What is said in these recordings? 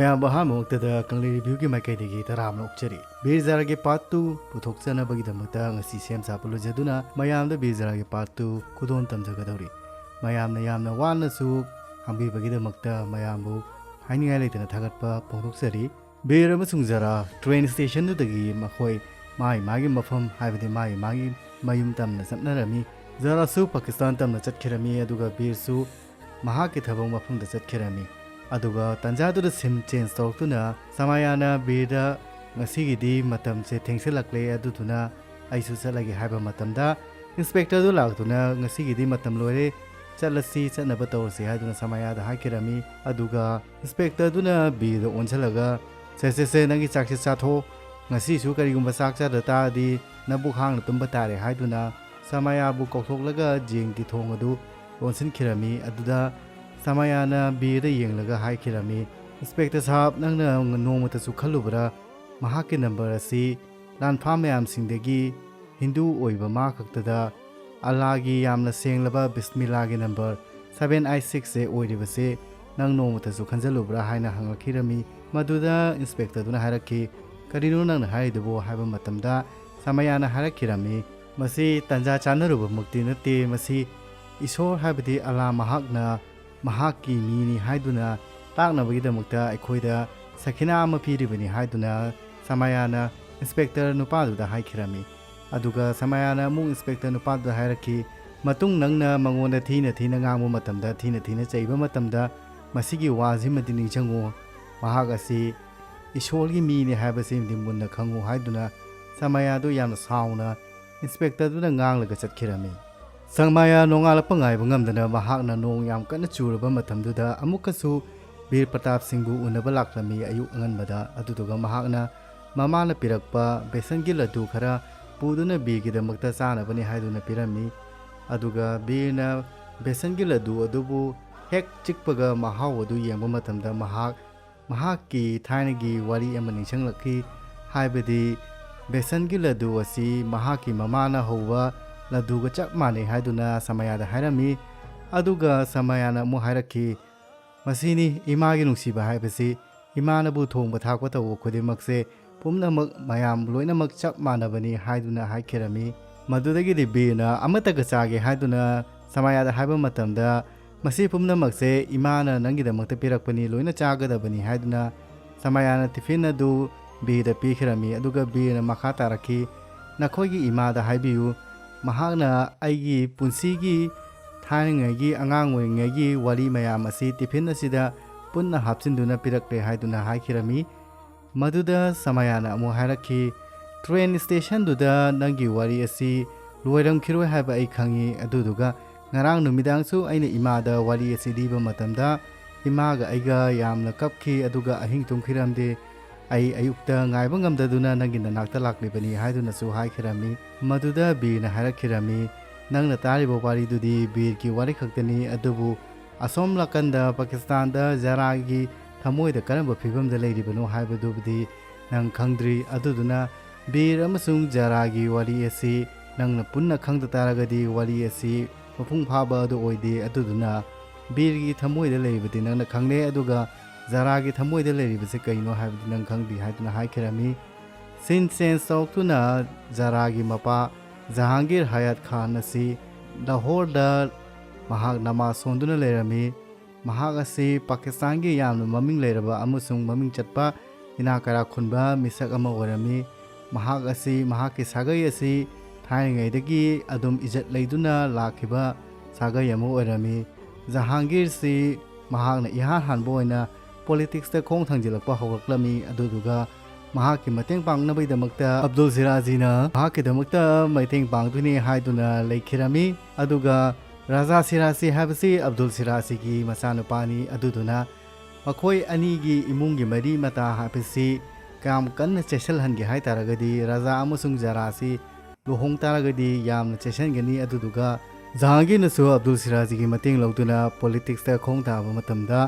ꯃꯌꯥꯝ ꯑꯍꯥꯟꯕꯃꯛꯇꯗ ꯀꯪꯂꯩ ꯔꯤꯚ꯭ꯌꯨꯒꯤ ꯃꯥꯏꯀꯩꯗꯒꯤ ꯇꯔꯥꯝꯅ ꯑꯣꯛꯆꯔꯤ ꯕꯤꯔ ꯖꯥꯔꯥꯒꯤ ꯄꯥꯔꯠ 2 ꯄꯨꯊꯣꯛꯆꯅꯕꯒꯤꯗꯃꯛꯇ ꯉꯁꯤ ꯁꯦꯝ ꯁꯥꯕ ꯂꯣꯏꯖꯗꯨꯅ ꯃꯌꯥꯝꯗ ꯕꯤꯔ ꯖꯥꯔꯥꯒꯤ ꯄꯥꯔꯠ 2 ꯈꯨꯗꯣꯜ ꯇꯝꯖꯒꯗꯧꯔꯤ ꯃꯌꯥꯝꯅ ꯌꯥꯝꯅ ꯋꯥꯅꯁꯨ ꯍꯥꯡꯕꯤꯕꯒꯤꯗꯃꯛꯇ ꯃꯌꯥꯝꯕꯨ ꯍꯥꯏꯅꯤꯡꯉꯥꯏ ꯂꯩꯇꯅ ꯊꯥꯒꯠꯄ ꯐꯣꯡꯗꯣꯛꯆꯔꯤ ꯕꯤꯔ ꯑꯃꯁꯨꯡ ꯖꯥꯔꯥ ꯇ꯭ꯔꯦꯟ ꯁ꯭ꯇꯦꯁꯟꯗꯨꯗꯒꯤ ꯃꯈꯣꯏ ꯃꯥꯒꯤ ꯃꯐꯝ ꯍꯥꯏꯕꯗꯤ ꯃꯥꯒꯤ ꯃꯌꯨꯝ ꯇꯝꯅ ꯆꯠꯅꯔꯝꯃꯤ ꯖꯥꯔꯥꯁꯨ ꯄꯥꯀꯤꯁꯇꯥꯟ ꯇꯝꯅ ꯆꯠꯈꯤꯔꯝꯃꯤ ꯑꯗꯨꯒ ꯕꯤꯔꯁꯨ ꯃꯍꯥꯛꯀꯤ ꯊꯕꯛ ꯃꯐꯝꯗ ꯆꯠꯈꯤꯔꯝꯃꯤ ꯑꯗꯨꯒ ꯇꯟꯖꯥꯗꯨꯗ ꯁꯤꯝ ꯆꯦꯟꯖ ꯇꯧꯔꯛꯇꯨꯅ ꯁꯃꯥꯌꯥꯅ ꯕꯤꯔꯗ ꯉꯁꯤꯒꯤꯗꯤ ꯃꯇꯝꯁꯦ ꯊꯦꯡꯁꯤꯜꯂꯛꯂꯦ ꯑꯗꯨꯗꯨꯅ ꯑꯩꯁꯨ ꯆꯠꯂꯒꯦ ꯍꯥꯏꯕ ꯃꯇꯝꯗ ꯏꯟꯁꯄꯦꯛꯇꯔꯗꯨ ꯂꯥꯛꯇꯨꯅ ꯉꯁꯤꯒꯤꯗꯤ ꯃꯇꯝ ꯂꯣꯏꯔꯦ ꯆꯠꯅꯕ ꯇꯧꯔꯁꯤ ꯍꯥꯏꯗꯨꯅ ꯁꯃꯥꯌꯥꯗ ꯍꯥꯏꯈꯤꯔꯝꯃꯤ ꯑꯗꯨꯒ ꯏꯟꯁꯄꯦꯛꯇꯔꯗꯨꯅ ꯕꯤꯔꯗ ꯑꯣꯟꯁꯤꯜꯂꯒ ꯁꯦ ꯅꯪꯒꯤ ꯆꯥꯛꯁꯦ ꯆꯥꯊꯣꯛ ꯉꯁꯤꯁꯨ ꯀꯔꯤꯒꯨꯝꯕ ꯆꯥꯛ ꯆꯥꯗ ꯇꯥꯔꯗꯤ ꯅꯕꯨꯛ ꯍꯥꯡꯅ ꯇꯨꯝꯕ ꯇꯥꯔꯦ ꯍꯥꯏꯗꯨꯅ ꯁꯃꯥꯌꯥꯕꯨ ꯀꯧꯊꯣꯛꯂꯒ ꯖꯦꯡꯒꯤ ꯊꯣꯡ ꯑꯗꯨ ꯂꯣꯟꯁꯤꯟꯈꯤꯔꯝꯃꯤ ꯑꯗꯨꯗ ꯁꯃꯥꯌꯥꯅ ꯕꯤꯔꯗ ꯌꯦꯡꯂꯒ ꯍꯥꯏꯈꯤꯔꯝꯃꯤ ꯏꯟꯁꯄꯦꯛꯇꯔ ꯁꯥꯍꯕ ꯅꯪꯅ ꯅꯣꯡꯃꯇꯁꯨ ꯈꯜꯂꯨꯕ꯭ꯔꯥ ꯃꯍꯥꯛꯀꯤ ꯅꯝꯕꯔ ꯑꯁꯤ ꯂꯥꯟꯐꯥ ꯃꯌꯥꯝꯁꯤꯡꯗꯒꯤ ꯍꯤꯟꯗꯨ ꯑꯣꯏꯕ ꯃꯥ ꯈꯛꯇꯗ ꯑꯜꯂꯥꯒꯤ ꯌꯥꯝꯅ ꯁꯦꯡꯂꯕ ꯕꯤꯁꯃꯤꯜꯂꯥꯒꯤ ꯅꯝꯕꯔ 786 ꯑꯣꯏꯔꯤꯕꯁꯦ ꯅꯪ ꯅꯣꯡꯃꯇꯁꯨ ꯈꯟꯖꯜꯂꯨꯕ꯭ꯔꯥ ꯍꯥꯏꯅ ꯍꯪꯂꯛꯈꯤꯔꯝꯃꯤ ꯃꯗꯨꯗ ꯏꯟꯁꯄꯦꯛꯇꯔꯗꯨꯅ ꯍꯥꯏꯔꯛꯈꯤ ꯀꯔꯤꯅꯣ ꯅꯪꯅ ꯍꯥꯏꯔꯤꯗꯨꯕꯨ ꯍꯥꯏꯕ ꯃꯇꯝꯗ ꯁꯃꯥꯌꯥꯅ ꯍꯥꯏꯔꯛꯈꯤꯔꯝꯃꯤ ꯃꯁꯤ ꯇꯟꯖꯥ ꯆꯥꯅꯔꯨꯕꯃꯛꯇꯤ ꯅꯠꯇꯦ ꯃꯁꯤ ꯏꯁꯣꯔ ꯍꯥꯏꯕꯗꯤ ꯑꯜꯂꯥ ꯃꯍꯥꯛꯅ ꯃꯍꯥꯛꯀꯤ ꯃꯤꯅꯤ ꯍꯥꯏꯗꯨꯅ ꯇꯥꯛꯅꯕꯒꯤꯗꯃꯛꯇ ꯑꯩꯈꯣꯏꯗ ꯁꯈꯤꯅꯥ ꯑꯃ ꯄꯤꯔꯤꯕꯅꯤ ꯍꯥꯏꯗꯨꯅ ꯁꯃꯥꯌꯥꯅ ꯏꯟꯁꯄꯦꯛꯇꯔ ꯅꯨꯄꯥꯗꯨꯗ ꯍꯥꯏꯈꯤꯔꯝꯃꯤ ꯑꯗꯨꯒ ꯁꯃꯥꯌꯥꯅ ꯑꯃꯨꯛ ꯏꯟꯁꯄꯦꯛꯇꯔ ꯅꯨꯄꯥꯗꯨꯗ ꯍꯥꯏꯔꯛꯈꯤ ꯃꯇꯨꯡ ꯅꯪꯅ ꯃꯉꯣꯟꯗ ꯊꯤꯅ ꯉꯥꯡꯕ ꯃꯇꯝꯗ ꯊꯤꯅ ꯆꯩꯕꯃꯇꯝꯗ ꯃꯁꯤꯒꯤ ꯋꯥꯁꯤꯃꯗꯤ ꯅꯤꯡꯁꯤꯡꯉꯨ ꯃꯍꯥꯛ ꯑꯁꯤ ꯏꯁꯣꯔꯒꯤ ꯃꯤꯅꯤ ꯍꯥꯏꯕꯁꯤꯃꯗꯤ ꯃꯨꯟꯅ ꯈꯪꯉꯨ ꯍꯥꯏꯗꯨꯅ ꯁꯃꯥꯌꯥꯗꯨ ꯌꯥꯝꯅ ꯁꯥꯎꯅ ꯏꯟꯁꯄꯦꯛꯇꯔꯗꯨꯅ ꯉꯥꯡꯂꯒ ꯆꯠꯈꯤꯔꯝꯃꯤ ꯁꯃꯥꯌꯥ ꯅꯣꯡꯉꯥꯜꯂꯛꯄ ꯉꯥꯏꯕ ꯉꯝꯗꯅ ꯃꯍꯥꯛꯅ ꯅꯣꯡ ꯌꯥꯝ ꯀꯟꯅ ꯆꯨꯔꯕ ꯃꯇꯝꯗꯨꯗ ꯑꯃꯨꯛꯀꯁꯨ ꯕꯤꯔ ꯄ꯭ꯔꯇꯥꯞ ꯁꯤꯡꯕꯨ ꯎꯅꯕ ꯂꯥꯛꯂꯝꯃꯤ ꯑꯌꯨꯛ ꯑꯉꯟꯕꯗ ꯑꯗꯨꯗꯨꯒ ꯃꯍꯥꯛꯅ ꯃꯃꯥꯅ ꯄꯤꯔꯛꯄ ꯕꯦꯁꯟꯒꯤ ꯂꯗꯨ ꯈꯔ ꯄꯨꯗꯨꯅ ꯕꯤꯔꯒꯤꯗꯃꯛꯇ ꯆꯥꯅꯕꯅꯤ ꯍꯥꯏꯗꯨꯅ ꯄꯤꯔꯝꯃꯤ ꯑꯗꯨꯒ ꯕꯤꯔꯅ ꯕꯦꯁꯟꯒꯤ ꯂꯗꯨ ꯑꯗꯨꯕꯨ ꯍꯦꯛ ꯆꯤꯛꯄꯒ ꯃꯍꯥꯎ ꯑꯗꯨ ꯌꯦꯡꯕ ꯃꯇꯝꯗ ꯃꯍꯥꯛꯀꯤ ꯊꯥꯏꯅꯒꯤ ꯋꯥꯔꯤ ꯑꯃ ꯅꯤꯡꯁꯤꯡꯂꯛꯈꯤ ꯍꯥꯏꯕꯗꯤ ꯕꯦꯁꯟꯒꯤ ꯂꯗꯨ ꯑꯁꯤ ꯃꯍꯥꯛꯀꯤ ꯃꯃꯥꯅ ꯍꯧꯕ ꯂꯗꯨꯒ ꯆꯞ ꯃꯥꯟꯅꯩ ꯍꯥꯏꯗꯨꯅ ꯁꯃꯥꯌꯥꯗ ꯍꯥꯏꯔꯝꯃꯤ ꯑꯗꯨꯒ ꯁꯃꯥꯌꯥꯅ ꯑꯃꯨꯛ ꯍꯥꯏꯔꯛꯈꯤ ꯃꯁꯤꯅꯤ ꯏꯃꯥꯒꯤ ꯅꯨꯡꯁꯤꯕ ꯍꯥꯏꯕꯁꯤ ꯏꯃꯥꯅꯕꯨ ꯊꯣꯡꯕ ꯊꯥꯛꯄ ꯇꯧꯕ ꯈꯨꯗꯤꯡꯃꯛꯁꯦ ꯄꯨꯝꯅꯃꯛ ꯃꯌꯥꯝ ꯂꯣꯏꯅꯃꯛ ꯆꯞ ꯃꯥꯟꯅꯕꯅꯤ ꯍꯥꯏꯗꯨꯅ ꯍꯥꯏꯈꯤꯔꯝꯃꯤ ꯃꯗꯨꯗꯒꯤꯗꯤ ꯕꯤꯔꯅ ꯑꯃꯠꯇꯒ ꯆꯥꯒꯦ ꯍꯥꯏꯗꯨꯅ ꯁꯃꯥꯌꯥꯗ ꯍꯥꯏꯕ ꯃꯇꯝꯗ ꯃꯁꯤ ꯄꯨꯝꯅꯃꯛꯁꯦ ꯏꯃꯥꯅ ꯅꯪꯒꯤꯗꯃꯛꯇ ꯄꯤꯔꯛꯄꯅꯤ ꯂꯣꯏꯅ ꯆꯥꯒꯗꯕꯅꯤ ꯍꯥꯏꯗꯨꯅ ꯁꯃꯥꯌꯥꯅ ꯇꯤꯐꯤꯟ ꯑꯗꯨ ꯕꯤꯔꯗ ꯄꯤꯈꯤꯔꯝꯃꯤ ꯑꯗꯨꯒ ꯕꯤꯔꯅ ꯃꯈꯥ ꯇꯥꯔꯛꯈꯤ ꯅꯈꯣꯏꯒꯤ ꯏꯃꯥꯗ ꯍꯥꯏꯕꯤꯌꯨ ꯃꯍꯥꯛꯅ ꯑꯩꯒꯤ ꯄꯨꯟꯁꯤꯒꯤ ꯊꯥꯏꯅꯉꯩꯒꯤ ꯑꯉꯥꯡ ꯑꯣꯏꯔꯤꯉꯩꯒꯤ ꯋꯥꯔꯤ ꯃꯌꯥꯝ ꯑꯁꯤ ꯇꯤꯐꯤꯟ ꯑꯁꯤꯗ ꯄꯨꯟꯅ ꯍꯥꯞꯆꯤꯟꯗꯨꯅ ꯄꯤꯔꯛꯂꯦ ꯍꯥꯏꯗꯨꯅ ꯍꯥꯏꯈꯤꯔꯝꯃꯤ ꯃꯗꯨꯗ ꯁꯃꯥꯌꯥꯅ ꯑꯃꯨꯛ ꯍꯥꯏꯔꯛꯈꯤ ꯇ꯭ꯔꯦꯟ ꯁ꯭ꯇꯦꯁꯟꯗꯨꯗ ꯅꯪꯒꯤ ꯋꯥꯔꯤ ꯑꯁꯤ ꯂꯣꯏꯔꯝꯈꯤꯔꯣꯏ ꯍꯥꯏꯕ ꯑꯩ ꯈꯪꯉꯤ ꯑꯗꯨꯗꯨꯒ ꯉꯔꯥꯡ ꯅꯨꯃꯤꯗꯥꯡꯁꯨ ꯑꯩꯅ ꯏꯃꯥꯗ ꯋꯥꯔꯤ ꯑꯁꯤ ꯂꯤꯕ ꯃꯇꯝꯗ ꯏꯃꯥꯒ ꯑꯩꯒ ꯌꯥꯝꯅ ꯀꯞꯈꯤ ꯑꯗꯨꯒ ꯑꯍꯤꯡ ꯇꯨꯝꯈꯤꯔꯝꯗꯦ ꯑꯩ ꯑꯌꯨꯛꯇ ꯉꯥꯏꯕ ꯉꯝꯗꯗꯨꯅ ꯅꯪꯒꯤ ꯅꯅꯥꯛꯇ ꯂꯥꯛꯂꯤꯕꯅꯤ ꯍꯥꯏꯗꯨꯅꯁꯨ ꯍꯥꯏꯈꯤꯔꯝꯃꯤ ꯃꯗꯨꯗ ꯕꯤꯔꯅ ꯍꯥꯏꯔꯛꯈꯤꯔꯝꯃꯤ ꯅꯪꯅ ꯇꯥꯔꯤꯕ ꯋꯥꯔꯤꯗꯨꯗꯤ ꯕꯤꯔꯒꯤ ꯋꯥꯔꯤ ꯈꯛꯇꯅꯤ ꯑꯗꯨꯕꯨ ꯑꯁꯣꯝ ꯅꯥꯀꯟꯗ ꯄꯥꯀꯤꯁꯇꯥꯟꯗ ꯖꯥꯔꯥꯒꯤ ꯊꯃꯣꯏꯗ ꯀꯔꯝꯕ ꯐꯤꯕꯝꯗ ꯂꯩꯔꯤꯕꯅꯣ ꯍꯥꯏꯕꯗꯨꯕꯨꯗꯤ ꯅꯪ ꯈꯪꯗ꯭ꯔꯤ ꯑꯗꯨꯗꯨꯅ ꯕꯤꯔ ꯑꯃꯁꯨꯡ ꯖꯥꯔꯥꯒꯤ ꯋꯥꯔꯤ ꯑꯁꯤ ꯅꯪꯅ ꯄꯨꯟꯅ ꯈꯪꯗ ꯇꯥꯔꯒꯗꯤ ꯋꯥꯔꯤ ꯑꯁꯤ ꯃꯄꯨꯡ ꯐꯥꯕ ꯑꯗꯨ ꯑꯣꯏꯗꯦ ꯑꯗꯨꯗꯨꯅ ꯕꯤꯔꯒꯤ ꯊꯃꯣꯏꯗ ꯂꯩꯔꯤꯕꯗꯤ ꯅꯪꯅ ꯈꯪꯂꯦ ꯑꯗꯨꯒ ꯖꯥꯔꯥꯒꯤ ꯊꯃꯣꯏꯗ ꯂꯩꯔꯤꯕꯁꯤ ꯀꯩꯅꯣ ꯍꯥꯏꯕꯗꯤ ꯅꯪ ꯈꯪꯗꯦ ꯍꯥꯏꯗꯨꯅ ꯍꯥꯏꯈꯤꯔꯝꯃꯤ ꯁꯤꯟ ꯆꯦꯟꯖ ꯇꯧꯔꯛꯇꯨꯅ ꯖꯥꯔꯥꯒꯤ ꯃꯄꯥ ꯖꯍꯥꯡꯒꯤꯔ ꯍꯌꯥꯠ ꯈꯥꯟ ꯑꯁꯤ ꯂꯥꯍꯣꯔꯗ ꯃꯍꯥꯛ ꯅꯃꯥꯖ ꯁꯣꯟꯗꯨꯅ ꯂꯩꯔꯝꯃꯤ ꯃꯍꯥꯛ ꯑꯁꯤ ꯄꯥꯀꯤꯁꯇꯥꯟꯒꯤ ꯌꯥꯝꯅ ꯃꯃꯤꯡ ꯂꯩꯔꯕ ꯑꯃꯁꯨꯡ ꯃꯃꯤꯡ ꯆꯠꯄ ꯏꯅꯥꯛ ꯀꯩꯔꯥꯛ ꯈꯨꯟꯕ ꯃꯤꯁꯛ ꯑꯃ ꯑꯣꯏꯔꯝꯃꯤ ꯃꯍꯥꯛ ꯑꯁꯤ ꯃꯍꯥꯛꯀꯤ ꯁꯥꯒꯩ ꯑꯁꯤ ꯊꯥꯏꯅꯉꯩꯗꯒꯤ ꯑꯗꯨꯝ ꯏꯖꯠ ꯂꯩꯗꯨꯅ ꯂꯥꯛꯈꯤꯕ ꯁꯥꯒꯩ ꯑꯃ ꯑꯣꯏꯔꯝꯃꯤ ꯖꯍꯥꯡꯒꯤꯔꯁꯤ ꯃꯍꯥꯛꯅ ꯏꯍꯥꯟ ꯍꯥꯟꯕ ꯑꯣꯏꯅ ꯄꯣꯂꯤꯇꯤꯛꯁꯇ ꯈꯣꯡ ꯊꯥꯡꯖꯤꯜꯂꯛꯄ ꯍꯧꯔꯛꯂꯝꯃꯤ ꯑꯗꯨꯗꯨꯒ ꯃꯍꯥꯛꯀꯤ ꯃꯇꯦꯡ ꯄꯥꯡꯅꯕꯒꯤꯗꯃꯛꯇ ꯑꯕꯗꯨꯜ ꯁꯤꯔꯥꯖꯤꯅ ꯃꯍꯥꯛꯀꯤꯗꯃꯛꯇ ꯃꯇꯦꯡ ꯄꯥꯡꯗꯣꯏꯅꯤ ꯍꯥꯏꯗꯨꯅ ꯂꯩꯈꯤꯔꯝꯃꯤ ꯑꯗꯨꯒ ꯔꯥꯖꯥ ꯁꯤꯔꯥꯖꯤ ꯍꯥꯏꯕꯁꯤ ꯑꯕꯗꯨꯜ ꯁꯤꯔꯥꯖꯤꯒꯤ ꯃꯆꯥꯅꯨꯄꯥꯅꯤ ꯑꯗꯨꯗꯨꯅ ꯃꯈꯣꯏ ꯑꯅꯤꯒꯤ ꯏꯃꯨꯡꯒꯤ ꯃꯔꯤ ꯃꯇꯥ ꯍꯥꯏꯕꯁꯤ ꯀꯌꯥꯝ ꯀꯟꯅ ꯆꯦꯠꯁꯤꯜꯍꯟꯒꯦ ꯍꯥꯏ ꯇꯥꯔꯒꯗꯤ ꯔꯥꯖꯥ ꯑꯃꯁꯨꯡ ꯖꯥꯔꯥꯁꯤ ꯂꯨꯍꯣꯡ ꯇꯥꯔꯒꯗꯤ ꯌꯥꯝꯅ ꯆꯦꯠꯁꯤꯟꯒꯅꯤ ꯑꯗꯨꯗꯨꯒ ꯖꯍꯥꯡꯒꯤꯔꯅꯁꯨ ꯑꯕꯗꯨꯜ ꯁꯤꯔꯥꯖꯤꯒꯤ ꯃꯇꯦꯡ ꯂꯧꯗꯨꯅ ꯄꯣꯂꯤꯇꯤꯛꯁꯇ ꯈꯣꯡ ꯊꯥꯕ ꯃꯇꯝꯗ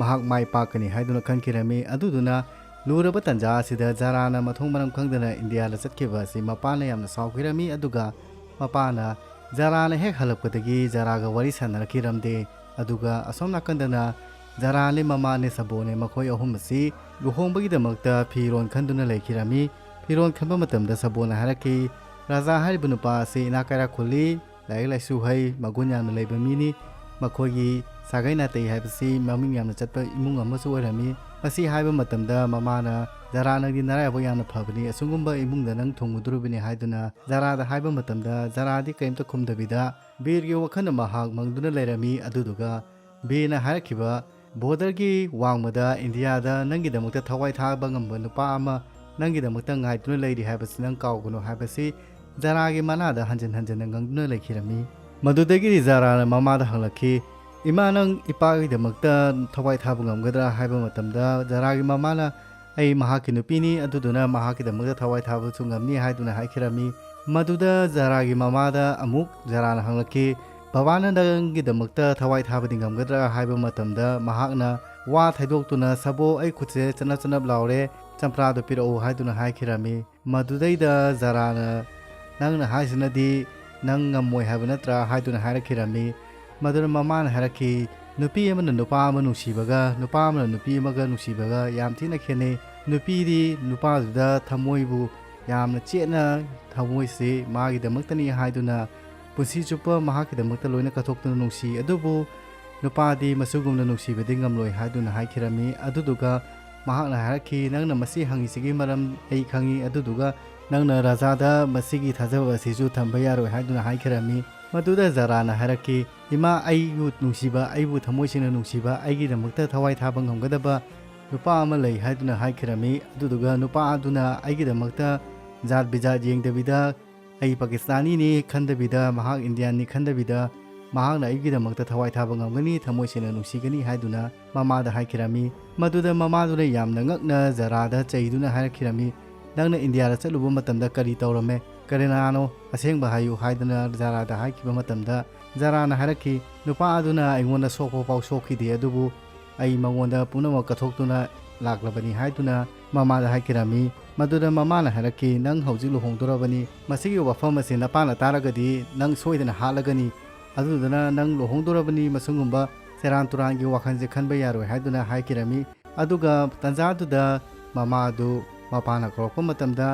ꯃꯍꯥꯛ ꯃꯥꯏ ꯄꯥꯛꯀꯅꯤ ꯍꯥꯏꯗꯨꯅ ꯈꯟꯈꯤꯔꯝꯃꯤ ꯑꯗꯨꯗꯨꯅ ꯂꯨꯔꯕ ꯇꯟꯖꯥ ꯑꯁꯤꯗ ꯖꯥꯔꯥꯅ ꯃꯊꯣꯡ ꯃꯔꯝ ꯈꯪꯗꯅ ꯏꯟꯗꯤꯌꯥꯗ ꯆꯠꯈꯤꯕ ꯑꯁꯤ ꯃꯄꯥꯅ ꯌꯥꯝꯅ ꯁꯥꯎꯈꯤꯔꯝꯃꯤ ꯑꯗꯨꯒ ꯃꯄꯥꯅ ꯖꯥꯔꯥꯅ ꯍꯦꯛ ꯍꯜꯂꯛꯄꯗꯒꯤ ꯖꯥꯔꯥꯒ ꯋꯥꯔꯤ ꯁꯥꯟꯅꯔꯛꯈꯤꯔꯝꯗꯦ ꯑꯗꯨꯒ ꯑꯁꯣꯝ ꯅꯥꯀꯟꯗꯅ ꯖꯔꯥꯅꯦ ꯃꯃꯥꯅꯦ ꯁꯕꯣꯅꯦ ꯃꯈꯣꯏ ꯑꯍꯨꯝ ꯑꯁꯤ ꯂꯨꯍꯣꯡꯕꯒꯤꯗꯃꯛꯇ ꯐꯤꯔꯣꯟ ꯈꯟꯗꯨꯅ ꯂꯩꯈꯤꯔꯝꯃꯤ ꯐꯤꯔꯣꯟ ꯈꯟꯕ ꯃꯇꯝꯗ ꯁꯕꯣꯅ ꯍꯥꯏꯔꯛꯈꯤ ꯔꯥꯖꯥ ꯍꯥꯏꯔꯤꯕ ꯅꯨꯄꯥ ꯑꯁꯤ ꯏꯅꯥꯛ ꯀꯩꯔꯥꯛ ꯈꯨꯜꯂꯤ ꯂꯥꯏꯔꯤꯛ ꯂꯥꯏꯁꯨ ꯍꯩ ꯃꯒꯨꯟ ꯌꯥꯝꯅ ꯂꯩꯕ ꯃꯤꯅꯤ ꯃꯈꯣꯏꯒꯤ ꯁꯥꯒꯩ ꯅꯥꯇꯩ ꯍꯥꯏꯕꯁꯤ ꯃꯃꯤꯡ ꯌꯥꯝꯅ ꯆꯠꯄ ꯏꯃꯨꯡ ꯑꯃꯁꯨ ꯑꯣꯏꯔꯝꯃꯤ ꯃꯁꯤ ꯍꯥꯏꯕ ꯃꯇꯝꯗ ꯃꯃꯥꯅ ꯖꯔꯥ ꯅꯪꯗꯤ ꯅꯔꯥꯏꯕꯛ ꯌꯥꯝꯅ ꯐꯕꯅꯤ ꯑꯁꯤꯒꯨꯝꯕ ꯏꯃꯨꯡꯗ ꯅꯪ ꯊꯨꯡꯉꯨꯗꯣꯔꯤꯕꯅꯤ ꯍꯥꯏꯗꯨꯅ ꯖꯔꯥꯗ ꯍꯥꯏꯕ ꯃꯇꯝꯗ ꯖꯔꯥꯗꯤ ꯀꯔꯤꯝꯇ ꯈꯨꯝꯗꯕꯤꯗ ꯕꯤꯔꯒꯤ ꯋꯥꯈꯜꯅ ꯃꯍꯥꯛ ꯃꯪꯗꯨꯅ ꯂꯩꯔꯝꯃꯤ ꯑꯗꯨꯗꯨꯒ ꯕꯤꯔꯅ ꯍꯥꯏꯔꯛꯈꯤꯕ ꯕꯣꯔꯗꯔꯒꯤ ꯋꯥꯡꯃꯗ ꯏꯟꯗꯤꯌꯥꯗ ꯅꯪꯒꯤꯗꯃꯛꯇ ꯊꯋꯥꯏ ꯊꯥꯕ ꯉꯝꯕ ꯅꯨꯄꯥ ꯑꯃ ꯅꯪꯒꯤꯗꯃꯛꯇ ꯉꯥꯏꯗꯨꯅ ꯂꯩꯔꯤ ꯍꯥꯏꯕꯁꯤ ꯅꯪ ꯀꯥꯎꯒꯅꯨ ꯍꯥꯏꯕꯁꯤ ꯖꯔꯥꯒꯤ ꯃꯅꯥꯗ ꯍꯟꯖꯤꯟ ꯍꯟꯖꯤꯟꯅ ꯉꯪꯗꯨꯅ ꯂꯩꯈꯤꯔꯝꯃꯤ ꯃꯗꯨꯗꯒꯤꯗꯤ ꯖꯔꯥꯅ ꯃꯃꯥꯗ ꯍꯪꯂꯛꯈꯤ ꯏꯃꯥ ꯅꯪ ꯏꯄꯥꯒꯤꯗꯃꯛꯇ ꯊꯋꯥꯏ ꯊꯥꯕ ꯉꯝꯒꯗ꯭ꯔꯥ ꯍꯥꯏꯕ ꯃꯇꯝꯗ ꯖꯔꯥꯒꯤ ꯃꯃꯥꯅ ꯑꯩ ꯃꯍꯥꯛꯀꯤ ꯅꯨꯄꯤꯅꯤ ꯑꯗꯨꯗꯨꯅ ꯃꯍꯥꯛꯀꯤꯗꯃꯛꯇ ꯊꯋꯥꯏ ꯊꯥꯕꯁꯨ ꯉꯝꯅꯤ ꯍꯥꯏꯗꯨꯅ ꯍꯥꯏꯈꯤꯔꯝꯃꯤ ꯃꯗꯨꯗ ꯖꯔꯥꯒꯤ ꯃꯃꯥꯗ ꯑꯃꯨꯛ ꯖꯔꯥꯅ ꯍꯪꯂꯛꯈꯤ ꯕꯕꯥꯅ ꯅꯪꯒꯤꯗꯃꯛꯇ ꯊꯋꯥꯏ ꯊꯥꯕꯗꯤ ꯉꯝꯒꯗ꯭ꯔꯥ ꯍꯥꯏꯕ ꯃꯇꯝꯗ ꯃꯍꯥꯛꯅ ꯋꯥ ꯊꯩꯗꯣꯛꯇꯨꯅ ꯁꯕꯣ ꯑꯩ ꯈꯨꯠꯁꯦ ꯆꯅꯞ ꯆꯅꯞ ꯂꯥꯎꯔꯦ ꯆꯝꯄ꯭ꯔꯥꯗꯣ ꯄꯤꯔꯛꯎ ꯍꯥꯏꯗꯨꯅ ꯍꯥꯏꯈꯤꯔꯝꯃꯤ ꯃꯗꯨꯗꯩꯗ ꯖꯔꯥꯅ ꯅꯪꯅ ꯍꯥꯏꯁꯤꯅꯗꯤ ꯅꯪ ꯉꯝꯃꯣꯏ ꯍꯥꯏꯕ ꯅꯠꯇ꯭ꯔꯥ ꯍꯥꯏꯗꯨꯅ ꯍꯥꯏꯔꯛꯈꯤꯔꯝꯃꯤ ꯃꯗꯨꯅ ꯃꯃꯥꯅ ꯍꯥꯏꯔꯛꯈꯤ ꯅꯨꯄꯤ ꯑꯃꯅ ꯅꯨꯄꯥ ꯑꯃ ꯅꯨꯡꯁꯤꯕꯒ ꯅꯨꯄꯥ ꯑꯃꯅ ꯅꯨꯄꯤ ꯑꯃꯒ ꯅꯨꯡꯁꯤꯕꯒ ꯌꯥꯝ ꯊꯤꯅ ꯈꯦꯠꯅꯩ ꯅꯨꯄꯤꯗꯤ ꯅꯨꯄꯥꯗꯨꯗ ꯊꯃꯣꯏꯕꯨ ꯌꯥꯝꯅ ꯆꯦꯠꯅ ꯊꯃꯣꯏꯁꯤ ꯃꯥꯒꯤꯗꯃꯛꯇꯅꯤ ꯍꯥꯏꯗꯨꯅ ꯄꯨꯟꯁꯤ ꯆꯨꯞꯄ ꯃꯍꯥꯛꯀꯤꯗꯃꯛꯇ ꯂꯣꯏꯅ ꯀꯠꯊꯣꯛꯇꯨꯅ ꯅꯨꯡꯁꯤ ꯑꯗꯨꯕꯨ ꯅꯨꯄꯥꯗꯤ ꯃꯁꯤꯒꯨꯝꯅ ꯅꯨꯡꯁꯤꯕꯗꯤ ꯉꯝꯂꯣꯏ ꯍꯥꯏꯗꯨꯅ ꯍꯥꯏꯈꯤꯔꯝꯃꯤ ꯑꯗꯨꯗꯨꯒ ꯃꯍꯥꯛꯅ ꯍꯥꯏꯔꯛꯈꯤ ꯅꯪꯅ ꯃꯁꯤ ꯍꯪꯉꯤꯁꯤꯒꯤ ꯃꯔꯝ ꯑꯩ ꯈꯪꯉꯤ ꯑꯗꯨꯗꯨꯒ ꯅꯪꯅ ꯔꯥꯖꯥꯗ ꯃꯁꯤꯒꯤ ꯊꯥꯖꯕ ꯑꯁꯤꯁꯨ ꯊꯝꯕ ꯌꯥꯔꯣꯏ ꯍꯥꯏꯗꯨꯅ ꯍꯥꯏꯈꯤꯔꯝꯃꯤ ꯃꯗꯨꯗ ꯖꯔꯥꯅ ꯍꯥꯏꯔꯛꯈꯤ ꯏꯃꯥ ꯑꯩꯕꯨ ꯅꯨꯡꯁꯤꯕ ꯑꯩꯕꯨ ꯊꯃꯣꯏ ꯁꯦꯡꯅ ꯅꯨꯡꯁꯤꯕ ꯑꯩꯒꯤꯗꯃꯛꯇ ꯊꯋꯥꯏ ꯊꯥꯕ ꯉꯝꯒꯗꯕ ꯅꯨꯄꯥ ꯑꯃ ꯂꯩ ꯍꯥꯏꯗꯨꯅ ꯍꯥꯏꯈꯤꯔꯝꯃꯤ ꯑꯗꯨꯗꯨꯒ ꯅꯨꯄꯥ ꯑꯗꯨꯅ ꯑꯩꯒꯤꯗꯃꯛꯇ ꯖꯥꯠ ꯕꯤꯖꯥꯠ ꯌꯦꯡꯗꯕꯤꯗ ꯑꯩ ꯄꯥꯀꯤꯁꯇꯥꯅꯤꯅꯤ ꯈꯟꯗꯕꯤꯗ ꯃꯍꯥꯛ ꯏꯟꯗꯤꯌꯥꯅꯤ ꯈꯟꯗꯕꯤꯗ ꯃꯍꯥꯛꯅ ꯑꯩꯒꯤꯗꯃꯛꯇ ꯊꯋꯥꯏ ꯊꯥꯕ ꯉꯝꯒꯅꯤ ꯊꯃꯣꯏ ꯁꯦꯡꯅ ꯅꯨꯡꯁꯤꯒꯅꯤ ꯍꯥꯏꯗꯨꯅ ꯃꯃꯥꯗ ꯍꯥꯏꯈꯤꯔꯝꯃꯤ ꯃꯗꯨꯗ ꯃꯃꯥꯗꯨꯅ ꯌꯥꯝꯅ ꯉꯛꯅ ꯖꯔꯥꯗ ꯆꯩꯗꯨꯅ ꯍꯥꯏꯔꯛꯈꯤꯔꯝꯃꯤ ꯅꯪꯅ ꯏꯟꯗꯤꯌꯥꯗ ꯆꯠꯂꯨꯕ ꯃꯇꯝꯗ ꯀꯔꯤ ꯇꯧꯔꯝꯃꯦ ꯀꯔꯤꯅꯥꯅꯣ ꯑꯁꯦꯡꯕ ꯍꯥꯏꯌꯨ ꯍꯥꯏꯗꯨꯅ ꯖꯔꯥꯗ ꯍꯥꯏꯈꯤꯕ ꯃꯇꯝꯗ ꯖꯔꯥꯅ ꯍꯥꯏꯔꯛꯈꯤ ꯅꯨꯄꯥ ꯑꯗꯨꯅ ꯑꯩꯉꯣꯟꯗ ꯁꯣꯛꯄ ꯐꯥꯎ ꯁꯣꯛꯈꯤꯗꯦ ꯑꯗꯨꯕꯨ ꯑꯩ ꯃꯉꯣꯟꯗ ꯄꯨꯝꯅꯃꯛ ꯀꯠꯊꯣꯛꯇꯨꯅ ꯂꯥꯛꯂꯕꯅꯤ ꯍꯥꯏꯗꯨꯅ ꯃꯃꯥꯗ ꯍꯥꯏꯈꯤꯔꯝꯃꯤ ꯃꯗꯨꯗ ꯃꯃꯥꯅ ꯍꯥꯏꯔꯛꯈꯤ ꯅꯪ ꯍꯧꯖꯤꯛ ꯂꯨꯍꯣꯡꯗꯣꯔꯕꯅꯤ ꯃꯁꯤꯒꯤ ꯋꯥꯐꯝ ꯑꯁꯤ ꯅꯄꯥꯅ ꯇꯥꯔꯒꯗꯤ ꯅꯪ ꯁꯣꯏꯗꯅ ꯍꯥꯠꯂꯒꯅꯤ ꯑꯗꯨꯗꯨꯅ ꯅꯪ ꯂꯨꯍꯣꯡꯗꯣꯔꯕꯅꯤ ꯃꯁꯤꯒꯨꯝꯕ ꯁꯦꯔꯥꯟ ꯇꯨꯔꯥꯟꯒꯤ ꯋꯥꯈꯜꯁꯦ ꯈꯟꯕ ꯌꯥꯔꯣꯏ ꯍꯥꯏꯗꯨꯅ ꯍꯥꯏꯈꯤꯔꯝꯃꯤ ꯑꯗꯨꯒ ꯇꯟꯖꯥꯗꯨꯗ ꯃꯃꯥ ꯑꯗꯨ ꯃꯄꯥꯅ ꯀꯧꯔꯛꯄ ꯃꯇꯝꯗ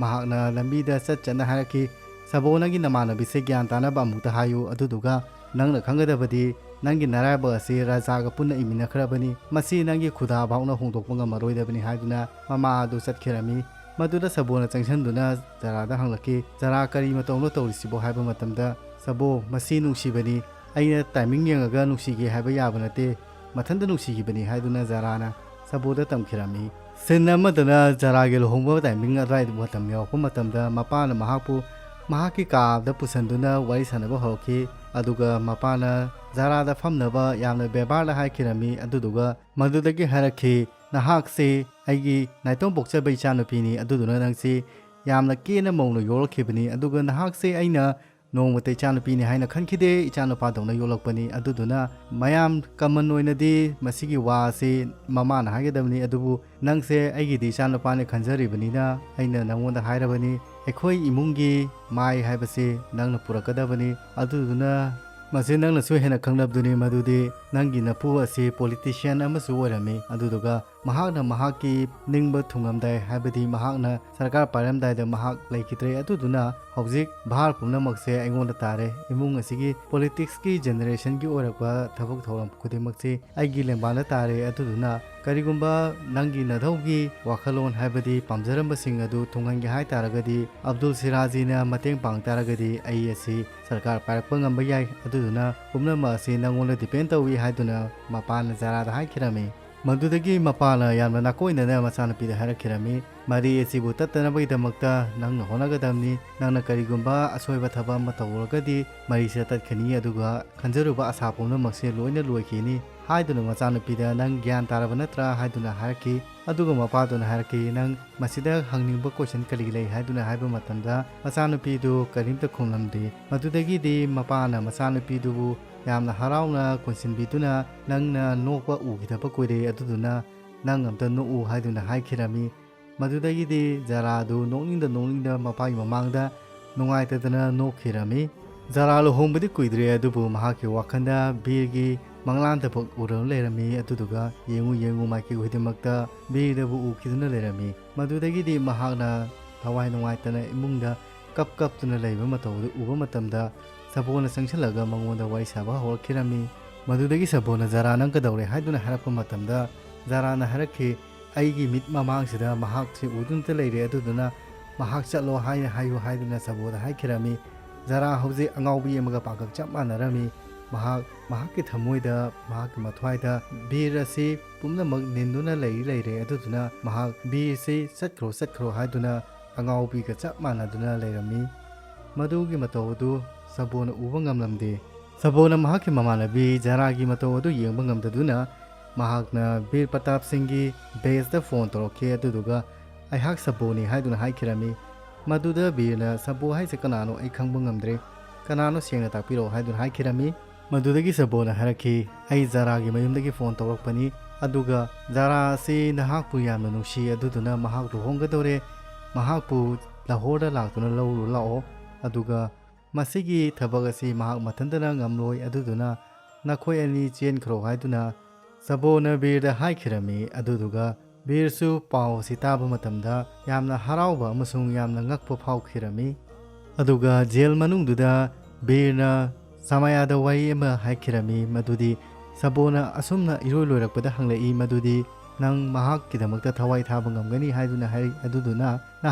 ꯃꯍꯥꯛꯅ ꯂꯝꯕꯤꯗ ꯆꯠꯅ ꯍꯥꯏꯔꯛꯈꯤ ꯁꯕꯣ ꯅꯪꯒꯤ ꯅꯃꯥꯟꯅꯕꯤꯁꯦ ꯒ꯭ꯌꯥꯟ ꯇꯥꯅꯕ ꯑꯃꯨꯛꯇ ꯍꯥꯏꯌꯨ ꯑꯗꯨꯗꯨꯒ ꯅꯪꯅ ꯈꯪꯒꯗꯕꯗꯤ ꯅꯪꯒꯤ ꯅꯔꯥꯏꯕꯛ ꯑꯁꯤ ꯔꯥꯖꯥꯒ ꯄꯨꯟꯅ ꯏꯃꯤꯟꯅꯈ꯭ꯔꯕꯅꯤ ꯃꯁꯤ ꯅꯪꯒꯤ ꯈꯨꯗꯥ ꯐꯥꯎꯅ ꯍꯣꯡꯗꯣꯛꯄ ꯉꯝꯃꯔꯣꯏꯗꯕꯅꯤ ꯍꯥꯏꯗꯨꯅ ꯃꯃꯥ ꯑꯗꯨ ꯆꯠꯈꯤꯔꯝꯃꯤ ꯃꯗꯨꯗ ꯁꯕꯣꯅ ꯆꯪꯁꯤꯟꯗꯨꯅ ꯖꯔꯥꯗ ꯍꯪꯂꯛꯈꯤ ꯖꯔꯥ ꯀꯔꯤ ꯃꯇꯧꯅꯣ ꯇꯧꯔꯤꯁꯤꯕꯣ ꯍꯥꯏꯕ ꯃꯇꯝꯗ ꯁꯕꯣ ꯃꯁꯤ ꯅꯨꯡꯁꯤꯕꯅꯤ ꯑꯩꯅ ꯇꯥꯏꯃꯤꯡ ꯌꯦꯡꯉꯒ ꯅꯨꯡꯁꯤꯒꯦ ꯍꯥꯏꯕ ꯌꯥꯕ ꯅꯠꯇꯦ ꯃꯊꯟꯇ ꯅꯨꯡꯁꯤꯈꯤꯕꯅꯤ ꯍꯥꯏꯗꯨꯅ ꯖꯔꯥꯅ ꯁꯕꯣꯗ ꯇꯝꯈꯤꯔꯝꯃꯤ ꯁꯤꯟ ꯑꯃꯗꯅ ꯖꯔꯥꯒꯤ ꯂꯨꯍꯣꯡꯕ ꯇꯥꯏꯃꯤꯡ ꯑꯗꯨꯋꯥꯏꯗ ꯃꯇꯝ ꯌꯧꯔꯛꯄ ꯃꯇꯝꯗ ꯃꯄꯥꯅ ꯃꯍꯥꯛꯄꯨ ꯃꯍꯥꯛꯀꯤ ꯀꯥꯗ ꯄꯨꯁꯤꯟꯗꯨꯅ ꯋꯥꯔꯤ ꯁꯥꯟꯅꯕ ꯍꯧꯔꯛꯈꯤ ꯑꯗꯨꯒ ꯃꯄꯥꯅ ꯖꯔꯥꯗ ꯐꯝꯅꯕ ꯌꯥꯝꯅ ꯕꯦꯕꯥꯔꯗ ꯍꯥꯏꯈꯤꯔꯝꯃꯤ ꯑꯗꯨꯗꯨꯒ ꯃꯗꯨꯗꯒꯤ ꯍꯥꯏꯔꯛꯈꯤ ꯅꯍꯥꯛꯁꯤ ꯑꯩꯒꯤ ꯅꯥꯏꯇꯣꯝ ꯄꯣꯛꯆꯕ ꯏꯆꯥꯅꯨꯄꯤꯅꯤ ꯑꯗꯨꯗꯨꯅ ꯅꯪꯁꯤ ꯌꯥꯝꯅ ꯀꯦꯅ ꯃꯧꯅ ꯌꯣꯛꯂꯛꯈꯤꯕꯅꯤ ꯑꯗꯨꯒ ꯅꯍꯥꯛꯁꯦ ꯑꯩꯅ ꯅꯣꯡꯃꯇ ꯏꯆꯥꯅꯨꯄꯤꯅꯤ ꯍꯥꯏꯅ ꯈꯟꯈꯤꯗꯦ ꯏꯆꯥꯅꯨꯄꯥꯗꯧꯅ ꯌꯣꯛꯂꯛꯄꯅꯤ ꯑꯗꯨꯗꯨꯅ ꯃꯌꯥꯝ ꯀꯃꯟ ꯑꯣꯏꯅꯗꯤ ꯃꯁꯤꯒꯤ ꯋꯥ ꯑꯁꯤ ꯃꯃꯥꯅ ꯍꯥꯏꯒꯗꯕꯅꯤ ꯑꯗꯨꯕꯨ ꯅꯪꯁꯦ ꯑꯩꯒꯤꯗꯤ ꯏꯆꯥꯅꯨꯄꯥꯅꯤ ꯈꯟꯖꯔꯤꯕꯅꯤꯅ ꯑꯩꯅ ꯅꯪꯉꯣꯟꯗ ꯍꯥꯏꯔꯕꯅꯤ ꯑꯩꯈꯣꯏ ꯏꯃꯨꯡꯒꯤ ꯃꯥꯏ ꯍꯥꯏꯕꯁꯤ ꯅꯪꯅ ꯄꯨꯔꯛꯀꯗꯕꯅꯤ ꯑꯗꯨꯗꯨꯅ ꯃꯁꯤ ꯅꯪꯅꯁꯨ ꯍꯦꯟꯅ ꯈꯪꯂꯕꯗꯨꯅꯤ ꯃꯗꯨꯗꯤ ꯅꯪꯒꯤ ꯅꯄꯨ ꯑꯁꯤ ꯄꯣꯂꯤꯇꯤꯁꯤꯌꯥꯟ ꯑꯃꯁꯨ ꯑꯣꯏꯔꯝꯃꯤ ꯑꯗꯨꯗꯨꯒ ꯃꯍꯥꯛꯅ ꯃꯍꯥꯛꯀꯤ ꯅꯤꯡꯕ ꯊꯨꯡꯂꯝꯗꯥꯏ ꯍꯥꯏꯕꯗꯤ ꯃꯍꯥꯛꯅ ꯁꯔꯀꯥꯔ ꯄꯥꯏꯔꯝꯗꯥꯏꯗ ꯃꯍꯥꯛ ꯂꯩꯈꯤꯗ꯭ꯔꯦ ꯑꯗꯨꯗꯨꯅ ꯍꯧꯖꯤꯛ ꯚꯥꯔ ꯄꯨꯝꯅꯃꯛꯁꯦ ꯑꯩꯉꯣꯟꯗ ꯇꯥꯔꯦ ꯏꯃꯨꯡ ꯑꯁꯤꯒꯤ ꯄꯣꯂꯤꯇꯤꯛꯁꯀꯤ ꯖꯦꯅꯦꯔꯦꯁꯟꯒꯤ ꯑꯣꯏꯔꯛꯄ ꯊꯕꯛ ꯊꯧꯔꯝ ꯈꯨꯗꯤꯡꯃꯛꯁꯤ ꯑꯩꯒꯤ ꯂꯦꯡꯕꯥꯟꯗ ꯇꯥꯔꯦ ꯑꯗꯨꯗꯨꯅ ꯀꯔꯤꯒꯨꯝꯕ ꯅꯪꯒꯤ ꯅꯙꯧꯒꯤ ꯋꯥꯈꯜꯂꯣꯟ ꯍꯥꯏꯕꯗꯤ ꯄꯥꯝꯖꯔꯝꯕꯁꯤꯡ ꯑꯗꯨ ꯊꯨꯡꯍꯟꯒꯦ ꯍꯥꯏ ꯇꯥꯔꯒꯗꯤ ꯑꯕꯗꯨꯜ ꯁꯤꯔꯥꯖꯤꯅ ꯃꯇꯦꯡ ꯄꯥꯡ ꯇꯥꯔꯒꯗꯤ ꯑꯩ ꯑꯁꯤ ꯁꯔꯀꯥꯔ ꯄꯥꯏꯔꯛꯄ ꯉꯝꯕ ꯌꯥꯏ ꯑꯗꯨꯗꯨꯅ ꯄꯨꯝꯅꯃꯛ ꯑꯁꯤ ꯅꯪꯉꯣꯟꯗ ꯗꯤꯄꯦꯟ ꯇꯧꯏ ꯍꯥꯏꯗꯨꯅ ꯃꯄꯥꯅ ꯖꯔꯥꯗ ꯍꯥꯏꯈꯤꯔꯝꯃꯤ ꯃꯗꯨꯗꯒꯤ ꯃꯄꯥꯅ ꯌꯥꯝꯅ ꯅꯥꯀꯣꯏꯅꯅ ꯃꯆꯥꯅꯨꯄꯤꯗ ꯍꯥꯏꯔꯛꯈꯤꯔꯝꯃꯤ ꯃꯔꯤ ꯑꯁꯤꯕꯨ ꯇꯠꯇꯅꯕꯒꯤꯗꯃꯛꯇ ꯅꯪꯅ ꯍꯣꯠꯅꯒꯗꯕꯅꯤ ꯅꯪꯅ ꯀꯔꯤꯒꯨꯝꯕ ꯑꯁꯣꯏꯕ ꯊꯕꯛ ꯑꯃ ꯇꯧꯔꯒꯗꯤ ꯃꯔꯤꯁꯦ ꯇꯠꯈꯤꯅꯤ ꯑꯗꯨꯒ ꯈꯟꯖꯔꯨꯕ ꯑꯁꯥ ꯄꯨꯝꯅꯃꯛꯁꯦ ꯂꯣꯏꯅ ꯂꯣꯏꯈꯤꯅꯤ ꯍꯥꯏꯗꯨꯅ ꯃꯆꯥꯅꯨꯄꯤꯗ ꯅꯪ ꯒ꯭ꯌꯥꯟ ꯇꯥꯔꯕ ꯅꯠꯇ꯭ꯔꯥ ꯍꯥꯏꯗꯨꯅ ꯍꯥꯏꯔꯛꯈꯤ ꯑꯗꯨꯒ ꯃꯄꯥꯗꯨꯅ ꯍꯥꯏꯔꯛꯈꯤ ꯅꯪ ꯃꯁꯤꯗ ꯍꯪꯅꯤꯡꯕ ꯀꯣꯏꯁꯟ ꯀꯔꯤ ꯂꯩ ꯍꯥꯏꯗꯨꯅ ꯍꯥꯏꯕ ꯃꯇꯝꯗ ꯃꯆꯥꯅꯨꯄꯤꯗꯨ ꯀꯔꯤꯝꯇ ꯈꯨꯝꯂꯝꯗꯦ ꯃꯗꯨꯗꯒꯤꯗꯤ ꯃꯄꯥꯅ ꯃꯆꯥꯅꯨꯄꯤꯗꯨꯕꯨ ꯌꯥꯝꯅ ꯍꯔꯥꯎꯅ ꯀꯣꯟꯁꯤꯟꯕꯤꯗꯨꯅ ꯅꯪꯅ ꯅꯣꯛꯄ ꯎꯈꯤꯗꯕ ꯀꯨꯏꯔꯦ ꯑꯗꯨꯗꯨꯅ ꯅꯪ ꯑꯝꯇ ꯅꯣꯛꯎ ꯍꯥꯏꯗꯨꯅ ꯍꯥꯏꯈꯤꯔꯝꯃꯤ ꯃꯗꯨꯗꯒꯤꯗꯤ ꯖꯔꯥꯗꯨ ꯅꯣꯛꯅꯤꯡꯗ ꯃꯄꯥꯒꯤ ꯃꯃꯥꯡꯗ ꯅꯨꯡꯉꯥꯏꯇꯗꯅ ꯅꯣꯛꯈꯤꯔꯝꯃꯤ ꯖꯔꯥ ꯂꯨꯍꯣꯡꯕꯗꯤ ꯀꯨꯏꯗ꯭ꯔꯦ ꯑꯗꯨꯕꯨ ꯃꯍꯥꯛꯀꯤ ꯋꯥꯈꯜꯗ ꯕꯤꯔꯒꯤ ꯃꯪꯂꯥꯟꯗ ꯎꯔꯝ ꯂꯩꯔꯝꯃꯤ ꯑꯗꯨꯗꯨꯒ ꯌꯦꯡꯉꯨ ꯃꯥꯏꯀꯩ ꯈꯨꯗꯤꯡꯃꯛꯇ ꯕꯤꯔꯗꯕꯨ ꯎꯈꯤꯗꯨꯅ ꯂꯩꯔꯝꯃꯤ ꯃꯗꯨꯗꯒꯤꯗꯤ ꯃꯍꯥꯛꯅ ꯊꯋꯥꯏ ꯅꯨꯡꯉꯥꯏꯇꯅ ꯏꯃꯨꯡꯗ ꯀꯞꯇꯨꯅ ꯂꯩꯕ ꯃꯇꯧ ꯑꯗꯨ ꯎꯕ ꯃꯇꯝꯗ ꯁꯕꯣꯅ ꯆꯪꯁꯤꯜꯂꯒ ꯃꯉꯣꯟꯗ ꯋꯥꯔꯤ ꯁꯥꯕ ꯍꯧꯔꯛꯈꯤꯔꯝꯃꯤ ꯃꯗꯨꯗꯒꯤ ꯁꯕꯣꯅ ꯖꯥꯔꯥ ꯅꯪ ꯀꯩꯗꯧꯔꯦ ꯍꯥꯏꯗꯨꯅ ꯍꯥꯏꯔꯛꯄ ꯃꯇꯝꯗ ꯖꯥꯔꯥꯅ ꯍꯥꯏꯔꯛꯈꯤ ꯑꯩꯒꯤ ꯃꯤꯠ ꯃꯃꯥꯡꯁꯤꯗ ꯃꯍꯥꯛꯁꯤ ꯎꯗꯨꯅꯇ ꯂꯩꯔꯦ ꯑꯗꯨꯗꯨꯅ ꯃꯍꯥꯛ ꯆꯠꯂꯣ ꯍꯥꯏꯌꯨ ꯍꯥꯏꯗꯨꯅ ꯁꯕꯣꯗ ꯍꯥꯏꯈꯤꯔꯝꯃꯤ ꯖꯥꯔꯥ ꯍꯧꯖꯤꯛ ꯑꯉꯥꯎꯕꯤ ꯑꯃꯒ ꯄꯥꯡꯀꯛ ꯆꯞ ꯃꯥꯟꯅꯔꯝꯃꯤ ꯃꯍꯥꯛꯀꯤ ꯊꯃꯣꯏꯗ ꯃꯍꯥꯛꯀꯤ ꯃꯊ꯭ꯋꯥꯏꯗ ꯕꯤꯔ ꯑꯁꯤ ꯄꯨꯝꯅꯃꯛ ꯅꯤꯟꯗꯨꯅ ꯂꯩꯔꯦ ꯑꯗꯨꯗꯨꯅ ꯃꯍꯥꯛ ꯕꯤꯔꯁꯤ ꯆꯠꯈ꯭ꯔꯣ ꯍꯥꯏꯗꯨꯅ ꯑꯉꯥꯎꯕꯤꯒ ꯆꯞ ꯃꯥꯟꯅꯗꯨꯅ ꯂꯩꯔꯝꯃꯤ ꯃꯗꯨꯒꯤ ꯃꯇꯧ ꯑꯗꯨ ꯁꯕꯣꯅ ꯎꯕ ꯉꯝꯂꯝꯗꯦ ꯁꯕꯣꯅ ꯃꯍꯥꯛꯀꯤ ꯃꯃꯥꯟꯅꯕꯤ ꯖꯥꯔꯥꯒꯤ ꯃꯇꯧ ꯑꯗꯨ ꯌꯦꯡꯕ ꯉꯝꯗꯗꯨꯅ ꯃꯍꯥꯛꯅ ꯕꯤꯔ ꯄꯇꯥꯞ ꯁꯤꯡꯒꯤ ꯕꯦꯁꯇ ꯐꯣꯟ ꯇꯧꯔꯛꯈꯤ ꯑꯗꯨꯗꯨꯒ ꯑꯩꯍꯥꯛ ꯁꯕꯣꯅꯤ ꯍꯥꯏꯗꯨꯅ ꯍꯥꯏꯈꯤꯔꯝꯃꯤ ꯃꯗꯨꯗ ꯕꯤꯔꯅ ꯁꯕꯣ ꯍꯥꯏꯁꯦ ꯀꯅꯥꯅꯣ ꯑꯩ ꯈꯪꯕ ꯉꯝꯗ꯭ꯔꯦ ꯀꯅꯥꯅꯣ ꯁꯦꯡꯅ ꯇꯥꯛꯄꯤꯔꯛꯑꯣ ꯍꯥꯏꯗꯨꯅ ꯍꯥꯏꯈꯤꯔꯝꯃꯤ ꯃꯗꯨꯗꯒꯤ ꯁꯕꯣꯅ ꯍꯥꯏꯔꯛꯈꯤ ꯑꯩ ꯖꯥꯔꯥꯒꯤ ꯃꯌꯨꯝꯗꯒꯤ ꯐꯣꯟ ꯇꯧꯔꯛꯄꯅꯤ ꯑꯗꯨꯒ ꯖꯥꯔꯥ ꯑꯁꯤ ꯅꯍꯥꯛꯄꯨ ꯌꯥꯝꯅ ꯅꯨꯡꯁꯤ ꯑꯗꯨꯗꯨꯅ ꯃꯍꯥꯛ ꯂꯨꯍꯣꯡꯒꯗꯧꯔꯦ ꯃꯍꯥꯛꯄꯨ ꯂꯥꯍꯣꯔꯗ ꯂꯥꯛꯇꯨꯅ ꯂꯧꯔꯨ ꯂꯥꯛꯑꯣ ꯑꯗꯨꯒ ꯃꯁꯤꯒꯤ ꯊꯕꯛ ꯑꯁꯤ ꯃꯍꯥꯛ ꯃꯊꯟꯇꯅ ꯉꯝꯂꯣꯏ ꯑꯗꯨꯗꯨꯅ ꯅꯈꯣꯏ ꯑꯅꯤ ꯆꯦꯟꯈ꯭ꯔꯣ ꯍꯥꯏꯗꯨꯅ ꯁꯕꯣꯅ ꯕꯤꯔꯗ ꯍꯥꯏꯈꯤꯔꯝꯃꯤ ꯑꯗꯨꯗꯨꯒ ꯕꯤꯔꯁꯨ ꯄꯥꯎ ꯑꯁꯤ ꯇꯥꯕ ꯃꯇꯝꯗ ꯌꯥꯝꯅ ꯍꯔꯥꯎꯕ ꯑꯃꯁꯨꯡ ꯌꯥꯝꯅ ꯉꯛꯄ ꯐꯥꯎꯈꯤꯔꯝꯃꯤ ꯑꯗꯨꯒ ꯖꯦꯜ ꯃꯅꯨꯡꯗꯨꯗ ꯕꯤꯔꯅ ꯁꯃꯥꯌꯥꯗ ꯋꯥꯔꯤ ꯑꯃ ꯍꯥꯏꯈꯤꯔꯝꯃꯤ ꯃꯗꯨꯗꯤ ꯁꯕꯣꯅ ꯑꯁꯨꯝꯅ ꯏꯔꯣꯏ ꯂꯣꯏꯔꯛꯄꯗ ꯍꯪꯂꯛꯏ ꯃꯗꯨꯗꯤ ꯅꯪ ꯃꯍꯥꯛꯀꯤꯗꯃꯛꯇ ꯊꯋꯥꯏ ꯊꯥꯕ ꯉꯝꯒꯅꯤ ꯍꯥꯏꯗꯨꯅ ꯍꯥꯏꯔꯤ ꯑꯗꯨꯗꯨꯅ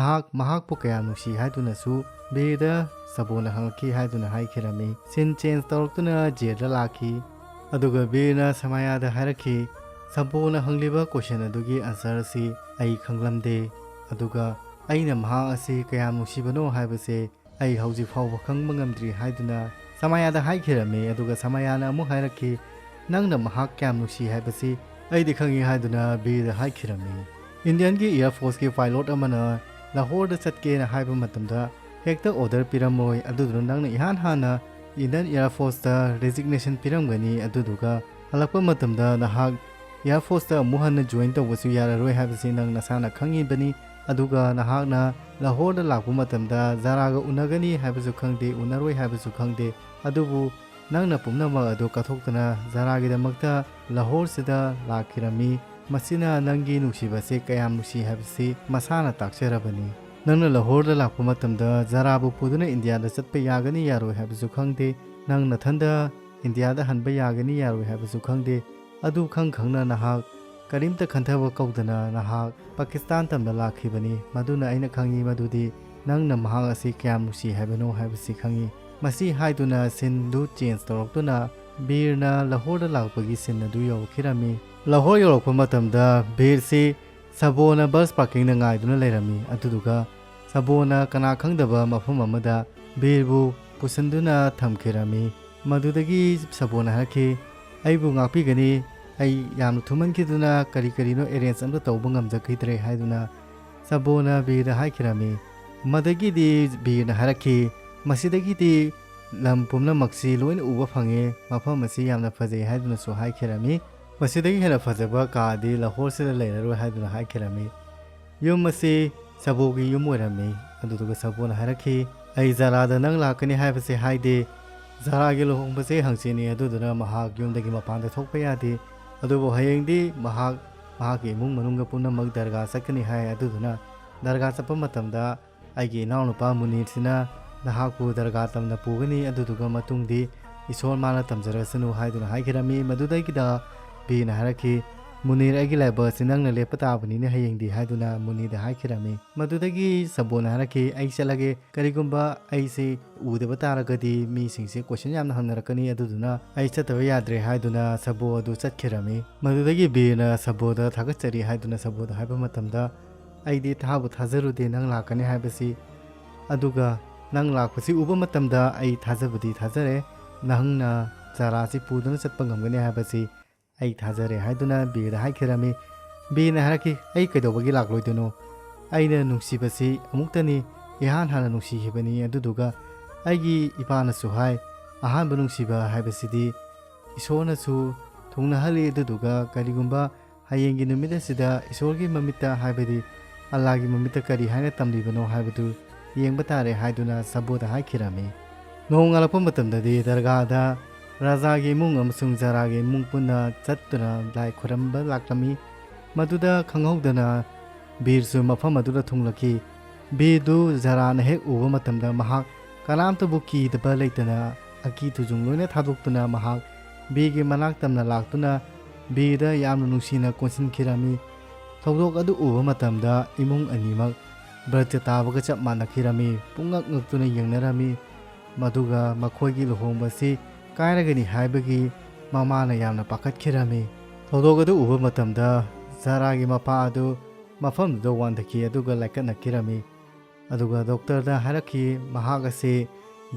ꯃꯍꯥꯛꯄꯨ ꯀꯌꯥꯝ ꯅꯨꯡꯁꯤ ꯍꯥꯏꯗꯨꯅꯁꯨ ꯕꯤꯔꯗ ꯁꯕꯣꯅ ꯍꯪꯂꯛꯈꯤ ꯍꯥꯏꯗꯨꯅ ꯍꯥꯏꯈꯤꯔꯝꯃꯤ ꯁꯤꯟ ꯆꯦꯟꯖ ꯇꯧꯔꯛꯇꯨꯅ ꯖꯦꯜꯗ ꯂꯥꯛꯈꯤ ꯑꯗꯨꯒ ꯕꯤꯔꯅ ꯁꯃꯥꯌꯥꯗ ꯍꯥꯏꯔꯛꯈꯤ ꯁꯕꯣꯅ ꯍꯪꯂꯤꯕ ꯀꯣꯏꯁꯟ ꯑꯗꯨꯒꯤ ꯑꯟꯁꯔ ꯑꯁꯤ ꯑꯩ ꯈꯪꯂꯝꯗꯦ ꯑꯗꯨꯒ ꯑꯩꯅ ꯃꯍꯥꯛ ꯑꯁꯤ ꯀꯌꯥꯝ ꯅꯨꯡꯁꯤꯕꯅꯣ ꯍꯥꯏꯕꯁꯦ ꯑꯩ ꯍꯧꯖꯤꯛ ꯐꯥꯎꯕ ꯈꯪꯕ ꯉꯝꯗ꯭ꯔꯤ ꯍꯥꯏꯗꯨꯅ ꯁꯃꯥꯌꯥꯗ ꯍꯥꯏꯈꯤꯔꯝꯃꯤ ꯑꯗꯨꯒ ꯁꯃꯥꯌꯥꯅ ꯑꯃꯨꯛ ꯍꯥꯏꯔꯛꯈꯤ ꯅꯪꯅ ꯃꯍꯥꯛ ꯀꯌꯥꯝ ꯅꯨꯡꯁꯤ ꯍꯥꯏꯕꯁꯤ ꯑꯩꯗꯤ ꯈꯪꯉꯤ ꯍꯥꯏꯗꯨꯅ ꯕꯤꯔꯗ ꯍꯥꯏꯈꯤꯔꯝꯃꯤ ꯏꯟꯗꯤꯌꯟꯒꯤ ꯏꯌꯥꯔ ꯐꯣꯔꯁꯀꯤ ꯄꯥꯏꯂꯣꯠ ꯑꯃꯅ ꯂꯥꯍꯣꯔꯗ ꯆꯠꯀꯦꯅ ꯍꯥꯏꯕ ꯃꯇꯝꯗ ꯍꯦꯛꯇ ꯑꯣꯔꯗꯔ ꯄꯤꯔꯝꯃꯣꯏ ꯑꯗꯨꯗꯨꯅ ꯅꯪꯅ ꯏꯍꯥꯟ ꯍꯥꯟꯅ ꯏꯟꯗꯤꯌꯟ ꯏꯌꯥꯔ ꯐꯣꯔꯁꯇ ꯔꯦꯖꯤꯒꯅꯦꯁꯟ ꯄꯤꯔꯝꯒꯅꯤ ꯑꯗꯨꯗꯨꯒ ꯍꯜꯂꯛꯄ ꯃꯇꯝꯗ ꯅꯍꯥꯛ ꯏꯌꯥꯔ ꯐꯣꯔꯁꯇ ꯑꯃꯨꯛ ꯍꯟꯅ ꯖꯣꯏꯟ ꯇꯧꯕꯁꯨ ꯌꯥꯔꯔꯣꯏ ꯍꯥꯏꯕꯁꯤ ꯅꯪ ꯅꯁꯥꯅ ꯈꯪꯉꯤꯕꯅꯤ ꯑꯗꯨꯒ ꯅꯍꯥꯛꯅ ꯂꯥꯍꯣꯔꯗ ꯂꯥꯛꯄ ꯃꯇꯝꯗ ꯖꯥꯔꯥꯒ ꯎꯅꯒꯅꯤ ꯍꯥꯏꯕꯁꯨ ꯈꯪꯗꯦ ꯎꯅꯔꯣꯏ ꯍꯥꯏꯕꯁꯨ ꯈꯪꯗꯦ ꯑꯗꯨꯕꯨ ꯅꯪꯅ ꯄꯨꯝꯅꯃꯛ ꯑꯗꯨ ꯀꯠꯊꯣꯛꯇꯨꯅ ꯖꯥꯔꯥꯒꯤꯗꯃꯛꯇ ꯂꯥꯍꯣꯔꯁꯤꯗ ꯂꯥꯛꯈꯤꯔꯝꯃꯤ ꯃꯁꯤꯅ ꯅꯪꯒꯤ ꯅꯨꯡꯁꯤꯕꯁꯤ ꯀꯌꯥꯝ ꯅꯨꯡꯁꯤ ꯍꯥꯏꯕꯁꯤ ꯃꯁꯥꯅ ꯇꯥꯛꯆꯔꯕꯅꯤ ꯅꯪꯅ ꯂꯥꯍꯣꯔꯗ ꯂꯥꯛꯄ ꯃꯇꯝꯗ ꯖꯥꯔꯥꯕꯨ ꯄꯨꯗꯨꯅ ꯏꯟꯗꯤꯌꯥꯗ ꯆꯠꯄ ꯌꯥꯒꯅꯤ ꯌꯥꯔꯣꯏ ꯍꯥꯏꯕꯁꯨ ꯈꯪꯗꯦ ꯅꯪ ꯅꯊꯟꯗ ꯏꯟꯗꯤꯌꯥꯗ ꯍꯟꯕ ꯌꯥꯒꯅꯤ ꯌꯥꯔꯣꯏ ꯍꯥꯏꯕꯁꯨ ꯈꯪꯗꯦ ꯑꯗꯨ ꯈꯪꯅ ꯅꯍꯥꯛ ꯀꯔꯤꯝꯇ ꯈꯟꯊꯕ ꯀꯧꯗꯅ ꯅꯍꯥꯛ ꯄꯥꯀꯤꯁꯇꯥꯟ ꯇꯝꯗ ꯂꯥꯛꯈꯤꯕꯅꯤ ꯃꯗꯨꯅ ꯑꯩꯅ ꯈꯪꯉꯤ ꯃꯗꯨꯗꯤ ꯅꯪꯅ ꯃꯍꯥꯛ ꯑꯁꯤ ꯀꯌꯥꯝ ꯅꯨꯡꯁꯤ ꯍꯥꯏꯕꯅꯣ ꯍꯥꯏꯕꯁꯤ ꯈꯪꯉꯤ ꯃꯁꯤ ꯍꯥꯏꯗꯨꯅ ꯁꯤꯟꯗꯨ ꯆꯦꯟꯖ ꯇꯧꯔꯛꯇꯨꯅ ꯕꯤꯔꯅ ꯂꯥꯍꯣꯔꯗ ꯂꯥꯛꯄꯒꯤ ꯁꯤꯟ ꯑꯗꯨ ꯌꯧꯔꯛꯈꯤꯔꯝꯃꯤ ꯂꯥꯍꯣꯔ ꯌꯧꯔꯛꯄ ꯃꯇꯝꯗ ꯕꯤꯔꯁꯤ ꯁꯕꯣꯅ ꯕꯁ ꯄꯥꯔꯀꯤꯡꯗ ꯉꯥꯏꯗꯨꯅ ꯂꯩꯔꯝꯃꯤ ꯑꯗꯨꯗꯨꯒ ꯁꯕꯣꯅ ꯀꯅꯥ ꯈꯪꯗꯕ ꯃꯐꯝ ꯑꯃꯗ ꯕꯤꯔꯕꯨ ꯄꯨꯁꯤꯟꯗꯨꯅ ꯊꯝꯈꯤꯔꯝꯃꯤ ꯃꯗꯨꯗꯒꯤ ꯁꯕꯣꯅ ꯍꯥꯏꯔꯛꯈꯤ ꯑꯩꯕꯨ ꯉꯥꯛꯄꯤꯒꯅꯤ ꯑꯩ ꯌꯥꯝꯅ ꯊꯨꯃꯟꯈꯤꯗꯨꯅ ꯀꯔꯤꯅꯣ ꯑꯦꯔꯦꯟꯖ ꯑꯝꯇ ꯇꯧꯕ ꯉꯝꯖꯈꯤꯗ꯭ꯔꯦ ꯍꯥꯏꯗꯨꯅ ꯁꯕꯣꯅ ꯕꯤꯔꯗ ꯍꯥꯏꯈꯤꯔꯝꯃꯤ ꯃꯗꯒꯤꯗꯤ ꯕꯤꯔꯅ ꯍꯥꯏꯔꯛꯈꯤ ꯃꯁꯤꯗꯒꯤꯗꯤ ꯂꯝ ꯄꯨꯝꯅꯃꯛꯁꯤ ꯂꯣꯏꯅ ꯎꯕ ꯐꯪꯉꯦ ꯃꯐꯝ ꯑꯁꯤ ꯌꯥꯝꯅ ꯐꯖꯩ ꯍꯥꯏꯗꯨꯅꯁꯨ ꯍꯥꯏꯈꯤꯔꯝꯃꯤ ꯃꯁꯤꯗꯒꯤ ꯍꯦꯟꯅ ꯐꯖꯕ ꯀꯥꯗꯤ ꯂꯥꯍꯣꯔꯁꯤꯗ ꯂꯩꯔꯔꯣꯏ ꯍꯥꯏꯗꯨꯅ ꯍꯥꯏꯈꯤꯔꯝꯃꯤ ꯌꯨꯝ ꯑꯁꯤ ꯁꯕꯣꯒꯤ ꯌꯨꯝ ꯑꯣꯏꯔꯝꯃꯤ ꯑꯗꯨꯗꯨꯒ ꯁꯕꯣꯅ ꯍꯥꯏꯔꯛꯈꯤ ꯑꯩ ꯖꯥꯔꯥꯗ ꯅꯪ ꯂꯥꯛꯀꯅꯤ ꯍꯥꯏꯕꯁꯦ ꯍꯥꯏꯗꯦ ꯖꯥꯔꯥꯒꯤ ꯂꯨꯍꯣꯡꯕꯁꯦ ꯍꯪꯆꯤꯠꯅꯤ ꯑꯗꯨꯗꯨꯅ ꯃꯍꯥꯛ ꯌꯨꯝꯗꯒꯤ ꯃꯄꯥꯟꯗ ꯊꯣꯛꯄ ꯌꯥꯗꯦ ꯑꯗꯨꯕꯨ ꯍꯌꯦꯡꯗꯤ ꯃꯍꯥꯛꯀꯤ ꯏꯃꯨꯡ ꯃꯅꯨꯡꯒ ꯄꯨꯝꯅꯃꯛ ꯗꯔꯒꯥ ꯆꯠꯀꯅꯤ ꯍꯥꯏ ꯑꯗꯨꯗꯨꯅ ꯗꯔꯒꯥ ꯆꯠꯄ ꯃꯇꯝꯗ ꯑꯩꯒꯤ ꯏꯅꯥꯎꯅꯨꯄꯥ ꯃꯨꯅꯤꯔꯁꯤꯅ ꯅꯍꯥꯛꯄꯨ ꯗꯔꯒꯥ ꯇꯝꯅ ꯄꯨꯒꯅꯤ ꯑꯗꯨꯗꯨꯒ ꯃꯇꯨꯡꯗꯤ ꯏꯁꯣꯔ ꯃꯥꯅ ꯇꯝꯖꯔꯁꯅꯨ ꯍꯥꯏꯗꯨꯅ ꯍꯥꯏꯈꯤꯔꯝꯃꯤ ꯃꯗꯨꯗꯒꯤꯗ ꯕꯤꯔꯅ ꯍꯥꯏꯔꯛꯈꯤ ꯃꯨꯅꯤꯔ ꯑꯩꯒꯤ ꯂꯥꯏꯕꯛ ꯑꯁꯤ ꯅꯪꯅ ꯂꯦꯞꯄ ꯇꯥꯕꯅꯤꯅ ꯍꯌꯦꯡꯗꯤ ꯍꯥꯏꯗꯨꯅ ꯃꯨꯅꯤꯔꯗ ꯍꯥꯏꯈꯤꯔꯝꯃꯤ ꯃꯗꯨꯗꯒꯤ ꯁꯕꯣꯅ ꯍꯥꯏꯔꯛꯈꯤ ꯑꯩ ꯆꯠꯂꯒꯦ ꯀꯔꯤꯒꯨꯝꯕ ꯑꯩꯁꯤ ꯎꯗꯕ ꯇꯥꯔꯒꯗꯤ ꯃꯤꯁꯤꯡꯁꯦ ꯀꯣꯏꯁꯟ ꯌꯥꯝꯅ ꯍꯪꯅꯔꯛꯀꯅꯤ ꯑꯗꯨꯗꯨꯅ ꯑꯩ ꯆꯠꯇꯕ ꯌꯥꯗ꯭ꯔꯦ ꯍꯥꯏꯗꯨꯅ ꯁꯕꯣ ꯑꯗꯨ ꯆꯠꯈꯤꯔꯝꯃꯤ ꯃꯗꯨꯗꯒꯤ ꯕꯤꯔꯅ ꯁꯕꯣꯗ ꯊꯥꯒꯠꯆꯔꯤ ꯍꯥꯏꯗꯨꯅ ꯁꯕꯣꯗ ꯍꯥꯏꯕ ꯃꯇꯝꯗ ꯑꯩꯗꯤ ꯊꯥꯖꯔꯨꯗꯦ ꯅꯪ ꯂꯥꯛꯀꯅꯤ ꯍꯥꯏꯕꯁꯤ ꯑꯗꯨꯒ ꯅꯪ ꯂꯥꯛꯄꯁꯤ ꯎꯕ ꯃꯇꯝꯗ ꯑꯩ ꯊꯥꯖꯕꯗꯤ ꯊꯥꯖꯔꯦ ꯅꯪꯅ ꯖꯥꯔꯥꯁꯤ ꯄꯨꯗꯨꯅ ꯆꯠꯄ ꯉꯝꯒꯅꯤ ꯍꯥꯏꯕꯁꯤ ꯑꯩ ꯊꯥꯖꯔꯦ ꯍꯥꯏꯗꯨꯅ ꯕꯤꯔꯗ ꯍꯥꯏꯈꯤꯔꯝꯃꯤ ꯕꯤꯔꯅ ꯍꯥꯏꯔꯛꯈꯤ ꯑꯩ ꯀꯩꯗꯧꯕꯒꯤ ꯂꯥꯛꯂꯣꯏꯗꯣꯏꯅꯣ ꯑꯩꯅ ꯅꯨꯡꯁꯤꯕꯁꯤ ꯑꯃꯨꯛꯇꯅꯤ ꯏꯍꯥꯟ ꯍꯥꯟꯅ ꯅꯨꯡꯁꯤꯈꯤꯕꯅꯤ ꯑꯗꯨꯗꯨꯒ ꯑꯩꯒꯤ ꯏꯄꯥꯅꯁꯨ ꯍꯥꯏ ꯑꯍꯥꯟꯕ ꯅꯨꯡꯁꯤꯕ ꯍꯥꯏꯕꯁꯤꯗꯤ ꯏꯁꯣꯔꯅꯁꯨ ꯊꯨꯡꯅꯍꯜꯂꯤ ꯑꯗꯨꯗꯨꯒ ꯀꯔꯤꯒꯨꯝꯕ ꯍꯌꯦꯡꯒꯤ ꯅꯨꯃꯤꯠ ꯑꯁꯤꯗ ꯏꯁꯣꯔꯒꯤ ꯃꯃꯤꯠꯇ ꯍꯥꯏꯕꯗꯤ ꯑꯜꯂꯥꯒꯤ ꯃꯃꯤꯠꯇ ꯀꯔꯤ ꯍꯥꯏꯅ ꯇꯝꯂꯤꯕꯅꯣ ꯍꯥꯏꯕꯗꯨ ꯌꯦꯡꯕ ꯇꯥꯔꯦ ꯍꯥꯏꯗꯨꯅ ꯁꯕꯣꯗ ꯍꯥꯏꯈꯤꯔꯝꯃꯤ ꯅꯣꯡ ꯉꯥꯜꯂꯛꯄ ꯃꯇꯝꯗꯗꯤ ꯗꯔꯒꯥꯗ ꯔꯥꯖꯥꯒꯤ ꯏꯃꯨꯡ ꯑꯃꯁꯨꯡ ꯖꯥꯔꯥꯒꯤ ꯏꯃꯨꯡ ꯄꯨꯟꯅ ꯆꯠꯇꯨꯅ ꯂꯥꯏ ꯈꯨꯔꯝꯕ ꯂꯥꯛꯂꯝꯃꯤ꯫ ꯃꯗꯨꯗ ꯈꯪꯍꯧꯗꯅ ꯕꯤꯔꯁꯨ ꯃꯐꯝ ꯑꯗꯨꯗ ꯊꯨꯡꯂꯛꯈꯤ꯫ ꯕꯤꯔꯗꯨ ꯖꯥꯔꯥꯅ ꯍꯦꯛ ꯎꯕ ꯃꯇꯝꯗ ꯃꯍꯥꯛ ꯀꯅꯥꯝꯇꯕꯨ ꯀꯤꯗꯕ ꯂꯩꯇꯅ ꯑꯀꯤ ꯇꯨꯖꯨꯡ ꯂꯣꯏꯅ ꯊꯥꯗꯣꯛꯇꯨꯅ ꯃꯍꯥꯛ ꯕꯤꯔꯒꯤ ꯃꯅꯥꯛ ꯇꯝꯅ ꯂꯥꯛꯇꯨꯅ ꯕꯤꯔꯗ ꯌꯥꯝꯅ ꯅꯨꯡꯁꯤꯅ ꯀꯣꯟꯁꯤꯟꯈꯤꯔꯝꯃꯤ꯫ ꯊꯧꯗꯣꯛ ꯑꯗꯨ ꯎꯕ ꯃꯇꯝꯗ ꯏꯃꯨꯡ ꯑꯅꯤꯃꯛ ꯕ꯭ꯔꯇ ꯇꯥꯕꯒ ꯆꯞ ꯃꯥꯟꯅꯈꯤꯔꯝꯃꯤ꯫ ꯄꯨꯡꯉꯛ ꯉꯛꯇꯨꯅ ꯌꯦꯡꯅꯔꯝꯃꯤ꯫ ꯃꯗꯨꯒ ꯃꯈꯣꯏꯒꯤ ꯂꯨꯍꯣꯡꯕꯁꯤ ꯀꯥꯏꯔꯒꯅꯤ ꯍꯥꯏꯕꯒꯤ ꯃꯃꯥꯅ ꯌꯥꯝꯅ ꯄꯥꯈꯠꯈꯤꯔꯝꯃꯤ꯫ ꯊꯧꯗꯣꯛ ꯑꯗꯨ ꯎꯕ ꯃꯇꯝꯗ ꯖꯥꯔꯥꯒꯤ ꯃꯄꯥ ꯑꯗꯨ ꯃꯐꯝꯗꯨꯗ ꯋꯥꯟꯊꯈꯤ ꯑꯗꯨꯒ ꯂꯥꯏꯀꯠꯅꯈꯤꯔꯝꯃꯤ꯫ ꯑꯗꯨꯒ ꯗꯣꯛꯇꯔꯗ ꯍꯥꯏꯔꯛꯈꯤ ꯃꯍꯥꯛ ꯑꯁꯤ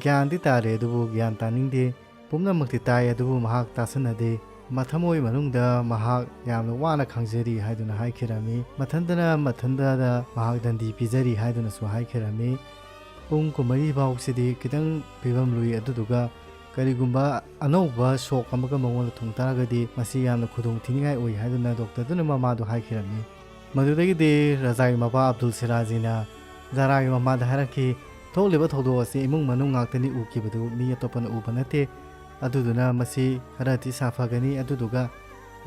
ꯒ꯭ꯌꯥꯟꯗꯤ ꯇꯥꯔꯦ ꯑꯗꯨꯕꯨ ꯒ꯭ꯌꯥꯟ ꯇꯥꯅꯤꯡꯗꯦ, ꯄꯨꯝꯅꯃꯛꯇꯤ ꯇꯥꯏ ꯑꯗꯨꯕꯨ ꯃꯍꯥꯛ ꯇꯥꯁꯟꯅꯗꯦ, ꯃꯊꯃꯣꯏ ꯃꯅꯨꯡꯗ ꯃꯍꯥꯛ ꯌꯥꯝꯅ ꯋꯥꯅ ꯈꯥꯡꯖꯔꯤ ꯍꯥꯏꯗꯨꯅ ꯍꯥꯏꯈꯤꯔꯝꯃꯤ꯫ ꯃꯊꯟꯇꯅ ꯃꯊꯟꯇꯗ ꯃꯍꯥꯛ ꯗꯟꯗꯤ ꯄꯤꯖꯔꯤ ꯍꯥꯏꯗꯨꯅꯁꯨ ꯍꯥꯏꯈꯤꯔꯝꯃꯤ꯫ ꯄꯨꯡ 12 ꯐꯥꯎꯁꯤꯗꯤ ꯈꯤꯇꯪ ꯐꯤꯕꯝ ꯂꯨꯏ, ꯑꯗꯨꯗꯨꯒ ꯀꯔꯤꯒꯨꯝꯕ ꯑꯅꯧꯕ ꯁꯣꯛ ꯑꯃꯒ ꯃꯉꯣꯟꯗ ꯊꯨꯡ ꯇꯥꯔꯒꯗꯤ ꯃꯁꯤ ꯌꯥꯝꯅ ꯈꯨꯗꯣꯡ ꯊꯤꯅꯤꯡꯉꯥꯏ ꯑꯣꯏ ꯍꯥꯏꯗꯨꯅ ꯗꯣꯛꯇꯔꯗꯨꯅ ꯃꯃꯥꯗꯨ ꯍꯥꯏꯈꯤꯔꯝꯃꯤ꯫ ꯃꯗꯨꯗꯒꯤꯗꯤ ꯔꯥꯖꯥꯒꯤ ꯃꯄꯥ ꯑꯕꯗꯨꯜ ꯁꯤꯔꯥꯖꯤꯅ ꯖꯥꯔꯥꯒꯤ ꯃꯃꯥꯗ ꯍꯥꯏꯔꯛꯈꯤ ꯊꯣꯛꯂꯤꯕ ꯊꯧꯗꯣꯛ ꯑꯁꯤ ꯏꯃꯨꯡ ꯃꯅꯨꯡ ꯉꯥꯛꯇꯅꯤ ꯎꯈꯤꯕꯗꯨ, ꯃꯤ ꯑꯇꯣꯞꯄꯅ ꯎꯕ ꯅꯠꯇꯦ, ꯑꯗꯨꯗꯨꯅ ꯃꯁꯤ ꯈꯔꯗꯤ ꯁꯥꯐꯒꯅꯤ, ꯑꯗꯨꯗꯨꯒ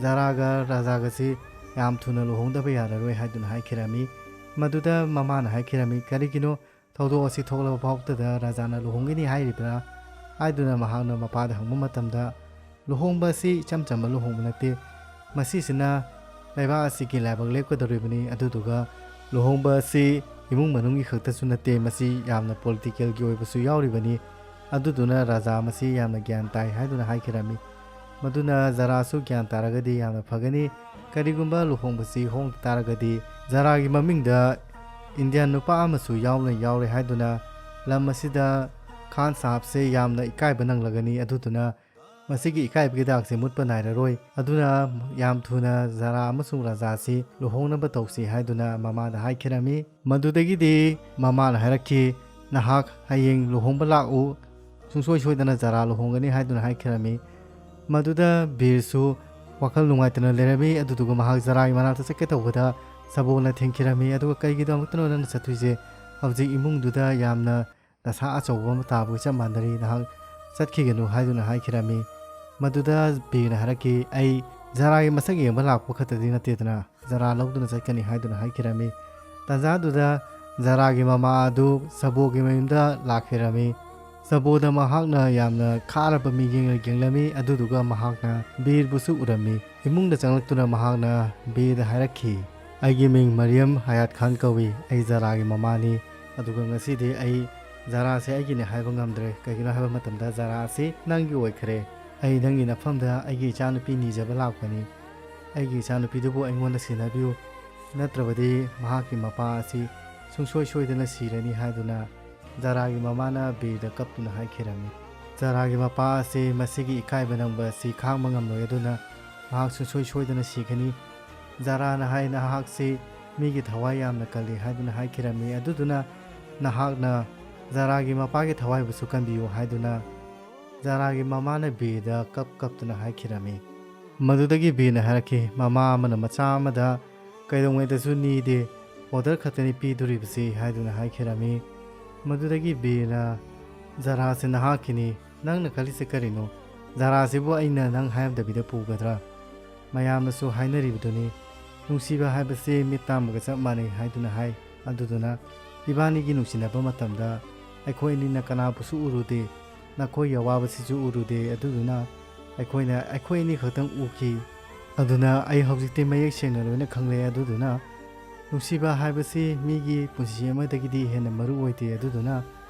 ꯖꯥꯔꯥꯒ ꯔꯥꯖꯥꯒꯁꯤ ꯌꯥꯝ ꯊꯨꯅ ꯂꯨꯍꯣꯡꯗꯕ ꯌꯥꯔꯔꯣꯏ ꯍꯥꯏꯗꯨꯅ ꯍꯥꯏꯈꯤꯔꯝꯃꯤ꯫ ꯃꯗꯨꯗ ꯃꯃꯥꯅ ꯍꯥꯏꯈꯤꯔꯝꯃꯤ ꯀꯔꯤꯒꯤꯅꯣ ꯊꯧꯗꯣꯛ ꯑꯁꯤ ꯊꯣꯛꯂꯕ ꯐꯥꯎꯕꯗ ꯔꯥꯖꯥꯅ ꯂꯨꯍꯣꯡꯒꯅꯤ ꯍꯥꯏꯔꯤꯕ꯭ꯔꯥ ꯍꯥꯏꯗꯨꯅ ꯃꯍꯥꯛꯅ ꯃꯄꯥꯗ ꯍꯪꯕ ꯃꯇꯝꯗ ꯂꯨꯍꯣꯡꯕ ꯑꯁꯤ ꯏꯆꯝ ꯆꯝꯕ ꯂꯨꯍꯣꯡꯕ ꯅꯠꯇꯦ, ꯃꯁꯤꯁꯤꯅ ꯂꯩꯕꯥꯛ ꯑꯁꯤꯒꯤ ꯂꯥꯏꯕꯛ ꯂꯦꯞꯀꯗꯧꯔꯤꯕꯅꯤ, ꯑꯗꯨꯗꯨꯒ ꯂꯨꯍꯣꯡꯕ ꯑꯁꯤ ꯏꯃꯨꯡ ꯃꯅꯨꯡꯒꯤ ꯈꯛꯇꯁꯨ ꯅꯠꯇꯦ, ꯃꯁꯤ ꯌꯥꯝꯅ ꯄꯣꯂꯤꯇꯤꯀꯦꯜꯒꯤ ꯑꯣꯏꯕꯁꯨ ꯌꯥꯎꯔꯤꯕꯅꯤ, ꯑꯗꯨꯗꯨꯅ ꯔꯥꯖꯥ ꯃꯁꯤ ꯌꯥꯝꯅ ꯒ꯭ꯌꯥꯟ ꯇꯥꯏ ꯍꯥꯏꯗꯨꯅ ꯍꯥꯏꯈꯤꯔꯝꯃꯤ꯫ ꯃꯗꯨꯅ ꯖꯥꯔꯥꯁꯨ ꯒ꯭ꯌꯥꯟ ꯇꯥꯔꯒꯗꯤ ꯌꯥꯝꯅ ꯐꯒꯅꯤ, ꯀꯔꯤꯒꯨꯝꯕ ꯂꯨꯍꯣꯡꯕꯁꯤ ꯍꯣꯡ ꯇꯥꯔꯒꯗꯤ ꯖꯥꯔꯥꯒꯤ ꯃꯃꯤꯡꯗ ꯏꯟꯗꯤꯌꯟ ꯅꯨꯄꯥ ꯑꯃꯁꯨ ꯌꯥꯎꯔꯦ ꯍꯥꯏꯗꯨꯅ ꯂꯝ ꯑꯁꯤꯗ ꯈꯥꯟ ꯁꯥꯍꯕꯁꯦ ꯌꯥꯝꯅ ꯏꯀꯥꯏꯕ ꯅꯪꯂꯒꯅꯤ, ꯑꯗꯨꯗꯨꯅ ꯃꯁꯤꯒꯤ ꯏꯀꯥꯏꯕꯒꯤ ꯗꯥꯛꯁꯦ ꯃꯨꯠꯄ ꯅꯥꯏꯔꯔꯣꯏ, ꯑꯗꯨꯅ ꯌꯥꯝ ꯊꯨꯅ ꯖꯥꯔꯥ ꯑꯃꯁꯨꯡ ꯔꯥꯖꯥꯁꯤ ꯂꯨꯍꯣꯡꯅꯕ ꯇꯧꯁꯤ ꯍꯥꯏꯗꯨꯅ ꯃꯃꯥꯗ ꯍꯥꯏꯈꯤꯔꯝꯃꯤ꯫ ꯃꯗꯨꯗꯒꯤꯗꯤ ꯃꯃꯥꯅ ꯍꯥꯏꯔꯛꯈꯤ ꯅꯍꯥꯛ ꯍꯌꯦꯡ ꯂꯨꯍꯣꯡꯕ ꯂꯥꯛꯎ, ꯁꯨꯡꯁꯣꯏ ꯁꯣꯏꯗꯅ ꯖꯥꯔꯥ ꯂꯨꯍꯣꯡꯒꯅꯤ ꯍꯥꯏꯗꯨꯅ ꯍꯥꯏꯈꯤꯔꯝꯃꯤ꯫ ꯃꯗꯨꯗ ꯕꯤꯔꯁꯨ ꯋꯥꯈꯜ ꯅꯨꯡꯉꯥꯏꯇꯅ ꯂꯩꯔꯝꯃꯤ, ꯑꯗꯨꯗꯨꯒ ꯃꯍꯥꯛ ꯖꯥꯔꯥꯒꯤ ꯃꯅꯥꯛꯇ ꯆꯠꯀꯦ ꯇꯧꯕꯗ ꯁꯥꯕꯣꯅ ꯊꯦꯡꯈꯤꯔꯝꯃꯤ꯫ ꯑꯗꯨꯒ ꯀꯩꯒꯤꯗꯃꯛꯇꯅꯣ ꯅꯪꯅ ꯆꯠꯇꯣꯏꯁꯦ, ꯍꯧꯖꯤꯛ ꯏꯃꯨꯡꯗꯨꯗ ꯌꯥꯝꯅ ꯗꯁꯥ ꯑꯆꯧꯕ ꯑꯃ ꯇꯥꯕꯒ ꯆꯞ ꯃꯥꯟꯅꯔꯤ, ꯅꯍꯥꯛ ꯆꯠꯈꯤꯒꯅꯨ ꯍꯥꯏꯗꯨꯅ ꯍꯥꯏꯈꯤꯔꯝꯃꯤ꯫ ꯃꯗꯨꯗ ꯕꯤꯔꯅ ꯍꯥꯏꯔꯛꯈꯤ ꯑꯩ ꯖꯥꯔꯥꯒꯤ ꯃꯁꯛ ꯌꯦꯡꯕ ꯂꯥꯛꯄ ꯈꯛꯇꯗꯤ ꯅꯠꯇꯦꯗꯅ, ꯖꯥꯔꯥ ꯂꯧꯗꯨꯅ ꯆꯠꯀꯅꯤ ꯍꯥꯏꯗꯨꯅ ꯍꯥꯏꯈꯤꯔꯝꯃꯤ꯫ ꯇꯥꯟꯖꯥꯗꯨꯗ ꯖꯥꯔꯥꯒꯤ ꯃꯃꯥ ꯑꯗꯨ ꯁꯥꯕꯣꯒꯤ ꯃꯌꯨꯝꯗ ꯂꯥꯛꯈꯤꯔꯝꯃꯤ꯫ ꯁꯥꯕꯣꯗ ꯃꯍꯥꯛꯅ ꯌꯥꯝꯅ ꯈꯥꯔꯕ ꯃꯤꯠꯌꯦꯡꯅ ꯌꯦꯡꯂꯝꯃꯤ, ꯑꯗꯨꯗꯨꯒ ꯃꯍꯥꯛꯅ ꯕꯤꯔꯕꯨꯁꯨ ꯎꯔꯝꯃꯤ꯫ ꯏꯃꯨꯡꯗ ꯆꯪꯂꯛꯇꯨꯅ ꯃꯍꯥꯛꯅ ꯕꯤꯔꯗ ꯍꯥꯏꯔꯛꯈꯤ ꯑꯩꯒꯤ ꯃꯤꯡ ꯃꯔꯤꯌꯝ ꯍꯌꯥꯠ ꯈꯥꯟ ꯀꯧꯏ, ꯑꯩ ꯖꯥꯔꯥꯒꯤ ꯃꯃꯥꯅꯤ, ꯑꯗꯨꯒ ꯉꯁꯤꯗꯤ ꯑꯩ ꯖꯥꯔꯥꯁꯦ ꯑꯩꯒꯤꯅꯦ ꯍꯥꯏꯕ ꯉꯝꯗ꯭ꯔꯦ, ꯀꯩꯒꯤꯅꯣ ꯍꯥꯏꯕ ꯃꯇꯝꯗ ꯖꯥꯔꯥ ꯑꯁꯤ ꯅꯪꯒꯤ ꯑꯣꯏꯈ꯭ꯔꯦ, ꯑꯩ ꯅꯪꯒꯤ ꯅꯐꯝꯗ ꯑꯩꯒꯤ ꯏꯆꯥꯅꯨꯄꯤ ꯅꯤꯖꯕ ꯂꯥꯛꯄꯅꯤ, ꯑꯩꯒꯤ ꯏꯆꯥꯅꯨꯄꯤꯗꯨꯕు ꯑꯩꯉꯣꯟꯗ ꯁꯤꯟꯅꯕꯤꯌꯨ, ꯅꯠꯇ꯭ꯔꯕꯗꯤ ꯃꯍꯥꯛꯀꯤ ꯃꯄꯥ ꯑꯁꯤ ꯁꯨꯡꯁꯣꯏ ꯁꯣꯏꯗꯅ ꯁꯤꯔꯅꯤ ꯍꯥꯏꯗꯨꯅ ꯖꯥꯔꯥꯒꯤ ꯃꯃꯥꯅ ꯕꯤꯔꯗ ꯀꯞꯇꯨꯅ ꯍꯥꯏꯈꯤꯔꯝꯃꯤ꯫ ꯖꯥꯔꯥꯒꯤ ꯃꯄꯥ ꯑꯁꯤ ꯃꯁꯤꯒꯤ ꯏꯀꯥꯏꯕ ꯅꯪꯕ ꯑꯁꯤ ꯈꯥꯡꯕ ꯉꯝꯂꯣꯏ, ꯑꯗꯨꯅ ꯃꯍꯥꯛ ꯁꯨꯡꯁꯣꯏ ꯁꯣꯏꯗꯅ ꯁꯤꯒꯅꯤ꯫ ꯖꯥꯔꯥꯅ ꯍꯥꯏ ꯅꯍꯥꯛꯁꯤ ꯃꯤꯒꯤ ꯊꯋꯥꯏ ꯌꯥꯝꯅ ꯀꯜꯂꯤ ꯍꯥꯏꯗꯨꯅ ꯍꯥꯏꯈꯤꯔꯝꯃꯤ, ꯑꯗꯨꯗꯨꯅ ꯅꯍꯥꯛꯅ ꯖꯥꯔꯥꯒꯤ ꯃꯄꯥꯒꯤ ꯊꯋꯥꯏꯕꯨꯁꯨ ꯀꯟꯕꯤꯌꯨ ꯍꯥꯏꯗꯨꯅ ꯖꯥꯔꯥꯒꯤ ꯃꯃꯥꯅ ꯕꯤꯔꯗ ꯀꯞꯇꯨꯅ ꯍꯥꯏꯈꯤꯔꯝꯃꯤ꯫ ꯃꯗꯨꯗꯒꯤ ꯕꯤꯔꯅ ꯍꯥꯏꯔꯛꯈꯤ ꯃꯃꯥ ꯑꯃꯅ ꯃꯆꯥ ꯑꯃꯗ ꯀꯩꯗꯧꯉꯩꯗꯁꯨ ꯅꯤꯗꯦ, ꯑꯣꯔꯗꯔ ꯈꯛꯇꯅꯤ ꯄꯤꯗꯣꯔꯤꯕꯁꯤ ꯍꯥꯏꯗꯨꯅ ꯍꯥꯏꯈꯤꯔꯝꯃꯤ꯫ ꯃꯗꯨꯗꯒꯤ ꯕꯤꯔꯅ ꯖꯥꯔꯥꯁꯤ ꯅꯍꯥꯛꯀꯤꯅꯤ, ꯅꯪꯅ ꯈꯜꯂꯤꯁꯦ ꯀꯔꯤꯅꯣ, ꯖꯥꯔꯥꯁꯤꯕꯨ ꯑꯩꯅ ꯅꯪ ꯍꯥꯏꯔꯝꯗꯕꯤꯗ ꯄꯨꯒꯗ꯭ꯔꯥ, ꯃꯌꯥꯝꯅꯁꯨ ꯍꯥꯏꯅꯔꯤꯕꯗꯨꯅꯤ, ꯅꯨꯡꯁꯤꯕ ꯍꯥꯏꯕꯁꯤ ꯃꯤꯠ ꯇꯥꯡꯕꯒ ꯆꯞ ꯃꯥꯟꯅꯩ ꯍꯥꯏꯗꯨꯅ ꯍꯥꯏ, ꯑꯗꯨꯗꯨꯅ ꯏꯕꯥꯅꯤꯒꯤ ꯅꯨꯡꯁꯤꯅꯕ ꯃꯇꯝꯗ ꯑꯩꯈꯣꯏ ꯑꯅꯤꯅ ꯀꯅꯥꯕꯨꯁꯨ ꯎꯔꯨꯗꯦ, ꯅꯈꯣꯏꯒꯤ ꯑꯋꯥꯕꯁꯤꯁꯨ ꯎꯔꯨꯗꯦ, ꯑꯗꯨꯗꯨꯅ ꯑꯩꯈꯣꯏ ꯑꯅꯤ ꯈꯛꯇꯪ ꯎꯈꯤ, ꯑꯗꯨꯅ ꯑꯩ ꯍꯧꯖꯤꯛꯇꯤ ꯃꯌꯦꯛ ꯁꯦꯡꯅ ꯂꯣꯏꯅ ꯈꯪꯂꯦ, ꯑꯗꯨꯗꯨꯅ ꯅꯨꯡꯁꯤꯕ ꯍꯥꯏꯕꯁꯤ ꯃꯤꯒꯤ ꯄꯨꯟꯁꯤ ꯑꯃꯗꯒꯤꯗꯤ ꯍꯦꯟꯅ ꯃꯔꯨ ꯑꯣꯏꯗꯦ, ꯑꯗꯨꯗꯨꯅ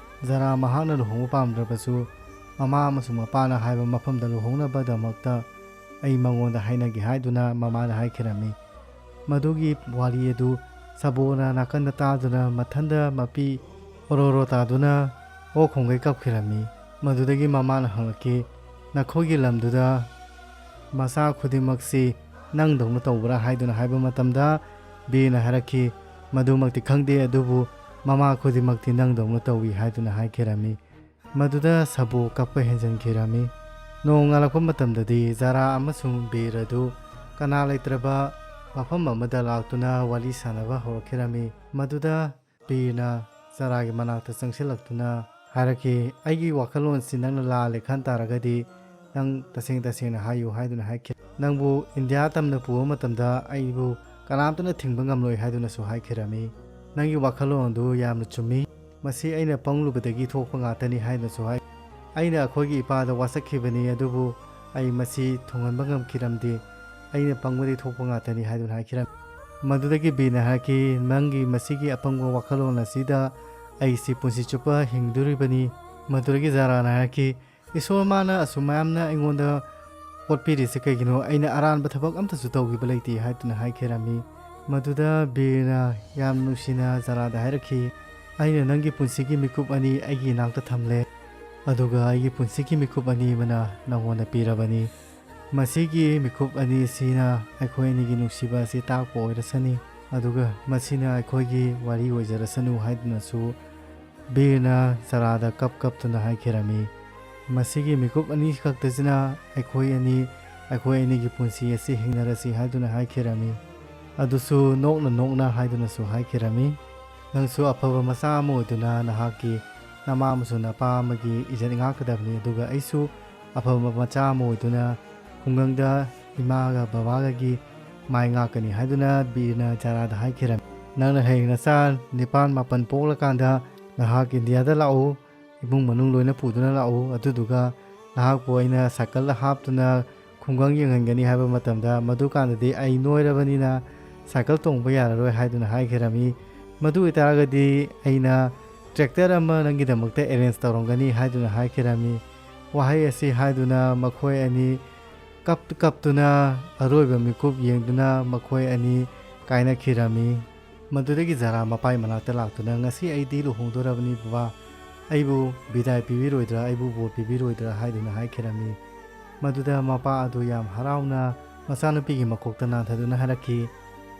ꯖꯥꯔꯥ ꯃꯍꯥꯛꯅ ꯂꯨꯍꯣꯡꯕ ꯄꯥꯝꯗ꯭ꯔꯕꯁꯨ ꯃꯃꯥ ꯑꯃꯁꯨꯡ ꯃꯄꯥꯅ ꯍꯥꯏꯕ ꯃꯐꯝꯗ ꯂꯨꯍꯣꯡꯅꯕꯗꯃꯛꯇ ꯑꯩ ꯃꯉꯣꯟꯗ ꯍꯥꯏꯅꯒꯦ ꯍꯥꯏꯗꯨꯅ ꯃꯃꯥꯅ ꯍꯥꯏꯈꯤꯔꯝꯃꯤ꯫ ꯃꯗꯨꯒꯤ ꯋꯥꯔꯤ ꯑꯗꯨ ꯁꯥꯕꯣꯅ ꯅꯥꯀꯟꯗ ꯇꯥꯗꯨꯅ ꯃꯊꯟꯗ ꯃꯄꯤ ꯑꯣꯔꯣꯔꯣ ꯇꯥꯗꯨꯅ ꯑꯣꯛ ꯈꯣꯡꯒꯩ ꯀꯞꯈꯤꯔꯝꯃꯤ꯫ ꯃꯗꯨꯗꯒꯤ ꯃꯃꯥꯅ ꯍꯪꯂꯛꯈꯤ ꯅꯈꯣꯏꯒꯤ ꯂꯝꯗꯨꯗ ꯃꯆꯥ ꯈꯨꯗꯤꯡꯃꯛꯁꯤ ꯅꯪꯗꯧꯅ ꯇꯧꯕ꯭ꯔꯥ ꯍꯥꯏꯗꯨꯅ ꯍꯥꯏꯕ ꯃꯇꯝꯗ ꯕꯤꯔꯅ ꯍꯥꯏꯔꯛꯈꯤ ꯃꯗꯨꯃꯛꯇꯤ ꯈꯪꯗꯦ, ꯑꯗꯨꯕꯨ ꯃꯃꯥ ꯈꯨꯗꯤꯡꯃꯛꯇꯤ ꯅꯪꯗꯧꯅ ꯇꯧꯏ ꯍꯥꯏꯗꯨꯅ ꯍꯥꯏꯈꯤꯔꯝꯃꯤ꯫ ꯃꯗꯨꯗ ꯁꯥꯕꯣ ꯀꯞꯄ ꯍꯦꯟꯖꯟꯈꯤꯔꯝꯃꯤ꯫ ꯅꯣꯡ ꯉꯥꯜꯂꯛꯄ ꯃꯇꯝꯗꯗꯤ ꯖꯥꯔꯥ ꯑꯃꯁꯨꯡ ꯕꯤꯔ ꯑꯗꯨ ꯀꯅꯥ ꯂꯩꯇ꯭ꯔꯕ ꯃꯐꯝ ꯑꯃꯗ ꯂꯥꯛꯇꯨꯅ ꯋꯥꯔꯤ ꯁꯥꯟꯅꯕ ꯍꯧꯔꯛꯈꯤꯔꯝꯃꯤ꯫ ꯃꯗꯨꯗ ꯕꯤꯔꯅ ꯖꯥꯔꯥꯒꯤ ꯃꯅꯥꯛꯇ ꯆꯪꯁꯤꯜꯂꯛꯇꯨꯅ ꯍꯥꯏꯔꯛꯈꯤ ꯑꯩꯒꯤ ꯋꯥꯈꯜꯂꯣꯟꯁꯤ ꯅꯪꯅ ꯂꯥꯜꯂꯦ ꯈꯟ ꯇꯥꯔꯒꯗꯤ ꯅꯪ ꯇꯁꯦꯡꯅ ꯍꯥꯏꯌꯨ ꯍꯥꯏꯗꯨꯅ ꯍꯥꯏꯈꯤ ꯅꯪꯕꯨ ꯏꯟꯗꯤꯌꯥ ꯇꯝꯅ ꯄꯨꯕ ꯃꯇꯝꯗ ꯑꯩꯕꯨ ꯀꯅꯥꯝꯇꯅ ꯊꯤꯡꯕ ꯉꯝꯂꯣꯏ ꯍꯥꯏꯗꯨꯅꯁꯨ ꯍꯥꯏꯈꯤꯔꯝꯃꯤ ꯅꯪꯒꯤ ꯋꯥꯈꯜꯂꯣꯟ ꯑꯗꯨ ꯌꯥꯝꯅ ꯆꯨꯝꯃꯤ ꯃꯁꯤ ꯑꯩꯅ ꯄꯪꯂꯨꯕꯗꯒꯤ ꯊꯣꯛꯄ ꯉꯥꯛꯇꯅꯤ ꯍꯥꯏꯗꯨꯅꯁꯨ ꯍꯥꯏ ꯑꯩꯅ ꯑꯩꯈꯣꯏꯒꯤ ꯏꯄꯥꯗ ꯋꯥꯁꯛꯈꯤꯕꯅꯤ ꯑꯗꯨꯕꯨ ꯑꯩ ꯃꯁꯤ ꯊꯨꯡꯍꯟꯕ ꯉꯝꯈꯤꯔꯝꯗꯦ ꯑꯩꯅ ꯄꯪꯕꯗꯒꯤ ꯊꯣꯛꯄ ꯉꯥꯛꯇꯅꯤ ꯍꯥꯏꯗꯨꯅ ꯍꯥꯏꯈꯤꯔꯝꯃꯤ ꯃꯗꯨꯗꯒꯤ ꯕꯤꯔꯅ ꯍꯥꯏꯔꯛꯈꯤ ꯅꯪꯒꯤ ꯃꯁꯤꯒꯤ ꯑꯄꯪꯕ ꯋꯥꯈꯜꯂꯣꯟ ꯑꯁꯤꯗ ꯑꯩꯁꯤ ꯄꯨꯟꯁꯤ ꯆꯨꯞꯄ ꯍꯤꯡꯗꯣꯔꯤꯕꯅꯤ ꯃꯗꯨꯗꯒꯤ ꯖꯥꯔꯥꯅ ꯍꯥꯏꯔꯛꯈꯤ ꯏꯁꯣꯔ ꯃꯥꯅ ꯑꯁꯨꯝ ꯃꯌꯥꯝꯅ ꯑꯩꯉꯣꯟꯗ ꯄꯣꯠꯄꯤꯔꯤꯁꯤ ꯀꯩꯒꯤꯅꯣ ꯑꯩꯅ ꯑꯔꯥꯟꯕ ꯊꯕꯛ ꯑꯝꯇꯁꯨ ꯇꯧꯈꯤꯕ ꯂꯩꯇꯦ ꯍꯥꯏꯗꯨꯅ ꯍꯥꯏꯈꯤꯔꯝꯃꯤ ꯃꯗꯨꯗ ꯕꯤꯔꯅ ꯌꯥꯝ ꯅꯨꯡꯁꯤꯅ ꯖꯥꯔꯥꯗ ꯍꯥꯏꯔꯛꯈꯤ ꯑꯩꯅ ꯅꯪꯒꯤ ꯄꯨꯟꯁꯤꯒꯤ ꯃꯤꯀꯨꯞ ꯑꯅꯤ ꯑꯩꯒꯤ ꯏꯅꯥꯛꯇ ꯊꯝꯂꯦ ꯑꯗꯨꯒ ꯑꯩꯒꯤ ꯄꯨꯟꯁꯤꯒꯤ ꯃꯤꯀꯨꯞ ꯑꯅꯤ ꯑꯃꯅ ꯅꯉꯣꯟꯗ ꯄꯤꯔꯕꯅꯤ ꯃꯁꯤꯒꯤ ꯃꯤꯀꯨꯞ ꯑꯅꯤꯁꯤꯅ ꯑꯩꯈꯣꯏ ꯑꯅꯤꯒꯤ ꯅꯨꯡꯁꯤꯕ ꯑꯁꯤ ꯇꯥꯛꯄ ꯑꯣꯏꯔꯁꯅꯤ ꯑꯗꯨꯒ ꯃꯁꯤꯅ ꯑꯩꯈꯣꯏꯒꯤ ꯋꯥꯔꯤ ꯑꯣꯏꯖꯔꯁꯅꯨ ꯍꯥꯏꯗꯨꯅꯁꯨ ꯕꯤꯔꯅ ꯖꯥꯔꯥꯗ ꯀꯞꯇꯨꯅ ꯍꯥꯏꯈꯤꯔꯝꯃꯤ ꯃꯁꯤꯒꯤ ꯃꯤꯀꯨꯞ ꯑꯅꯤ ꯈꯛꯇꯁꯤꯅ ꯑꯩꯈꯣꯏ ꯑꯅꯤꯒꯤ ꯄꯨꯟꯁꯤ ꯑꯁꯤ ꯍꯤꯡꯅꯔꯁꯤ ꯍꯥꯏꯗꯨꯅ ꯍꯥꯏꯈꯤꯔꯝꯃꯤ ꯑꯗꯨꯁꯨ ꯅꯣꯛꯅ ꯍꯥꯏꯗꯨꯅꯁꯨ ꯍꯥꯏꯈꯤꯔꯝꯃꯤ ꯅꯪꯁꯨ ꯑꯐꯕ ꯃꯆꯥ ꯑꯃ ꯑꯣꯏꯗꯨꯅ ꯅꯍꯥꯛꯀꯤ ꯅꯃꯥ ꯑꯃꯁꯨꯡ ꯅꯄꯥ ꯑꯃꯒꯤ ꯏꯖꯠ ꯉꯥꯛꯀꯗꯕꯅꯤ ꯑꯗꯨꯒ ꯑꯩꯁꯨ ꯑꯐꯕ ꯃꯆꯥ ꯑꯃ ꯑꯣꯏꯗꯨꯅ ꯈꯨꯡꯒꯪꯗ ꯏꯃꯥꯒ ꯕꯕꯥꯒꯒꯤ ꯃꯥꯏ ꯉꯥꯛꯀꯅꯤ ꯍꯥꯏꯗꯨꯅ ꯕꯤꯔꯅ ꯖꯥꯔꯥꯗ ꯍꯥꯏꯈꯤꯔꯝꯃꯤ ꯅꯪꯅ ꯍꯌꯦꯡ ꯅꯆꯥ 9-10 ꯄꯣꯛꯂꯀꯥꯟꯗ ꯅꯍꯥꯛ ꯏꯟꯗꯤꯌꯥꯗ ꯂꯥꯛꯎ ꯏꯃꯨꯡ ꯃꯅꯨꯡ ꯂꯣꯏꯅ ꯄꯨꯗꯨꯅ ꯂꯥꯛꯎ ꯑꯗꯨꯗꯨꯒ ꯅꯍꯥꯛꯄꯨ ꯑꯩꯅ ꯁꯥꯏꯀꯜꯗ ꯍꯥꯞꯇꯨꯅ ꯈꯨꯡꯒꯪ ꯌꯦꯡꯍꯟꯒꯅꯤ ꯍꯥꯏꯕ ꯃꯇꯝꯗ ꯃꯗꯨꯀꯥꯟꯗꯗꯤ ꯑꯩ ꯅꯣꯏꯔꯕꯅꯤꯅ ꯁꯥꯏꯀꯜ ꯇꯣꯡꯕ ꯌꯥꯔꯔꯣꯏ ꯍꯥꯏꯗꯨꯅ ꯍꯥꯏꯈꯤꯔꯝꯃꯤ ꯃꯗꯨ ꯑꯣꯏꯇꯥꯔꯒꯗꯤ ꯑꯩꯅ ꯇ꯭ꯔꯦꯛꯇꯔ ꯑꯃ ꯅꯪꯒꯤꯗꯃꯛꯇ ꯑꯦꯔꯦꯟꯖ ꯇꯧꯔꯝꯒꯅꯤ ꯍꯥꯏꯗꯨꯅ ꯍꯥꯏꯈꯤꯔꯝꯃꯤ ꯋꯥꯍꯩ ꯑꯁꯤ ꯍꯥꯏꯗꯨꯅ ꯃꯈꯣꯏ ꯑꯅꯤ ꯀꯞꯇꯨꯅ ꯑꯔꯣꯏꯕ ꯃꯤꯀꯨꯞ ꯌꯦꯡꯗꯨꯅ ꯃꯈꯣꯏ ꯑꯅꯤ ꯀꯥꯏꯅꯈꯤꯔꯝꯃꯤ ꯃꯗꯨꯗꯒꯤ ꯖꯥꯔꯥ ꯃꯄꯥꯏ ꯃꯅꯥꯛꯇ ꯂꯥꯛꯇꯨꯅ ꯉꯁꯤ ꯑꯩꯗꯤ ꯂꯨꯍꯣꯡꯗꯣꯔꯕꯅꯤ ꯕꯕꯥ ꯑꯩꯕꯨ ꯕꯤꯗꯥꯏ ꯄꯤꯕꯤꯔꯣꯏꯗ꯭ꯔꯥ ꯑꯩꯕꯨ ꯕꯣꯔ ꯄꯤꯕꯤꯔꯣꯏꯗ꯭ꯔꯥ ꯍꯥꯏꯗꯨꯅ ꯍꯥꯏꯈꯤꯔꯝꯃꯤ ꯃꯗꯨꯗ ꯃꯄꯥ ꯑꯗꯨ ꯌꯥꯝ ꯍꯔꯥꯎꯅ ꯃꯆꯥꯅꯨꯄꯤꯒꯤ ꯃꯀꯣꯛꯇ ꯅꯥꯟꯊꯗꯨꯅ ꯍꯥꯏꯔꯛꯈꯤ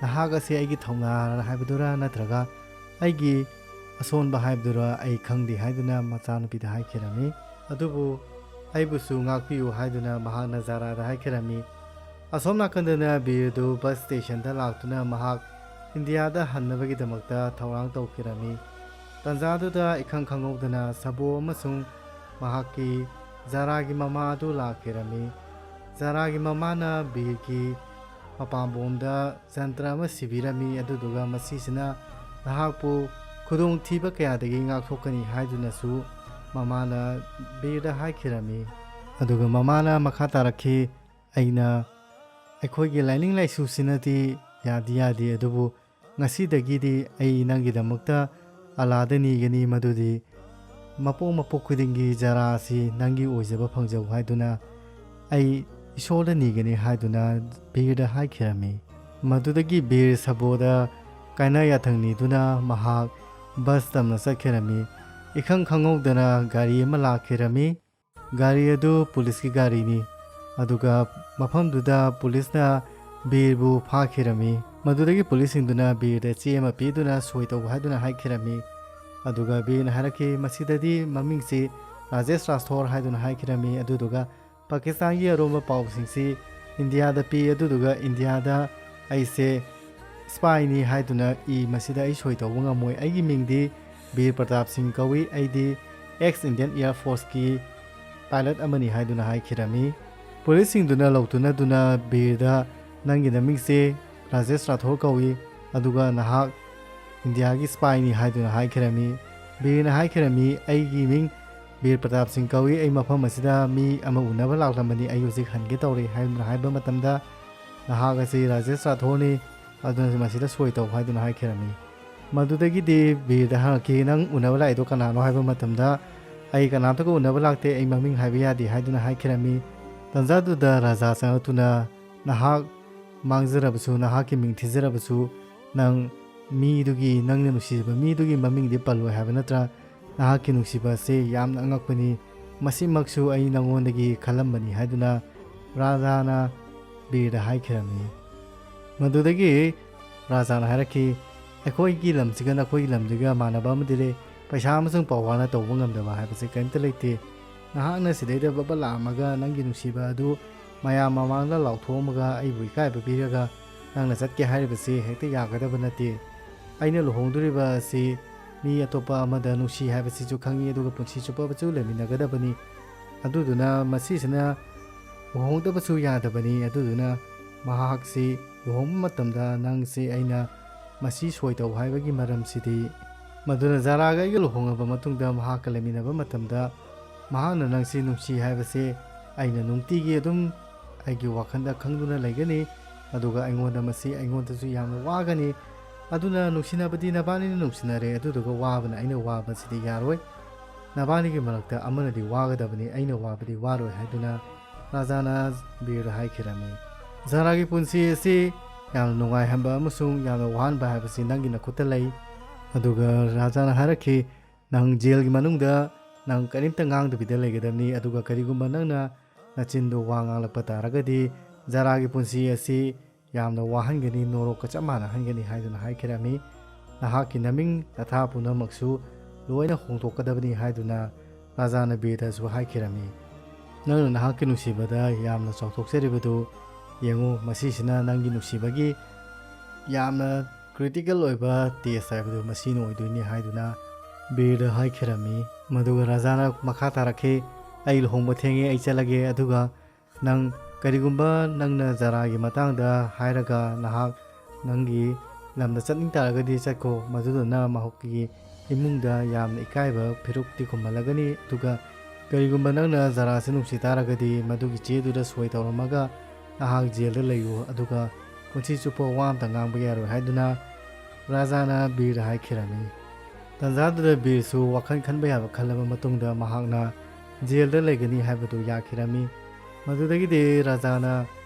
ꯅꯍꯥꯛ ꯑꯁꯤ ꯑꯩꯒꯤ ꯊꯧꯅꯥ ꯍꯥꯏꯕꯗꯨꯔꯥ ꯅꯠꯇ꯭ꯔꯒ ꯑꯩꯒꯤ ꯑꯁꯣꯟꯕ ꯍꯥꯏꯕꯗꯨꯔꯥ ꯑꯩ ꯈꯪꯗꯦ ꯍꯥꯏꯗꯨꯅ ꯃꯆꯥꯅꯨꯄꯤꯗ ꯍꯥꯏꯈꯤꯔꯝꯃꯤ ꯑꯗꯨꯕꯨ ꯑꯩꯕꯨꯁꯨ ꯉꯥꯛꯄꯤꯌꯨ ꯍꯥꯏꯗꯨꯅ ꯃꯍꯥꯛꯅ ꯖꯥꯔꯥꯗ ꯍꯥꯏꯈꯤꯔꯝꯃꯤ ꯑꯁꯣꯝ ꯅꯥꯀꯟꯗꯅ ꯕꯤꯔꯗꯨ ꯕꯁ ꯁ꯭ꯇꯦꯁꯟꯗ ꯂꯥꯛꯇꯨꯅ ꯃꯍꯥꯛ ꯏꯟꯗꯤꯌꯥꯗ ꯍꯟꯅꯕꯒꯤꯗꯃꯛꯇ ꯊꯧꯔꯥꯡ ꯇꯧꯈꯤꯔꯝꯃꯤ ꯇꯟꯖꯥꯗꯨꯗ ꯏꯈꯪ ꯈꯪꯍꯧꯗꯅ ꯁꯕꯣ ꯑꯃꯁꯨꯡ ꯃꯍꯥꯛꯀꯤ ꯖꯥꯔꯥꯒꯤ ꯃꯃꯥ ꯑꯗꯨ ꯂꯥꯛꯈꯤꯔꯝꯃꯤ ꯖꯥꯔꯥꯒꯤ ꯃꯃꯥꯅ ꯕꯤꯔꯒꯤ ꯃꯄꯥꯝꯕꯣꯝꯗ ꯖꯟꯇ꯭ꯔ ꯑꯃ ꯁꯤꯕꯤꯔꯝꯃꯤ ꯑꯗꯨꯗꯨꯒ ꯃꯁꯤꯁꯤꯅ ꯅꯍꯥꯛꯄꯨ ꯈꯨꯗꯣꯡꯊꯤꯕ ꯀꯌꯥꯗꯒꯤ ꯉꯥꯛꯊꯣꯛꯀꯅꯤ ꯍꯥꯏꯗꯨꯅꯁꯨ ꯃꯃꯥꯅ ꯕꯤꯔꯗ ꯍꯥꯏꯈꯤꯔꯝꯃꯤ ꯑꯗꯨꯒ ꯃꯃꯥꯅ ꯃꯈꯥ ꯇꯥꯔꯛꯈꯤ ꯑꯩꯈꯣꯏꯒꯤ ꯂꯥꯏꯅꯤꯡ ꯂꯥꯏꯁꯨꯁꯤꯅꯗꯤ ꯌꯥꯗꯦ ꯑꯗꯨꯕꯨ ꯉꯁꯤꯗꯒꯤꯗꯤ ꯑꯩ ꯅꯪꯒꯤꯗꯃꯛꯇ ꯑꯜꯂꯥꯗ ꯅꯤꯒꯅꯤ ꯃꯗꯨꯗꯤ ꯃꯄꯣꯛ ꯈꯨꯗꯤꯡꯒꯤ ꯖꯥꯔꯥ ꯑꯁꯤ ꯅꯪꯒꯤ ꯑꯣꯏꯖꯕ ꯐꯪꯖꯧ ꯍꯥꯏꯗꯨꯅ ꯑꯩ ꯏꯁꯣꯔꯗ ꯅꯤꯒꯅꯤ ꯍꯥꯏꯗꯨꯅ ꯕꯤꯔꯗ ꯍꯥꯏꯈꯤꯔꯝꯃꯤ ꯃꯗꯨꯗꯒꯤ ꯕꯤꯔ ꯁꯕꯣꯗ ꯀꯥꯏꯅ ꯌꯥꯊꯪ ꯅꯤꯗꯨꯅ ꯃꯍꯥꯛ ꯕꯁ ꯇꯝꯅ ꯆꯠꯈꯤꯔꯝꯃꯤ ꯏꯈꯪ ꯈꯪꯍꯧꯗꯅ ꯒꯥꯔꯤ ꯑꯃ ꯂꯥꯛꯈꯤꯔꯝꯃꯤ ꯒꯥꯔꯤ ꯑꯗꯨ ꯄꯨꯂꯤꯁꯀꯤ ꯒꯥꯔꯤꯅꯤ ꯑꯗꯨꯒ ꯃꯐꯝꯗꯨꯗ ꯄꯨꯂꯤꯁꯅ ꯕꯤꯔꯕꯨ ꯐꯥꯈꯤꯔꯝꯃꯤ ꯃꯗꯨꯗꯒꯤ ꯄꯨꯂꯤꯁꯁꯤꯡꯗꯨꯅ ꯕꯤꯔꯗ ꯆꯦ ꯑꯃ ꯄꯤꯗꯨꯅ ꯁꯣꯏ ꯇꯧꯕ ꯍꯥꯏꯗꯨꯅ ꯍꯥꯏꯈꯤꯔꯝꯃꯤ ꯑꯗꯨꯒ ꯕꯤꯔꯅ ꯍꯥꯏꯔꯛꯈꯤ ꯃꯁꯤꯗꯗꯤ ꯃꯃꯤꯡꯁꯤ ꯔꯥꯖꯦꯁ ꯔꯥꯊꯣꯔ ꯍꯥꯏꯗꯨꯅ ꯍꯥꯏꯈꯤꯔꯝꯃꯤ ꯑꯗꯨꯗꯨꯒ ꯄꯥꯀꯤꯁꯇꯥꯟꯒꯤ ꯑꯔꯣꯟꯕ ꯄꯥꯎꯁꯤꯡꯁꯤ ꯏꯟꯗꯤꯌꯥꯗ ꯄꯤ ꯑꯗꯨꯗꯨꯒ ꯏꯟꯗꯤꯌꯥꯗ ꯑꯩꯁꯦ ꯁ꯭ꯄꯥꯏꯅꯤ ꯍꯥꯏꯗꯨꯅ ꯃꯁꯤꯗ ꯑꯩ ꯁꯣꯏ ꯇꯧꯕ ꯉꯝꯃꯣꯏ ꯑꯩꯒꯤ ꯃꯤꯡꯗꯤ ꯕꯤꯔ ꯄ꯭ꯔꯇꯥꯞ ꯁꯤꯡ ꯀꯧꯏ ꯑꯩꯗꯤ ꯑꯦꯛꯁ ꯏꯟꯗꯤꯌꯟ ꯏꯌꯥꯔ ꯐꯣꯔꯁꯀꯤ ꯄꯥꯏꯂꯠ ꯑꯃꯅꯤ ꯍꯥꯏꯗꯨꯅ ꯍꯥꯏꯈꯤꯔꯝꯃꯤ ꯄꯨꯂꯤꯁꯁꯤꯡꯗꯨꯅ ꯂꯧꯇꯨꯅꯗꯨꯅ ꯕꯤꯔꯗ ꯅꯪꯒꯤ ꯅꯃꯤꯡꯁꯦ ꯔꯥꯖꯦꯁ ꯔꯥꯊꯣꯔ ꯀꯧꯏ ꯑꯗꯨꯒ ꯅꯍꯥꯛ ꯏꯟꯗꯤꯌꯥꯒꯤ ꯁ꯭ꯄꯥꯏꯅꯤ ꯍꯥꯏꯗꯨꯅ ꯍꯥꯏꯈꯤꯔꯝꯃꯤ ꯕꯤꯔꯅ ꯍꯥꯏꯈꯤꯔꯝꯃꯤ ꯑꯩꯒꯤ ꯃꯤꯡ ꯕꯤꯔ ꯄ꯭ꯔꯇꯥꯞ ꯁꯤꯡ ꯀꯧꯏ ꯑꯩ ꯃꯐꯝ ꯑꯁꯤꯗ ꯃꯤ ꯑꯃ ꯎꯅꯕ ꯂꯥꯛꯂꯝꯕꯅꯤ ꯑꯩ ꯍꯧꯖꯤꯛ ꯍꯟꯒꯦ ꯇꯧꯔꯤ ꯍꯥꯏꯗꯨꯅ ꯍꯥꯏꯕ ꯃꯇꯝꯗ ꯅꯍꯥꯛ ꯑꯁꯤ ꯔꯥꯖꯦꯁ ꯔꯥꯊꯣꯔꯅꯤ ꯑꯗꯨꯅ ꯃꯁꯤꯗ ꯁꯣꯏ ꯇꯧ ꯍꯥꯏꯗꯨꯅ ꯍꯥꯏꯈꯤꯔꯝꯃꯤ ꯃꯗꯨꯗꯒꯤꯗꯤ ꯕꯤꯔꯗ ꯍꯪꯉꯛꯈꯤ ꯅꯪ ꯎꯅꯕ ꯂꯥꯛꯏꯗꯣ ꯀꯅꯥꯅꯣ ꯍꯥꯏꯕ ꯃꯇꯝꯗ ꯑꯩ ꯀꯅꯥꯝꯇꯒ ꯎꯅꯕ ꯂꯥꯛꯇꯦ ꯑꯩ ꯃꯃꯤꯡ ꯍꯥꯏꯕ ꯌꯥꯗꯦ ꯍꯥꯏꯗꯨꯅ ꯍꯥꯏꯈꯤꯔꯝꯃꯤ ꯇꯟꯖꯥꯗꯨꯗ ꯔꯥꯖꯥ ꯆꯪꯉꯛꯇꯨꯅ ꯅꯍꯥꯛ ꯃꯥꯡꯖꯔꯕꯁꯨ ꯅꯍꯥꯛꯀꯤ ꯃꯤꯡ ꯊꯤꯖꯔꯕꯁꯨ ꯅꯪ ꯅꯪꯅ ꯅꯨꯡꯁꯤꯖꯕ ꯃꯤꯗꯨꯒꯤ ꯃꯃꯤꯡꯗꯤ ꯄꯜꯂꯣꯏ ꯍꯥꯏꯕ ꯅꯠꯇ꯭ꯔꯥ ꯅꯍꯥꯛꯀꯤ ꯅꯨꯡꯁꯤꯕ ꯑꯁꯤ ꯌꯥꯝꯅ ꯑꯉꯛꯄꯅꯤ ꯃꯁꯤꯃꯛꯁꯨ ꯑꯩ ꯅꯉꯣꯟꯗꯒꯤ ꯈꯜꯂꯝꯕꯅꯤ ꯍꯥꯏꯗꯨꯅ ꯔꯥꯖꯥꯅ ꯕꯤꯔꯗ ꯍꯥꯏꯈꯤꯔꯝꯃꯤ ꯃꯗꯨꯗꯒꯤ ꯔꯥꯖꯥꯅ ꯍꯥꯏꯔꯛꯈꯤ ꯑꯩꯈꯣꯏꯒꯤ ꯂꯝꯁꯤꯒ ꯅꯈꯣꯏꯒꯤ ꯂꯝꯁꯤꯒ ꯃꯥꯟꯅꯕ ꯑꯃꯗꯤ ꯂꯩ ꯄꯩꯁꯥ ꯑꯃꯁꯨꯡ ꯄꯥꯋꯔꯅ ꯇꯧꯕ ꯉꯝꯗꯕ ꯍꯥꯏꯕꯁꯦ ꯀꯔꯤꯝꯇ ꯂꯩꯇꯦ ꯅꯍꯥꯛꯅ ꯁꯤꯗꯩꯗ ꯕꯕ ꯂꯥꯛꯑꯝꯃꯒ ꯅꯪꯒꯤ ꯅꯨꯡꯁꯤꯕ ꯑꯗꯨ ꯃꯌꯥꯝ ꯃꯃꯥꯡꯗ ꯂꯥꯎꯊꯣꯛꯑꯝꯃꯒ ꯑꯩꯕꯨ ꯏꯀꯥꯏꯕ ꯄꯤꯔꯒ ꯅꯪꯅ ꯆꯠꯀꯦ ꯍꯥꯏꯔꯤꯕꯁꯤ ꯍꯦꯛꯇ ꯌꯥꯒꯗꯕ ꯅꯠꯇꯦ ꯑꯩꯅ ꯂꯨꯍꯣꯡꯗꯣꯔꯤꯕ ꯑꯁꯤ ꯃꯤ ꯑꯇꯣꯞꯄ ꯑꯃꯗ ꯅꯨꯡꯁꯤ ꯍꯥꯏꯕꯁꯤꯁꯨ ꯈꯪꯉꯤ ꯑꯗꯨꯒ ꯄꯨꯟꯁꯤ ꯆꯨꯞꯄꯕꯁꯨ ꯂꯩꯃꯤꯟꯅꯒꯗꯕꯅꯤ ꯑꯗꯨꯗꯨꯅ ꯃꯁꯤꯁꯤꯅ ꯂꯨꯍꯣꯡꯗꯕꯁꯨ ꯌꯥꯗꯕꯅꯤ ꯑꯗꯨꯗꯨꯅ ꯃꯍꯥꯛꯁꯤ ꯂꯨꯍꯣꯡꯕ ꯃꯇꯝꯗ ꯅꯪꯁꯤ ꯑꯩꯅ ꯃꯁꯤ ꯁꯣꯏ ꯇꯧ ꯍꯥꯏꯕꯒꯤ ꯃꯔꯝꯁꯤꯗꯤ ꯃꯗꯨꯅ ꯖꯥꯔꯥꯒ ꯑꯩꯒ ꯂꯨꯍꯣꯡꯉꯕ ꯃꯇꯨꯡꯗ ꯃꯍꯥꯛꯀ ꯂꯩꯃꯤꯟꯅꯕ ꯃꯇꯝꯗ ꯃꯍꯥꯛꯅ ꯅꯪꯁꯤ ꯅꯨꯡꯁꯤ ꯍꯥꯏꯕꯁꯦ ꯑꯩꯅ ꯅꯨꯡꯇꯤꯒꯤ ꯑꯗꯨꯝ ꯑꯩꯒꯤ ꯋꯥꯈꯜꯗ ꯈꯪꯗꯨꯅ ꯂꯩꯒꯅꯤ ꯑꯗꯨꯒ ꯑꯩꯉꯣꯟꯗ ꯃꯁꯤ ꯑꯩꯉꯣꯟꯗꯁꯨ ꯌꯥꯝꯅ ꯋꯥꯒꯅꯤ ꯑꯗꯨꯅ ꯅꯨꯡꯁꯤꯅꯕꯗꯤ ꯅꯕꯥꯅꯤꯅ ꯅꯨꯡꯁꯤꯅꯔꯦ ꯑꯗꯨꯗꯨꯒ ꯋꯥꯕꯅ ꯑꯩꯅ ꯋꯥꯕꯁꯤꯗꯤ ꯌꯥꯔꯣꯏ ꯅꯕꯥꯅꯤꯒꯤ ꯃꯔꯛꯇ ꯑꯃꯅꯗꯤ ꯋꯥꯒꯗꯕꯅꯤ ꯑꯩꯅ ꯋꯥꯕꯗꯤ ꯋꯥꯔꯣꯏ ꯍꯥꯏꯗꯨꯅ ꯔꯥꯖꯥꯅ ꯕꯤꯔꯗ ꯍꯥꯏꯈꯤꯔꯝꯃꯤ ꯖꯥꯔꯥꯒꯤ ꯄꯨꯟꯁꯤ ꯑꯁꯤ ꯌꯥꯝꯅ ꯅꯨꯡꯉꯥꯏꯍꯟꯕ ꯑꯃꯁꯨꯡ ꯌꯥꯝꯅ ꯋꯥꯍꯟꯕ ꯍꯥꯏꯕꯁꯤ ꯅꯪꯒꯤ ꯅꯈꯨꯠꯇ ꯂꯩ ꯑꯗꯨꯒ ꯔꯥꯖꯥꯅ ꯍꯥꯏꯔꯛꯈꯤ ꯅꯪ ꯖꯦꯜꯒꯤ ꯃꯅꯨꯡꯗ ꯅꯪ ꯀꯔꯤꯝꯇ ꯉꯥꯡꯗꯕꯤꯗ ꯂꯩꯒꯗꯕꯅꯤ ꯑꯗꯨꯒ ꯀꯔꯤꯒꯨꯝꯕ ꯅꯪꯅ ꯅꯆꯤꯟꯗꯣ ꯋꯥ ꯉꯥꯡꯂꯛꯄ ꯇꯥꯔꯒꯗꯤ ꯖꯥꯔꯥꯒꯤ ꯄꯨꯟꯁꯤ ꯑꯁꯤ ꯌꯥꯝꯅ ꯋꯥꯍꯟꯒꯅꯤ ꯅꯣꯔꯣꯛꯀ ꯆꯞ ꯃꯥꯟꯅꯍꯟꯒꯅꯤ ꯍꯥꯏꯗꯨꯅ ꯍꯥꯏꯈꯤꯔꯝꯃꯤ ꯅꯍꯥꯛꯀꯤ ꯅꯃꯤꯡ ꯅꯊꯥ ꯄꯨꯝꯅꯃꯛꯁꯨ ꯂꯣꯏꯅ ꯍꯣꯡꯗꯣꯛꯀꯗꯕꯅꯤ ꯍꯥꯏꯗꯨꯅ ꯔꯥꯖꯥꯅ ꯕꯤꯔꯗꯁꯨ ꯍꯥꯏꯈꯤꯔꯝꯃꯤ ꯅꯪꯅ ꯅꯍꯥꯛꯀꯤ ꯅꯨꯡꯁꯤꯕꯗ ꯌꯥꯝꯅ ꯆꯥꯎꯊꯣꯛꯆꯔꯤꯕꯗꯨ ꯌꯦꯡꯉꯨ ꯃꯁꯤꯁꯤꯅ ꯅꯪꯒꯤ ꯅꯨꯡꯁꯤꯕꯒꯤ ꯌꯥꯝꯅ ꯀ꯭ꯔꯤꯇꯤꯀꯦꯜ ꯑꯣꯏꯕ ꯇꯦꯁ ꯍꯥꯏꯕꯗꯨ ꯃꯁꯤꯅ ꯑꯣꯏꯗꯣꯏꯅꯤ ꯍꯥꯏꯗꯨꯅ ꯕꯤꯔꯗ ꯍꯥꯏꯈꯤꯔꯝꯃꯤ ꯃꯗꯨꯒ ꯔꯥꯖꯥꯅ ꯃꯈꯥ ꯇꯥꯔꯛꯈꯤ ꯑꯩ ꯂꯨꯍꯣꯡꯕ ꯊꯦꯡꯉꯦ ꯑꯩ ꯆꯠꯂꯒꯦ ꯑꯗꯨꯒ ꯅꯪ ꯀꯔꯤꯒꯨꯝꯕ ꯅꯪꯅ ꯖꯥꯔꯥꯒꯤ ꯃꯇꯥꯡꯗ ꯍꯥꯏꯔꯒ ꯅꯍꯥꯛ ꯅꯪꯒꯤ ꯂꯝꯗ ꯆꯠꯅꯤꯡ ꯇꯥꯔꯒꯗꯤ ꯆꯠꯈꯣ ꯃꯗꯨꯗꯨꯅ ꯃꯍꯥꯛꯀꯤ ꯏꯃꯨꯡꯗ ꯌꯥꯝꯅ ꯏꯀꯥꯏꯕ ꯐꯤꯔꯨꯛꯇꯤ ꯈꯨꯝꯍꯜꯂꯒꯅꯤ ꯑꯗꯨꯒ ꯀꯔꯤꯒꯨꯝꯕ ꯅꯪꯅ ꯖꯥꯔꯥꯁꯤ ꯅꯨꯡꯁꯤ ꯇꯥꯔꯒꯗꯤ ꯃꯗꯨꯒꯤ ꯆꯦꯗꯨꯗ ꯁꯣꯏ ꯇꯧꯔꯝꯃꯒ ꯅꯍꯥꯛ ꯖꯦꯜꯗ ꯂꯩꯌꯨ ꯑꯗꯨꯒ ꯄꯨꯟꯁꯤ ꯆꯨꯞꯄ ꯋꯥ ꯑꯃꯇ ꯉꯥꯡꯕ ꯌꯥꯔꯣꯏ ꯍꯥꯏꯗꯨꯅ ꯔꯥꯖꯥꯅ ꯕꯤꯔꯗ ꯍꯥꯏꯈꯤꯔꯝꯃꯤ ꯇꯟꯖꯥꯗꯨꯗ ꯕꯤꯔꯁꯨ ꯋꯥꯈꯜ ꯈꯟꯕ ꯌꯥꯕ ꯈꯜꯂꯕ ꯃꯇꯨꯡꯗ ꯃꯍꯥꯛꯅ ꯖꯦꯜꯗ ꯂꯩꯒꯅꯤ ꯍꯥꯏꯕꯗꯨ ꯌꯥꯈꯤꯔꯝꯃꯤ ꯃꯗꯨꯗꯒꯤꯗꯤ ꯔꯥꯖꯥꯅ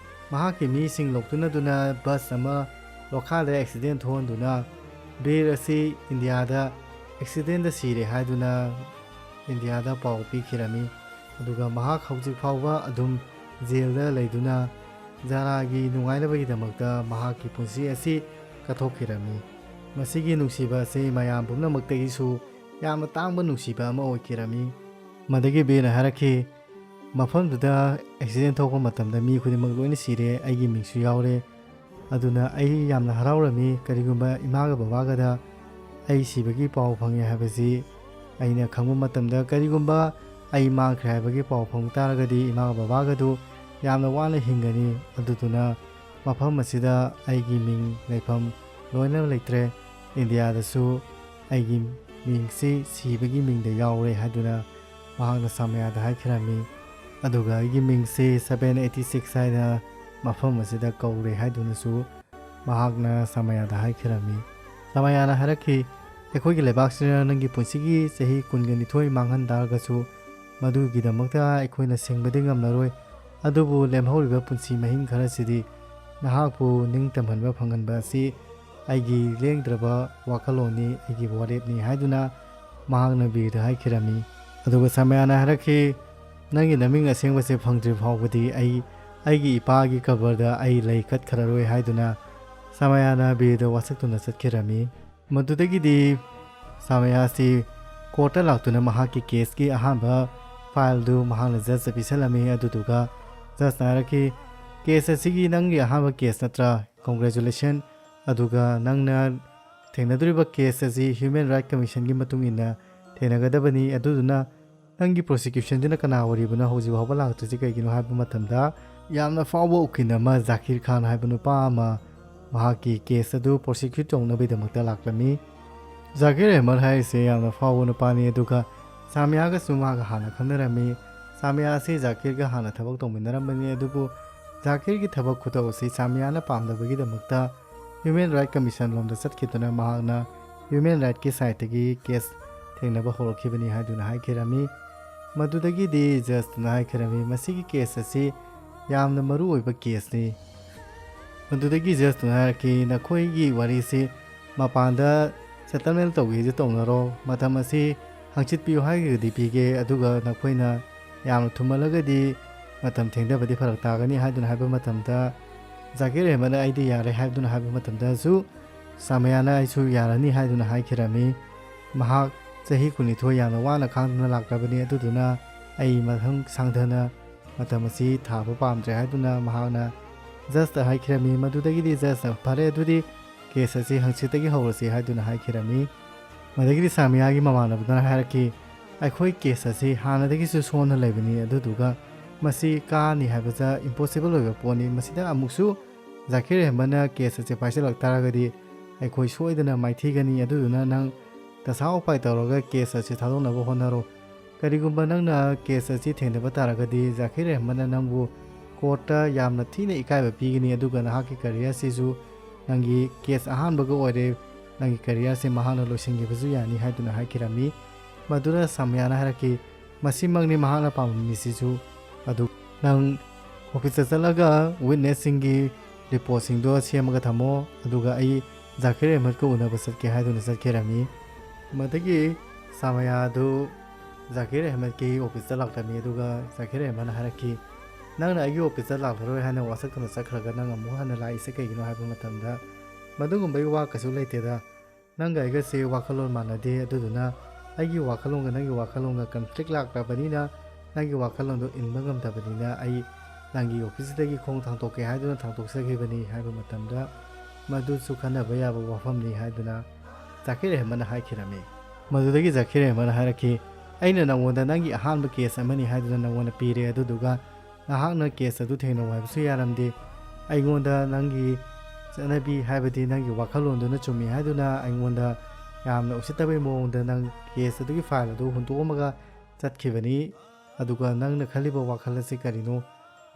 ꯃꯍꯥꯛꯀꯤ ꯃꯤꯁꯤꯡ ꯂꯧꯇꯨꯅꯗꯨꯅ ꯕꯁ ꯑꯃ ꯂꯣꯈꯥꯗ ꯑꯦꯛꯁꯤꯗꯦꯟ ꯊꯣꯛꯍꯟꯗꯨꯅ ꯕꯤꯔ ꯑꯁꯤ ꯏꯟꯗꯤꯌꯥꯗ ꯑꯦꯛꯁꯤꯗꯦꯟꯗ ꯁꯤꯔꯦ ꯍꯥꯏꯗꯨꯅ ꯏꯟꯗꯤꯌꯥꯗ ꯄꯥꯎ ꯄꯤꯈꯤꯔꯝꯃꯤ ꯑꯗꯨꯒ ꯃꯍꯥꯛ ꯍꯧꯖꯤꯛ ꯐꯥꯎꯕ ꯑꯗꯨꯝ ꯖꯦꯜꯗ ꯂꯩꯗꯨꯅ ꯖꯥꯔꯥꯒꯤ ꯅꯨꯡꯉꯥꯏꯅꯕꯒꯤꯗꯃꯛꯇ ꯃꯍꯥꯛꯀꯤ ꯄꯨꯟꯁꯤ ꯑꯁꯤ ꯀꯠꯊꯣꯛꯈꯤꯔꯝꯃꯤ ꯃꯁꯤꯒꯤ ꯅꯨꯡꯁꯤꯕ ꯑꯁꯤ ꯃꯌꯥꯝ ꯄꯨꯝꯅꯃꯛꯇꯒꯤꯁꯨ ꯌꯥꯝꯅ ꯇꯥꯡꯕ ꯅꯨꯡꯁꯤꯕ ꯑꯃ ꯑꯣꯏꯈꯤꯔꯝꯃꯤ ꯃꯗꯒꯤ ꯕꯤꯔꯅ ꯍꯥꯏꯔꯛꯈꯤ ꯃꯐꯝꯗꯨꯗ ꯑꯦꯛꯁꯤꯗꯦꯟ ꯊꯣꯛꯄ ꯃꯇꯝꯗ ꯃꯤ ꯈꯨꯗꯤꯡꯃꯛ ꯂꯣꯏꯅ ꯁꯤꯔꯦ ꯑꯩꯒꯤ ꯃꯤꯡꯁꯨ ꯌꯥꯎꯔꯦ ꯑꯗꯨꯅ ꯑꯩ ꯌꯥꯝꯅ ꯍꯔꯥꯎꯔꯝꯃꯤ ꯀꯔꯤꯒꯨꯝꯕ ꯏꯃꯥꯒ ꯕꯕꯥꯒꯗ ꯑꯩ ꯁꯤꯕꯒꯤ ꯄꯥꯎ ꯐꯪꯉꯦ ꯍꯥꯏꯕꯁꯤ ꯑꯩꯅ ꯈꯪꯕ ꯃꯇꯝꯗ ꯀꯔꯤꯒꯨꯝꯕ ꯑꯩ ꯃꯥꯡꯈ꯭ꯔꯦ ꯍꯥꯏꯕꯒꯤ ꯄꯥꯎ ꯐꯪ ꯇꯥꯔꯒꯗꯤ ꯏꯃꯥꯒ ꯕꯕꯥꯒꯗꯨ ꯌꯥꯝꯅ ꯋꯥꯅ ꯍꯤꯡꯒꯅꯤ ꯑꯗꯨꯗꯨꯅ ꯃꯐꯝ ꯑꯁꯤꯗ ꯑꯩꯒꯤ ꯃꯤꯡ ꯂꯩꯐꯝ ꯂꯣꯏꯅ ꯂꯩꯇ꯭ꯔꯦ ꯏꯟꯗꯤꯌꯥꯗꯁꯨ ꯑꯩꯒꯤ ꯃꯤꯡꯁꯤ ꯁꯤꯕꯒꯤ ꯃꯤꯡꯗ ꯌꯥꯎꯔꯦ ꯍꯥꯏꯗꯨꯅ ꯃꯍꯥꯛꯅ ꯁꯥꯃꯌꯥꯗ ꯍꯥꯏꯈꯤꯔꯝꯃꯤ ꯑꯗꯨꯒ ꯑꯩꯒꯤ ꯃꯤꯡꯁꯤ 786 ꯍꯥꯏꯅ ꯃꯐꯝ ꯑꯁꯤꯗ ꯀꯧꯔꯦ ꯍꯥꯏꯗꯨꯅꯁꯨ ꯃꯍꯥꯛꯅ ꯁꯥꯃꯌꯥꯗ ꯍꯥꯏꯈꯤꯔꯝꯃꯤ ꯁꯥꯃꯌꯥꯅ ꯍꯥꯏꯔꯛꯈꯤ ꯑꯩꯈꯣꯏꯒꯤ ꯂꯩꯕꯥꯛꯁꯤꯅ ꯅꯪꯒꯤ ꯄꯨꯟꯁꯤꯒꯤ ꯆꯍꯤ 12 ꯃꯥꯡꯍꯟ ꯇꯥꯔꯒꯁꯨ ꯃꯗꯨꯒꯤꯗꯃꯛꯇ ꯑꯩꯈꯣꯏꯅ ꯁꯤꯡꯕꯗꯤ ꯉꯝꯂꯔꯣꯏ ꯑꯗꯨꯕꯨ ꯂꯦꯝꯍꯧꯔꯤꯕ ꯄꯨꯟꯁꯤ ꯃꯍꯤꯡ ꯈꯔꯁꯤꯗꯤ ꯅꯍꯥꯛꯄꯨ ꯅꯤꯡꯇꯝꯍꯟꯕ ꯐꯪꯍꯟꯕ ꯑꯁꯤ ꯑꯩꯒꯤ ꯂꯦꯡꯗ꯭ꯔꯕ ꯋꯥꯈꯜꯂꯣꯟꯅꯤ ꯑꯩꯒꯤ ꯋꯥꯔꯦꯞꯅꯤ ꯍꯥꯏꯗꯨꯅ ꯃꯍꯥꯛꯅ ꯕꯤꯔꯗ ꯍꯥꯏꯈꯤꯔꯝꯃꯤ ꯑꯗꯨꯒ ꯁꯥꯃꯌꯥꯅ ꯍꯥꯏꯔꯛꯈꯤ ꯅꯪꯒꯤ ꯅꯃꯤꯡ ꯑꯁꯦꯡꯕꯁꯦ ꯐꯪꯗ꯭ꯔꯤ ꯐꯥꯎꯕꯗꯤ ꯑꯩꯒꯤ ꯏꯄꯥꯒꯤ ꯀꯕꯔꯗ ꯑꯩ ꯂꯩ ꯀꯠꯈ꯭ꯔꯔꯣꯏ ꯍꯥꯏꯗꯨꯅ ꯁꯥꯃꯌꯥꯅ ꯕꯤꯔꯗ ꯋꯥꯁꯛꯇꯨꯅ ꯆꯠꯈꯤꯔꯝꯃꯤ ꯃꯗꯨꯗꯒꯤꯗꯤ ꯁꯥꯃꯌꯥꯁꯤ ꯀꯣꯔꯠꯇ ꯂꯥꯛꯇꯨꯅ ꯃꯍꯥꯛꯀꯤ ꯀꯦꯁꯀꯤ ꯑꯍꯥꯟꯕ ꯐꯥꯏꯜꯗꯨ ꯃꯍꯥꯛꯅ ꯖꯖꯇ ꯄꯤꯁꯜꯂꯝꯃꯤ ꯑꯗꯨꯗꯨꯒ ꯖꯖꯅ ꯍꯥꯏꯔꯛꯈꯤ ꯀꯦꯁ ꯑꯁꯤꯒꯤ ꯅꯪꯒꯤ ꯑꯍꯥꯟꯕ ꯀꯦꯁ ꯅꯠꯇ꯭ꯔꯥ ꯀꯣꯡꯒ꯭ꯔꯦꯆꯨꯂꯦꯁꯟ ꯑꯗꯨꯒ ꯅꯪꯅ ꯊꯦꯡꯅꯗꯣꯔꯤꯕ ꯀꯦꯁ ꯑꯁꯤ ꯍ꯭ꯌꯨꯃꯦꯟ ꯔꯥꯏꯠ ꯀꯃꯤꯁꯟꯒꯤ ꯃꯇꯨꯡ ꯏꯟꯅ ꯊꯦꯡꯅꯒꯗꯕꯅꯤ ꯑꯗꯨꯗꯨꯅ ꯅꯪꯒꯤ ꯄ꯭ꯔꯣꯁꯤꯀ꯭ꯌꯨꯁꯟꯗꯨꯅ ꯀꯅꯥ ꯑꯣꯏꯔꯤꯕꯅꯣ ꯍꯧꯖꯤꯛ ꯐꯥꯎꯕ ꯂꯥꯛꯇ꯭ꯔꯤꯁꯤ ꯀꯩꯒꯤꯅꯣ ꯍꯥꯏꯕ ꯃꯇꯝꯗ ꯌꯥꯝꯅ ꯐꯥꯎꯕ ꯎꯀꯤꯜ ꯑꯃ ꯖꯥꯀꯤꯔ ꯈꯥꯟ ꯍꯥꯏꯕ ꯅꯨꯄꯥ ꯑꯃ ꯃꯍꯥꯛꯀꯤ ꯀꯦꯁ ꯑꯗꯨ ꯄ꯭ꯔꯣꯁꯤꯀ꯭ꯌꯨꯠ ꯇꯧꯅꯕꯒꯤꯗꯃꯛꯇ ꯂꯥꯛꯂꯝꯃꯤ ꯖꯥꯀꯤꯔ ꯑꯍꯃꯗ ꯍꯥꯏꯔꯤꯁꯦ ꯌꯥꯝꯅ ꯐꯥꯎꯕ ꯅꯨꯄꯥꯅꯤ ꯑꯗꯨꯒ ꯁꯥꯃꯌꯥꯒꯁꯨ ꯃꯥꯒ ꯍꯥꯟꯅ ꯈꯪꯅꯔꯝꯃꯤ ꯁꯥꯃꯌꯥ ꯑꯁꯤ ꯖꯥꯀꯤꯔꯒ ꯍꯥꯟꯅ ꯊꯕꯛ ꯇꯧꯃꯤꯟꯅꯔꯝꯕꯅꯤ ꯑꯗꯨꯕꯨ ꯖꯥꯀꯤꯔꯒꯤ ꯊꯕꯛ ꯈꯨꯇꯧ ꯑꯁꯤ ꯁꯥꯃꯌꯥꯅ ꯄꯥꯝꯗꯕꯒꯤꯗꯃꯛꯇ ꯍ꯭ꯌꯨꯃꯦꯟ ꯔꯥꯏꯠ ꯀꯃꯤꯁꯟ ꯂꯣꯝꯗ ꯆꯠꯈꯤꯗꯨꯅ ꯃꯍꯥꯛꯅ ꯍ꯭ꯌꯨꯃꯦꯟ ꯔꯥꯏꯠꯀꯤ ꯁꯥꯏꯠꯇꯒꯤ ꯀꯦꯁ ꯊꯦꯡꯅꯕ ꯍꯧꯔꯛꯈꯤꯕꯅꯤ ꯍꯥꯏꯗꯨꯅ ꯍꯥꯏꯈꯤꯔꯝꯃꯤ ꯃꯗꯨꯗꯒꯤꯗꯤ ꯖꯖꯅ ꯍꯥꯏꯈꯤꯔꯝꯃꯤ ꯃꯁꯤꯒꯤ ꯀꯦꯁ ꯑꯁꯤ ꯌꯥꯝꯅ ꯃꯔꯨ ꯑꯣꯏꯕ ꯀꯦꯁꯅꯤ ꯃꯗꯨꯗꯒꯤ ꯖꯖꯅ ꯍꯥꯏꯔꯛꯈꯤ ꯅꯈꯣꯏꯒꯤ ꯋꯥꯔꯤꯁꯤ ꯃꯄꯥꯟꯗ ꯁꯦꯇꯜꯃꯦꯟ ꯇꯧꯒꯦꯁꯨ ꯇꯧꯅꯔꯣ ꯃꯇꯝ ꯑꯁꯤ ꯍꯪꯆꯤꯠ ꯄꯤꯌꯨ ꯍꯥꯏꯔꯒꯗꯤ ꯄꯤꯒꯦ ꯑꯗꯨꯒ ꯅꯈꯣꯏꯅ ꯌꯥꯝꯅ ꯊꯨꯝꯍꯜꯂꯒꯗꯤ ꯃꯇꯝ ꯊꯦꯡꯊꯕꯗꯤ ꯐꯔꯛ ꯇꯥꯒꯅꯤ ꯍꯥꯏꯗꯨꯅ ꯍꯥꯏꯕ ꯃꯇꯝꯗ ꯖꯥꯀꯤꯔ ꯑꯍꯃꯗꯅ ꯑꯩꯗꯤ ꯌꯥꯔꯦ ꯍꯥꯏꯗꯨꯅ ꯍꯥꯏꯕ ꯃꯇꯝꯗꯁꯨ ꯁꯥꯃꯌꯥꯅ ꯑꯩꯁꯨ ꯌꯥꯔꯅꯤ ꯍꯥꯏꯗꯨꯅ ꯍꯥꯏꯈꯤꯔꯝꯃꯤ ꯃꯍꯥꯛ ꯆꯍꯤ 12 ꯌꯥꯝꯅ ꯋꯥꯅ ꯈꯥꯡꯗꯨꯅ ꯂꯥꯛꯂꯕꯅꯤ ꯑꯗꯨꯗꯨꯅ ꯑꯩ ꯃꯊꯪ ꯁꯥꯡꯊꯅ ꯃꯇꯝ ꯑꯁꯤ ꯊꯥꯕ ꯄꯥꯝꯗ꯭ꯔꯦ ꯍꯥꯏꯗꯨꯅ ꯃꯍꯥꯛꯅ ꯖꯖꯇ ꯍꯥꯏꯈꯤꯔꯝꯃꯤ ꯃꯗꯨꯗꯒꯤꯗꯤ ꯖꯖꯅ ꯐꯔꯦ ꯑꯗꯨꯗꯤ ꯀꯦꯁ ꯑꯁꯤ ꯍꯪꯆꯤꯠꯇꯒꯤ ꯍꯧꯔꯁꯤ ꯍꯥꯏꯗꯨꯅ ꯍꯥꯏꯈꯤꯔꯝꯃꯤ ꯃꯗꯒꯤꯗꯤ ꯁꯥꯃꯌꯥꯒꯤ ꯃꯃꯥꯟꯅꯕꯗꯨꯅ ꯍꯥꯏꯔꯛꯈꯤ ꯑꯩꯈꯣꯏ ꯀꯦꯁ ꯑꯁꯤ ꯍꯥꯟꯅꯗꯒꯤꯁꯨ ꯁꯣꯟꯅ ꯂꯩꯕꯅꯤ ꯑꯗꯨꯗꯨꯒ ꯃꯁꯤ ꯀꯥꯅꯤ ꯍꯥꯏꯕꯗ ꯏꯝꯄꯣꯁꯤꯕꯜ ꯑꯣꯏꯕ ꯄꯣꯠꯅꯤ ꯃꯁꯤꯗ ꯑꯃꯨꯛꯁꯨ ꯖꯥꯀꯤꯔ ꯑꯍꯃꯗꯅ ꯀꯦꯁ ꯑꯁꯤ ꯄꯥꯏꯁꯤꯜꯂꯛ ꯇꯥꯔꯒꯗꯤ ꯑꯩꯈꯣꯏ ꯁꯣꯏꯗꯅ ꯃꯥꯏꯊꯤꯒꯅꯤ ꯑꯗꯨꯗꯨꯅ ꯅꯪ ꯗꯁꯥ ꯎꯄꯥꯏ ꯇꯧꯔꯒ ꯀꯦꯁ ꯑꯁꯤ ꯊꯥꯗꯣꯛꯅꯕ ꯍꯣꯠꯅꯔꯣ ꯀꯔꯤꯒꯨꯝꯕ ꯅꯪꯅ ꯀꯦꯁ ꯑꯁꯤ ꯊꯦꯡꯅꯕ ꯇꯥꯔꯒꯗꯤ ꯖꯥꯀꯤꯔ ꯑꯍꯃꯗꯅ ꯅꯪꯕꯨ ꯀꯣꯔꯠꯇ ꯌꯥꯝꯅ ꯊꯤꯅ ꯏꯀꯥꯏꯕ ꯄꯤꯒꯅꯤ ꯑꯗꯨꯒ ꯅꯍꯥꯛꯀꯤ ꯀꯦꯔꯤꯌꯔꯁꯤꯁꯨ ꯅꯪꯒꯤ ꯀꯦꯁ ꯑꯍꯥꯟꯕꯒ ꯑꯣꯏꯔꯦ ꯅꯪꯒꯤ ꯀꯦꯔꯤꯌꯔꯁꯤ ꯃꯍꯥꯛꯅ ꯂꯣꯏꯁꯤꯟꯈꯤꯕꯁꯨ ꯌꯥꯅꯤ ꯍꯥꯏꯗꯨꯅ ꯍꯥꯏꯈꯤꯔꯝꯃꯤ ꯃꯗꯨꯅ ꯁꯥꯃꯤꯌꯥꯅ ꯍꯥꯏꯔꯛꯈꯤ ꯃꯁꯤꯃꯛꯅꯤ ꯃꯍꯥꯛꯅ ꯄꯥꯝꯂꯝꯃꯤꯁꯤꯁꯨ ꯑꯗꯨ ꯅꯪ ꯑꯣꯐꯤꯁꯇ ꯆꯠꯂꯒ ꯋꯤꯠꯅꯦꯁꯁꯤꯡꯒꯤ ꯔꯤꯄꯣꯔꯠꯁꯤꯡꯗꯣ ꯁꯦꯝꯃꯒ ꯊꯝꯃꯣ ꯑꯗꯨꯒ ꯑꯩ ꯖꯥꯀꯤꯔ ꯑꯍꯃꯗꯀ ꯎꯅꯕ ꯆꯠꯀꯦ ꯍꯥꯏꯗꯨꯅ ꯆꯠꯈꯤꯔꯝꯃꯤ ꯃꯗꯒꯤ ꯁꯥꯃꯤꯌꯥ ꯑꯗꯨ ꯖꯥꯀꯤꯔ ꯑꯍꯃꯗꯀꯤ ꯑꯣꯐꯤꯁꯇ ꯂꯥꯛꯂꯝꯃꯤ ꯑꯗꯨꯒ ꯖꯥꯀꯤꯔ ꯑꯍꯃꯗꯅ ꯍꯥꯏꯔꯛꯈꯤ ꯅꯪꯅ ꯑꯩꯒꯤ ꯑꯣꯐꯤꯁꯇ ꯂꯥꯛꯂꯔꯣꯏ ꯍꯥꯏꯅ ꯋꯥꯁꯛꯇꯨꯅ ꯆꯠꯈ꯭ꯔꯒ ꯅꯪ ꯑꯃꯨꯛ ꯍꯟꯅ ꯂꯥꯛꯏꯁꯦ ꯀꯩꯒꯤꯅꯣ ꯍꯥꯏꯕ ꯃꯇꯝꯗ ꯃꯗꯨꯒꯨꯝꯕꯒꯤ ꯋꯥ ꯀꯩꯁꯨ ꯂꯩꯇꯦꯗ ꯅꯪꯒ ꯑꯩꯒꯁꯦ ꯋꯥꯈꯜꯂꯣꯟ ꯃꯥꯟꯅꯗꯦ ꯑꯗꯨꯗꯨꯅ ꯑꯩꯒꯤ ꯋꯥꯈꯜꯂꯣꯟꯒ ꯅꯪꯒꯤ ꯋꯥꯈꯜꯂꯣꯟꯒ ꯀꯟꯐ꯭ꯂꯤꯛ ꯂꯥꯛꯂꯕꯅꯤꯅ ꯅꯪꯒꯤ ꯋꯥꯈꯜꯂꯣꯟꯗꯣ ꯏꯟꯕ ꯉꯝꯗꯕꯅꯤꯅ ꯑꯩ ꯅꯪꯒꯤ ꯑꯣꯐꯤꯁꯇꯒꯤ ꯈꯣꯡ ꯊꯥꯡꯇꯣꯛꯀꯦ ꯍꯥꯏꯗꯨꯅ ꯊꯥꯡꯇꯣꯛꯆꯈꯤꯕꯅꯤ ꯍꯥꯏꯕ ꯃꯇꯝꯗ ꯃꯗꯨꯁꯨ ꯈꯟꯅꯕ ꯌꯥꯕ ꯋꯥꯐꯝꯅꯤ ꯍꯥꯏꯗꯨꯅ ꯖꯥꯀꯤꯔ ꯑꯍꯃꯗꯅ ꯍꯥꯏꯈꯤꯔꯝꯃꯤ ꯃꯗꯨꯗꯒꯤ ꯖꯥꯀꯤꯔ ꯑꯍꯃꯗꯅ ꯍꯥꯏꯔꯛꯈꯤ ꯑꯩꯅ ꯅꯪꯉꯣꯟꯗ ꯅꯪꯒꯤ ꯑꯍꯥꯟꯕ ꯀꯦꯁ ꯑꯃꯅꯤ ꯍꯥꯏꯗꯨꯅ ꯅꯪꯉꯣꯟꯗ ꯄꯤꯔꯦ ꯑꯗꯨꯗꯨꯒ ꯅꯍꯥꯛꯅ ꯀꯦꯁ ꯑꯗꯨ ꯊꯦꯡꯅꯧ ꯍꯥꯏꯕꯁꯨ ꯌꯥꯔꯝꯗꯦ ꯑꯩꯉꯣꯟꯗ ꯅꯪꯒꯤ ꯆꯠꯅꯕꯤ ꯍꯥꯏꯕꯗꯤ ꯅꯪꯒꯤ ꯋꯥꯈꯜꯂꯣꯟꯗꯨꯅ ꯆꯨꯝꯃꯤ ꯍꯥꯏꯗꯨꯅ ꯑꯩꯉꯣꯟꯗ ꯌꯥꯝꯅ ꯎꯁꯤꯠꯇꯕꯒꯤ ꯃꯑꯣꯡꯗ ꯅꯪ ꯀꯦꯁ ꯑꯗꯨꯒꯤ ꯐꯥꯏꯜ ꯑꯗꯨ ꯍꯨꯟꯇꯣꯛꯑꯝꯃꯒ ꯆꯠꯈꯤꯕꯅꯤ ꯑꯗꯨꯒ ꯅꯪꯅ ꯈꯜꯂꯤꯕ ꯋꯥꯈꯜ ꯑꯁꯤ ꯀꯔꯤꯅꯣ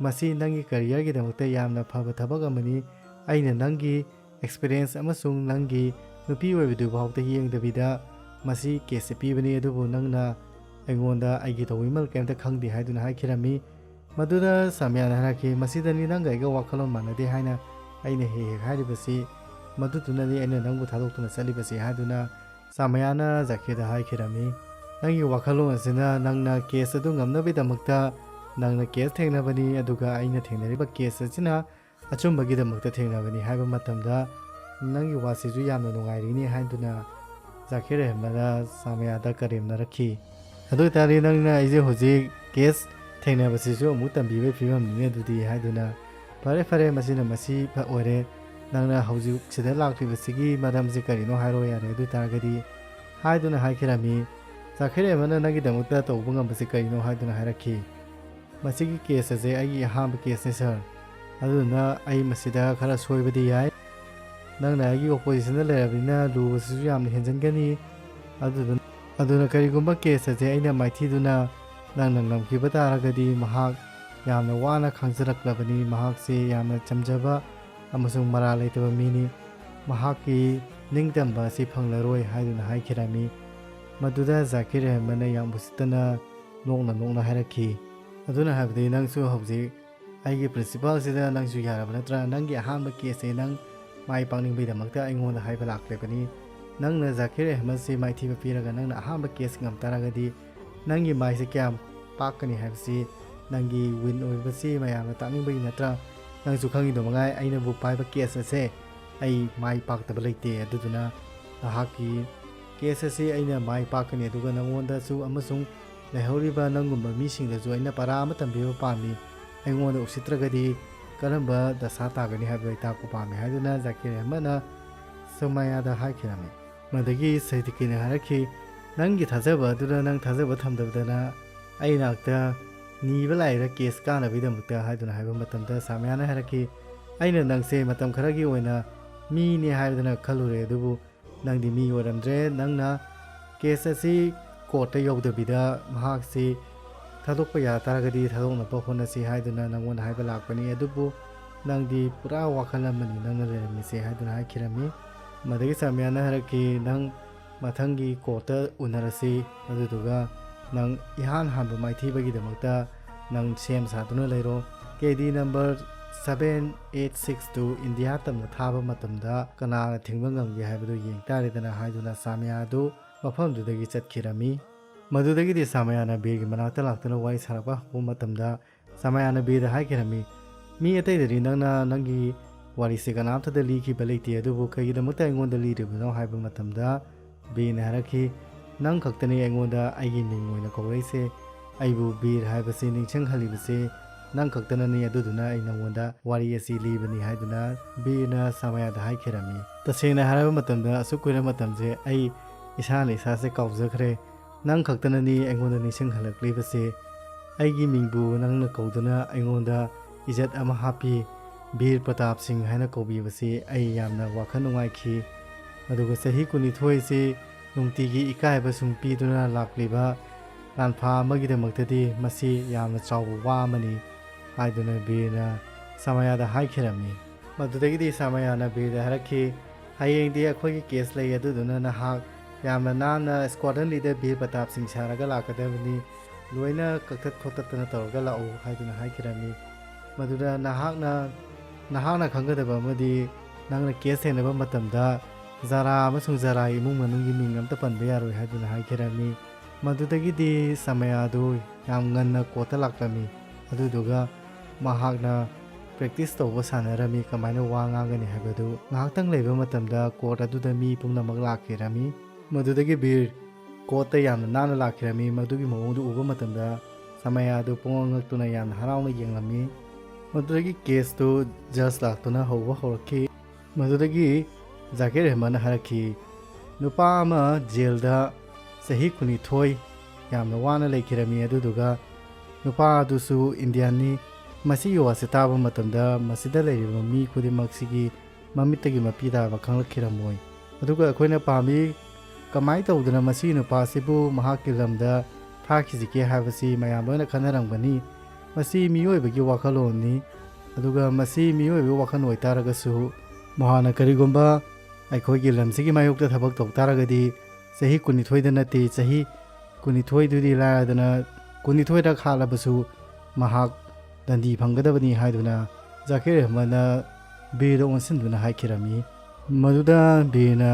ꯃꯁꯤ ꯅꯪꯒꯤ ꯀꯦꯔꯤꯌꯔꯒꯤꯗꯃꯛꯇ ꯌꯥꯝꯅ ꯐꯕ ꯊꯕꯛ ꯑꯃꯅꯤ ꯑꯩꯅ ꯅꯪꯒꯤ ꯑꯦꯛꯁꯄꯤꯔꯤꯌꯦꯟꯁ ꯑꯃꯁꯨꯡ ꯅꯪꯒꯤ ꯅꯨꯄꯤ ꯑꯣꯏꯕꯗꯨ ꯐꯥꯎꯗ ꯌꯦꯡꯗꯕꯤꯗ ꯃꯁꯤ ꯀꯦꯁꯁꯦ ꯄꯤꯕꯅꯤ ꯑꯗꯨꯕꯨ ꯅꯪꯅ ꯑꯩꯉꯣꯟꯗ ꯑꯩꯒꯤ ꯇꯧꯕꯤꯃꯜ ꯀꯩꯝꯇ ꯈꯪꯗꯦ ꯍꯥꯏꯗꯨꯅ ꯍꯥꯏꯈꯤꯔꯝꯃꯤ ꯃꯗꯨꯗ ꯁꯥꯃꯤꯌꯥꯅ ꯍꯥꯏꯔꯛꯈꯤ ꯃꯁꯤꯗꯅꯤ ꯅꯪꯒ ꯑꯩꯒ ꯋꯥꯈꯜꯂꯣꯟ ꯃꯥꯟꯅꯗꯦ ꯍꯥꯏꯅ ꯑꯩꯅ ꯍꯦꯛ ꯍꯦꯛ ꯍꯥꯏꯔꯤꯕꯁꯤ ꯃꯗꯨꯗꯨꯅꯅꯤ ꯑꯩꯅ ꯅꯪꯕꯨ ꯊꯥꯗꯣꯛꯇꯨꯅ ꯆꯠꯂꯤꯕꯁꯤ ꯍꯥꯏꯗꯨꯅ ꯁꯥꯃꯤꯌꯥꯅ ꯖꯥꯀꯤꯔꯗ ꯍꯥꯏꯈꯤꯔꯝꯃꯤ ꯅꯪꯒꯤ ꯋꯥꯈꯜꯂꯣꯟ ꯑꯁꯤꯅ ꯅꯪꯅ ꯀꯦꯁ ꯑꯗꯨ ꯉꯝꯅꯕꯒꯤꯗꯃꯛꯇ ꯅꯪꯅ ꯀꯦꯁ ꯊꯦꯡꯅꯕꯅꯤ ꯑꯗꯨꯒ ꯑꯩꯅ ꯊꯦꯡꯅꯔꯤꯕ ꯀꯦꯁ ꯑꯁꯤꯅ ꯑꯆꯨꯝꯕꯒꯤꯗꯃꯛꯇ ꯊꯦꯡꯅꯕꯅꯤ ꯍꯥꯏꯕ ꯃꯇꯝꯗ ꯅꯪꯒꯤ ꯋꯥꯁꯤꯁꯨ ꯌꯥꯝꯅ ꯅꯨꯡꯉꯥꯏꯔꯤꯅꯤ ꯍꯥꯏꯗꯨꯅ ꯖꯥꯀꯤꯔ ꯑꯍꯃꯗꯅ ꯁꯥꯃꯤꯌꯥꯗ ꯀꯔꯦꯝꯅꯔꯛꯈꯤ ꯑꯗꯨ ꯑꯣꯏꯇꯥꯔꯗꯤ ꯅꯪꯅ ꯑꯩꯁꯦ ꯍꯧꯖꯤꯛ ꯀꯦꯁ ꯊꯦꯡꯅꯕꯁꯤꯁꯨ ꯑꯃꯨꯛ ꯇꯝꯕꯤꯕꯒꯤ ꯐꯤꯕꯝꯅꯤꯅꯦ ꯑꯗꯨꯗꯤ ꯍꯥꯏꯗꯨꯅ ꯐꯔꯦ ꯐꯔꯦ ꯃꯁꯤꯅ ꯃꯁꯤ ꯑꯣꯏꯔꯦ ꯅꯪꯅ ꯍꯧꯖꯤꯛ ꯁꯤꯗ ꯂꯥꯛꯂꯤꯕꯁꯤꯒꯤ ꯃꯔꯝꯁꯤ ꯀꯔꯤꯅꯣ ꯍꯥꯏꯔꯣ ꯌꯥꯔꯦ ꯑꯗꯨ ꯑꯣꯏꯇꯥꯔꯒꯗꯤ ꯍꯥꯏꯗꯨꯅ ꯍꯥꯏꯈꯤꯔꯝꯃꯤ ꯖꯥꯀꯤꯔ ꯑꯍꯃꯗꯅ ꯅꯪꯒꯤꯗꯃꯛꯇ ꯇꯧꯕ ꯉꯝꯕꯁꯤ ꯀꯔꯤꯅꯣ ꯍꯥꯏꯗꯨꯅ ꯍꯥꯏꯔꯛꯈꯤ ꯃꯁꯤꯒꯤ ꯀꯦꯁ ꯑꯁꯦ ꯑꯩꯒꯤ ꯑꯍꯥꯟꯕ ꯀꯦꯁꯅꯤ ꯁꯥꯔ ꯑꯗꯨꯗꯨꯅ ꯑꯩ ꯃꯁꯤꯗ ꯈꯔ ꯁꯣꯏꯕꯗꯤ ꯌꯥꯏ ꯅꯪꯅ ꯑꯩꯒꯤ ꯑꯣꯄꯣꯖꯤꯁꯟꯗ ꯂꯩꯔꯕꯅꯤꯅ ꯂꯨꯕꯁꯤꯁꯨ ꯌꯥꯝꯅ ꯍꯦꯟꯖꯤꯟꯒꯅꯤ ꯑꯗꯨꯅ ꯀꯔꯤꯒꯨꯝꯕ ꯀꯦꯁ ꯑꯁꯦ ꯑꯩꯅ ꯃꯥꯏꯊꯤꯗꯨꯅ ꯅꯪꯅ ꯉꯝꯈꯤꯕ ꯇꯥꯔꯒꯗꯤ ꯃꯍꯥꯛ ꯌꯥꯝꯅ ꯋꯥꯅ ꯈꯥꯡꯖꯔꯛꯂꯕꯅꯤ ꯃꯍꯥꯛꯁꯤ ꯌꯥꯝꯅ ꯆꯝꯖꯕ ꯑꯃꯁꯨꯡ ꯃꯔꯥꯜ ꯂꯩꯇꯕ ꯃꯤꯅꯤ ꯃꯍꯥꯛꯀꯤ ꯅꯤꯡꯇꯝꯕ ꯑꯁꯤ ꯐꯪꯂꯔꯣꯏ ꯍꯥꯏꯗꯨꯅ ꯍꯥꯏꯈꯤꯔꯝꯃꯤ ꯃꯗꯨꯗ ꯖꯥꯀꯤꯔ ꯑꯍꯃꯗꯅ ꯌꯥꯝ ꯎꯁꯤꯠꯇꯅ ꯅꯣꯛꯅ ꯍꯥꯏꯔꯛꯈꯤ ꯑꯗꯨꯅ ꯍꯥꯏꯕꯗꯤ ꯅꯪꯁꯨ ꯍꯧꯖꯤꯛ ꯑꯩꯒꯤ ꯄ꯭ꯔꯤꯟꯁꯤꯄꯥꯜꯁꯤꯗ ꯅꯪꯁꯨ ꯌꯥꯔꯕ ꯅꯠꯇ꯭ꯔꯥ ꯅꯪꯒꯤ ꯑꯍꯥꯟꯕ ꯀꯦꯁꯁꯦ ꯅꯪ ꯃꯥꯏ ꯄꯥꯛꯅꯤꯡꯕꯒꯤꯗꯃꯛꯇ ꯑꯩꯉꯣꯟꯗ ꯍꯥꯏꯕ ꯂꯥꯛꯂꯤꯕꯅꯤ ꯅꯪꯅ ꯖꯥꯀꯤꯔ ꯑꯍꯃꯗꯁꯤ ꯃꯥꯏꯊꯤꯕ ꯄꯤꯔꯒ ꯅꯪꯅ ꯑꯍꯥꯟꯕ ꯀꯦꯁ ꯉꯝ ꯇꯥꯔꯒꯗꯤ ꯅꯪꯒꯤ ꯃꯥꯏꯁꯦ ꯀꯌꯥꯝ ꯄꯥꯛꯀꯅꯤ ꯍꯥꯏꯕꯁꯤ ꯅꯪꯒꯤ ꯋꯤꯟ ꯑꯣꯏꯕꯁꯤ ꯃꯌꯥꯝꯅ ꯇꯥꯛꯅꯤꯡꯕꯒꯤ ꯅꯠꯇ꯭ꯔꯥ ꯅꯪꯁꯨ ꯈꯪꯉꯤꯗꯣ ꯃꯉꯥꯏ ꯑꯩꯅꯕꯨ ꯄꯥꯏꯕ ꯀꯦꯁ ꯑꯁꯦ ꯑꯩ ꯃꯥꯏ ꯄꯥꯛꯇꯕ ꯂꯩꯇꯦ ꯑꯗꯨꯗꯨꯅ ꯅꯍꯥꯛꯀꯤ ꯀꯦꯁ ꯑꯁꯤ ꯑꯩꯅ ꯃꯥꯏ ꯄꯥꯛꯀꯅꯤ ꯑꯗꯨꯒ ꯅꯪꯉꯣꯟꯗꯁꯨ ꯑꯃꯁꯨꯡ ꯂꯩꯍꯧꯔꯤꯕ ꯅꯪꯒꯨꯝꯕ ꯃꯤꯁꯤꯡꯗꯁꯨ ꯑꯩꯅ ꯄꯔꯥ ꯑꯃ ꯇꯝꯕꯤꯕ ꯄꯥꯝꯃꯤ ꯑꯩꯉꯣꯟꯗ ꯎꯁꯤꯠꯇ꯭ꯔꯒꯗꯤ ꯀꯔꯝꯕ ꯗꯁꯥ ꯇꯥꯒꯅꯤ ꯍꯥꯏꯕꯗꯨ ꯑꯩ ꯇꯥꯛꯄ ꯄꯥꯝꯃꯤ ꯍꯥꯏꯗꯨꯅ ꯖꯥꯀꯤꯔ ꯑꯍꯃꯗꯅ ꯁꯥꯃꯤꯌꯥꯗ ꯍꯥꯏꯈꯤꯔꯝꯃꯤ ꯃꯗꯒꯤ ꯁꯩꯗꯤꯀꯤꯅ ꯍꯥꯏꯔꯛꯈꯤ ꯅꯪꯒꯤ ꯊꯥꯖꯕ ꯑꯗꯨꯗ ꯅꯪ ꯊꯥꯖꯕ ꯊꯝꯗꯕꯗꯅ ꯑꯩ ꯅꯥꯛꯇ ꯅꯤꯕ ꯂꯥꯛꯏꯔ ꯀꯦꯁ ꯀꯥꯅꯕꯒꯤꯗꯃꯛꯇ ꯍꯥꯏꯗꯨꯅ ꯍꯥꯏꯕ ꯃꯇꯝꯗ ꯁꯥꯃꯤꯌꯥꯅ ꯍꯥꯏꯔꯛꯈꯤ ꯑꯩꯅ ꯅꯪꯁꯦ ꯃꯇꯝ ꯈꯔꯒꯤ ꯑꯣꯏꯅ ꯃꯤꯅꯦ ꯍꯥꯏꯗꯨꯅ ꯈꯜꯂꯨꯔꯦ ꯑꯗꯨꯕꯨ ꯅꯪꯗꯤ ꯃꯤ ꯑꯣꯏꯔꯝꯗ꯭ꯔꯦ ꯅꯪꯅ ꯀꯦꯁ ꯑꯁꯤ ꯀꯣꯔꯠꯇ ꯌꯧꯗꯕꯤꯗ ꯃꯍꯥꯛꯁꯤ ꯊꯥꯗꯣꯛꯄ ꯌꯥ ꯇꯥꯔꯒꯗꯤ ꯊꯥꯗꯣꯛꯅꯕ ꯍꯣꯠꯅꯁꯤ ꯍꯥꯏꯗꯨꯅ ꯅꯪꯉꯣꯟꯗ ꯍꯥꯏꯕ ꯂꯥꯛꯄꯅꯤ ꯑꯗꯨꯕꯨ ꯅꯪꯗꯤ ꯄꯨꯔꯥ ꯋꯥꯈꯜ ꯑꯃꯅꯤ ꯅꯪꯅ ꯂꯩꯔꯝꯃꯤꯁꯦ ꯍꯥꯏꯗꯨꯅ ꯍꯥꯏꯈꯤꯔꯝꯃꯤ ꯃꯗꯒꯤ ꯁꯥꯃꯤꯌꯥꯅ ꯍꯥꯏꯔꯛꯈꯤ ꯅꯪ ꯃꯊꯪꯒꯤ ꯀꯣꯔꯠꯇ ꯎꯅꯔꯁꯤ ꯑꯗꯨꯗꯨꯒ ꯅꯪ ꯏꯍꯥꯟ ꯍꯥꯟꯕ ꯃꯥꯏꯊꯤꯕꯒꯤꯗꯃꯛꯇ ꯅꯪ ꯁꯦꯝ ꯁꯥꯗꯨꯅ ꯂꯩꯔꯣ KD ꯅꯝꯕꯔ 7862 ꯏꯟꯗꯤꯌꯥ ꯇꯝꯅ ꯊꯥꯕ ꯃꯇꯝꯗ ꯀꯅꯥꯅ ꯊꯤꯡꯕ ꯉꯝꯒꯦ ꯍꯥꯏꯕꯗꯨ ꯌꯦꯡ ꯇꯥꯔꯦꯗꯅ ꯍꯥꯏꯗꯨꯅ ꯁꯥꯃꯤꯌꯥ ꯑꯗꯨ ꯃꯐꯝꯗꯨꯗꯒꯤ ꯆꯠꯈꯤꯔꯝꯃꯤ ꯃꯗꯨꯗꯒꯤꯗꯤ ꯁꯥꯃꯤꯌꯥꯅ ꯕꯤꯔꯒꯤ ꯃꯅꯥꯛꯇ ꯂꯥꯛꯇꯨꯅ ꯋꯥꯔꯤ ꯁꯥꯔꯛꯄ ꯍꯧꯕ ꯃꯇꯝꯗ ꯁꯥꯃꯤꯌꯥꯅ ꯕꯤꯔꯗ ꯍꯥꯏꯈꯤꯔꯝꯃꯤ ꯃꯤ ꯑꯇꯩꯗꯗꯤ ꯅꯪꯅ ꯅꯪꯒꯤ ꯋꯥꯔꯤꯁꯦ ꯀꯅꯥꯝꯇꯗ ꯂꯤꯈꯤꯕ ꯂꯩꯇꯦ ꯑꯗꯨꯕꯨ ꯀꯩꯒꯤꯗꯃꯛꯇ ꯑꯩꯉꯣꯟꯗ ꯂꯤꯔꯤꯕꯅꯣ ꯍꯥꯏꯕ ꯃꯇꯝꯗ ꯕꯤꯔꯅ ꯍꯥꯏꯔꯛꯈꯤ ꯅꯪ ꯈꯛꯇꯅꯤ ꯑꯩꯉꯣꯟꯗ ꯑꯩꯒꯤ ꯃꯤꯡ ꯑꯣꯏꯅ ꯀꯧꯔꯛꯏꯁꯦ ꯑꯩꯕꯨ ꯕꯤꯔ ꯍꯥꯏꯕꯁꯤ ꯅꯤꯡꯁꯤꯡꯍꯜꯂꯤꯕꯁꯦ ꯅꯪ ꯈꯛꯇꯅꯅꯤ ꯑꯗꯨꯗꯨꯅ ꯑꯩ ꯅꯉꯣꯟꯗ ꯋꯥꯔꯤ ꯑꯁꯤ ꯂꯤꯕꯅꯤ ꯍꯥꯏꯗꯨꯅ ꯕꯤꯔꯅ ꯁꯥꯃꯤꯌꯥꯗ ꯍꯥꯏꯈꯤꯔꯝꯃꯤ ꯇꯁꯦꯡꯅ ꯍꯥꯏꯔꯕ ꯃꯇꯝꯗ ꯑꯁꯨꯛ ꯀꯨꯏꯔꯕ ꯃꯇꯝꯁꯦ ꯑꯩ ꯏꯁꯥꯅ ꯏꯁꯥꯁꯦ ꯀꯥꯎꯖꯈ꯭ꯔꯦ ꯅꯪ ꯈꯛꯇꯅꯅꯤ ꯑꯩꯉꯣꯟꯗ ꯅꯤꯡꯁꯤꯡꯍꯜꯂꯛꯂꯤꯕꯁꯦ ꯑꯩꯒꯤ ꯃꯤꯡꯕꯨ ꯅꯪꯅ ꯀꯧꯗꯨꯅ ꯑꯩꯉꯣꯟꯗ ꯏꯖꯠ ꯑꯃ ꯍꯥꯞꯄꯤ ꯕꯤꯔ ꯄ꯭ꯔꯇꯥꯞ ꯁꯤꯡ ꯍꯥꯏꯅ ꯀꯧꯕꯤꯕꯁꯤ ꯑꯩ ꯌꯥꯝꯅ ꯋꯥꯈꯜ ꯅꯨꯡꯉꯥꯏꯈꯤ ꯑꯗꯨꯒ ꯆꯍꯤ 12ꯁꯤ ꯅꯨꯡꯇꯤꯒꯤ ꯏꯀꯥꯏꯕ ꯁꯨꯝ ꯄꯤꯗꯨꯅ ꯂꯥꯛꯂꯤꯕ ꯂꯥꯟꯐꯥ ꯑꯃꯒꯤꯗꯃꯛꯇꯗꯤ ꯃꯁꯤ ꯌꯥꯝꯅ ꯆꯥꯎꯕ ꯋꯥ ꯑꯃꯅꯤ ꯍꯥꯏꯗꯨꯅ ꯕꯤꯔꯅ ꯁꯃꯥꯌꯥꯗ ꯍꯥꯏꯈꯤꯔꯝꯃꯤ ꯃꯗꯨꯗꯒꯤꯗꯤ ꯁꯃꯥꯌꯥꯅ ꯕꯤꯔꯗ ꯍꯥꯏꯔꯛꯈꯤ ꯍꯌꯦꯡꯗꯤ ꯑꯩꯈꯣꯏꯒꯤ ꯀꯦꯁ ꯂꯩ ꯑꯗꯨꯗꯨꯅ ꯅꯍꯥꯛ ꯌꯥꯝꯅ ꯅꯥꯟꯅ ꯁ꯭ꯀ꯭ꯋꯥꯗ꯭ꯔꯟ ꯂꯤꯗꯔ ꯕꯤꯔ ꯄ꯭ꯔꯇꯥꯞ ꯁꯤꯡ ꯁꯥꯔꯒ ꯂꯥꯛꯀꯗꯕꯅꯤ ꯂꯣꯏꯅ ꯀꯛꯊꯠ ꯈꯣꯠꯇꯠꯇꯅ ꯇꯧꯔꯒ ꯂꯥꯛꯎ ꯍꯥꯏꯗꯨꯅ ꯍꯥꯏꯈꯤꯔꯝꯃꯤ ꯃꯗꯨꯗ ꯅꯍꯥꯛꯅ ꯈꯪꯒꯗꯕ ꯑꯃꯗꯤ ꯅꯪꯅ ꯀꯦꯁ ꯊꯦꯡꯅꯕ ꯃꯇꯝꯗ ꯖꯥꯔꯥ ꯑꯃꯁꯨꯡ ꯖꯥꯔꯥ ꯏꯃꯨꯡ ꯃꯅꯨꯡꯒꯤ ꯃꯤꯡ ꯑꯝꯇ ꯄꯟꯕ ꯌꯥꯔꯣꯏ ꯍꯥꯏꯗꯨꯅ ꯍꯥꯏꯈꯤꯔꯝꯃꯤ ꯃꯗꯨꯗꯒꯤꯗꯤ ꯁꯃꯥꯌꯥꯗꯨ ꯌꯥꯝ ꯉꯟꯅ ꯀꯣꯔꯠꯇ ꯂꯥꯛꯂꯝꯃꯤ ꯑꯗꯨꯗꯨꯒ ꯃꯍꯥꯛꯅ ꯄ꯭ꯔꯦꯛꯇꯤꯁ ꯇꯧꯕ ꯁꯥꯟꯅꯔꯝꯃꯤ ꯀꯃꯥꯏꯅ ꯋꯥ ꯉꯥꯡꯒꯅꯤ ꯍꯥꯏꯕꯗꯨ ꯉꯥꯏꯍꯥꯛꯇꯪ ꯂꯩꯕ ꯃꯇꯝꯗ ꯀꯣꯔꯠ ꯑꯗꯨꯗ ꯃꯤ ꯄꯨꯝꯅꯃꯛ ꯂꯥꯛꯈꯤꯔꯝꯃꯤ ꯃꯗꯨꯗꯒꯤ ꯕꯤꯔ ꯀꯣꯔꯠꯇ ꯌꯥꯝꯅ ꯅꯥꯟꯅ ꯂꯥꯛꯈꯤꯔꯝꯃꯤ ꯃꯗꯨꯒꯤ ꯃꯑꯣꯡꯗꯨ ꯎꯕ ꯃꯇꯝꯗ ꯁꯃꯥꯌꯥꯗꯨ ꯄꯨꯡꯉꯛ ꯉꯛꯇꯨꯅ ꯌꯥꯝꯅ ꯍꯔꯥꯎꯅ ꯌꯦꯡꯂꯝꯃꯤ ꯃꯗꯨꯗꯒꯤ ꯀꯦꯁꯇꯨ ꯖꯁ ꯂꯥꯛꯇꯨꯅ ꯍꯧꯕ ꯍꯧꯔꯛꯈꯤ ꯃꯗꯨꯗꯒꯤ ꯖꯥꯀꯤꯔ ꯑꯍꯃꯗꯅ ꯍꯥꯏꯔꯛꯈꯤ ꯅꯨꯄꯥ ꯑꯃ ꯖꯦꯜꯗ ꯆꯍꯤ 12 ꯌꯥꯝꯅ ꯋꯥꯅ ꯂꯩꯈꯤꯔꯝꯃꯤ ꯑꯗꯨꯗꯨꯒ ꯅꯨꯄꯥ ꯑꯗꯨꯁꯨ ꯏꯟꯗꯤꯌꯥꯟꯅꯤ ꯃꯁꯤꯒꯤ ꯋꯥꯁꯦ ꯇꯥꯕ ꯃꯇꯝꯗ ꯃꯁꯤꯗ ꯂꯩꯔꯤꯕ ꯃꯤ ꯈꯨꯗꯤꯡꯃꯛꯁꯤꯒꯤ ꯃꯃꯤꯠꯇꯒꯤ ꯃꯄꯤ ꯇꯥꯕ ꯈꯪꯂꯛꯈꯤꯔꯝꯃꯣꯏ ꯑꯗꯨꯒ ꯑꯩꯈꯣꯏꯅ ꯄꯥꯝꯃꯤ ꯀꯃꯥꯏꯅ ꯇꯧꯗꯅ ꯃꯁꯤꯒꯤ ꯅꯨꯄꯥꯁꯤꯕꯨ ꯃꯍꯥꯛꯀꯤ ꯂꯝꯗ ꯐꯥꯈꯤꯁꯤꯒꯦ ꯍꯥꯏꯕꯁꯤ ꯃꯌꯥꯝ ꯂꯣꯏꯅ ꯈꯟꯅꯔꯝꯒꯅꯤ ꯃꯁꯤ ꯃꯤꯑꯣꯏꯕꯒꯤ ꯋꯥꯈꯜꯂꯣꯟꯅꯤ ꯑꯗꯨꯒ ꯃꯁꯤ ꯃꯤꯑꯣꯏꯕꯒꯤ ꯋꯥꯈꯜ ꯑꯣꯏꯇꯥꯔꯒꯁꯨ ꯃꯍꯥꯛꯅ ꯀꯔꯤꯒꯨꯝꯕ ꯑꯩꯈꯣꯏꯒꯤ ꯂꯝꯁꯤꯒꯤ ꯃꯥꯌꯣꯛꯇ ꯊꯕꯛ ꯇꯧ ꯇꯥꯔꯒꯗꯤ ꯆꯍꯤ 12ꯗ ꯅꯠꯇꯦ ꯆꯍꯤ 12ꯗꯨꯗꯤ ꯂꯥꯏꯔꯗꯅ 12ꯔꯛ ꯍꯥꯠꯂꯕꯁꯨ ꯃꯍꯥꯛ ꯗꯟꯗꯤ ꯐꯪꯒꯗꯕꯅꯤ ꯍꯥꯏꯗꯨꯅ ꯖꯥꯀꯤꯔ ꯑꯍꯃꯗꯅ ꯕꯤꯔꯗ ꯑꯣꯟꯁꯤꯟꯗꯨꯅ ꯍꯥꯏꯈꯤꯔꯝꯃꯤ ꯃꯗꯨꯗ ꯕꯤꯔꯅ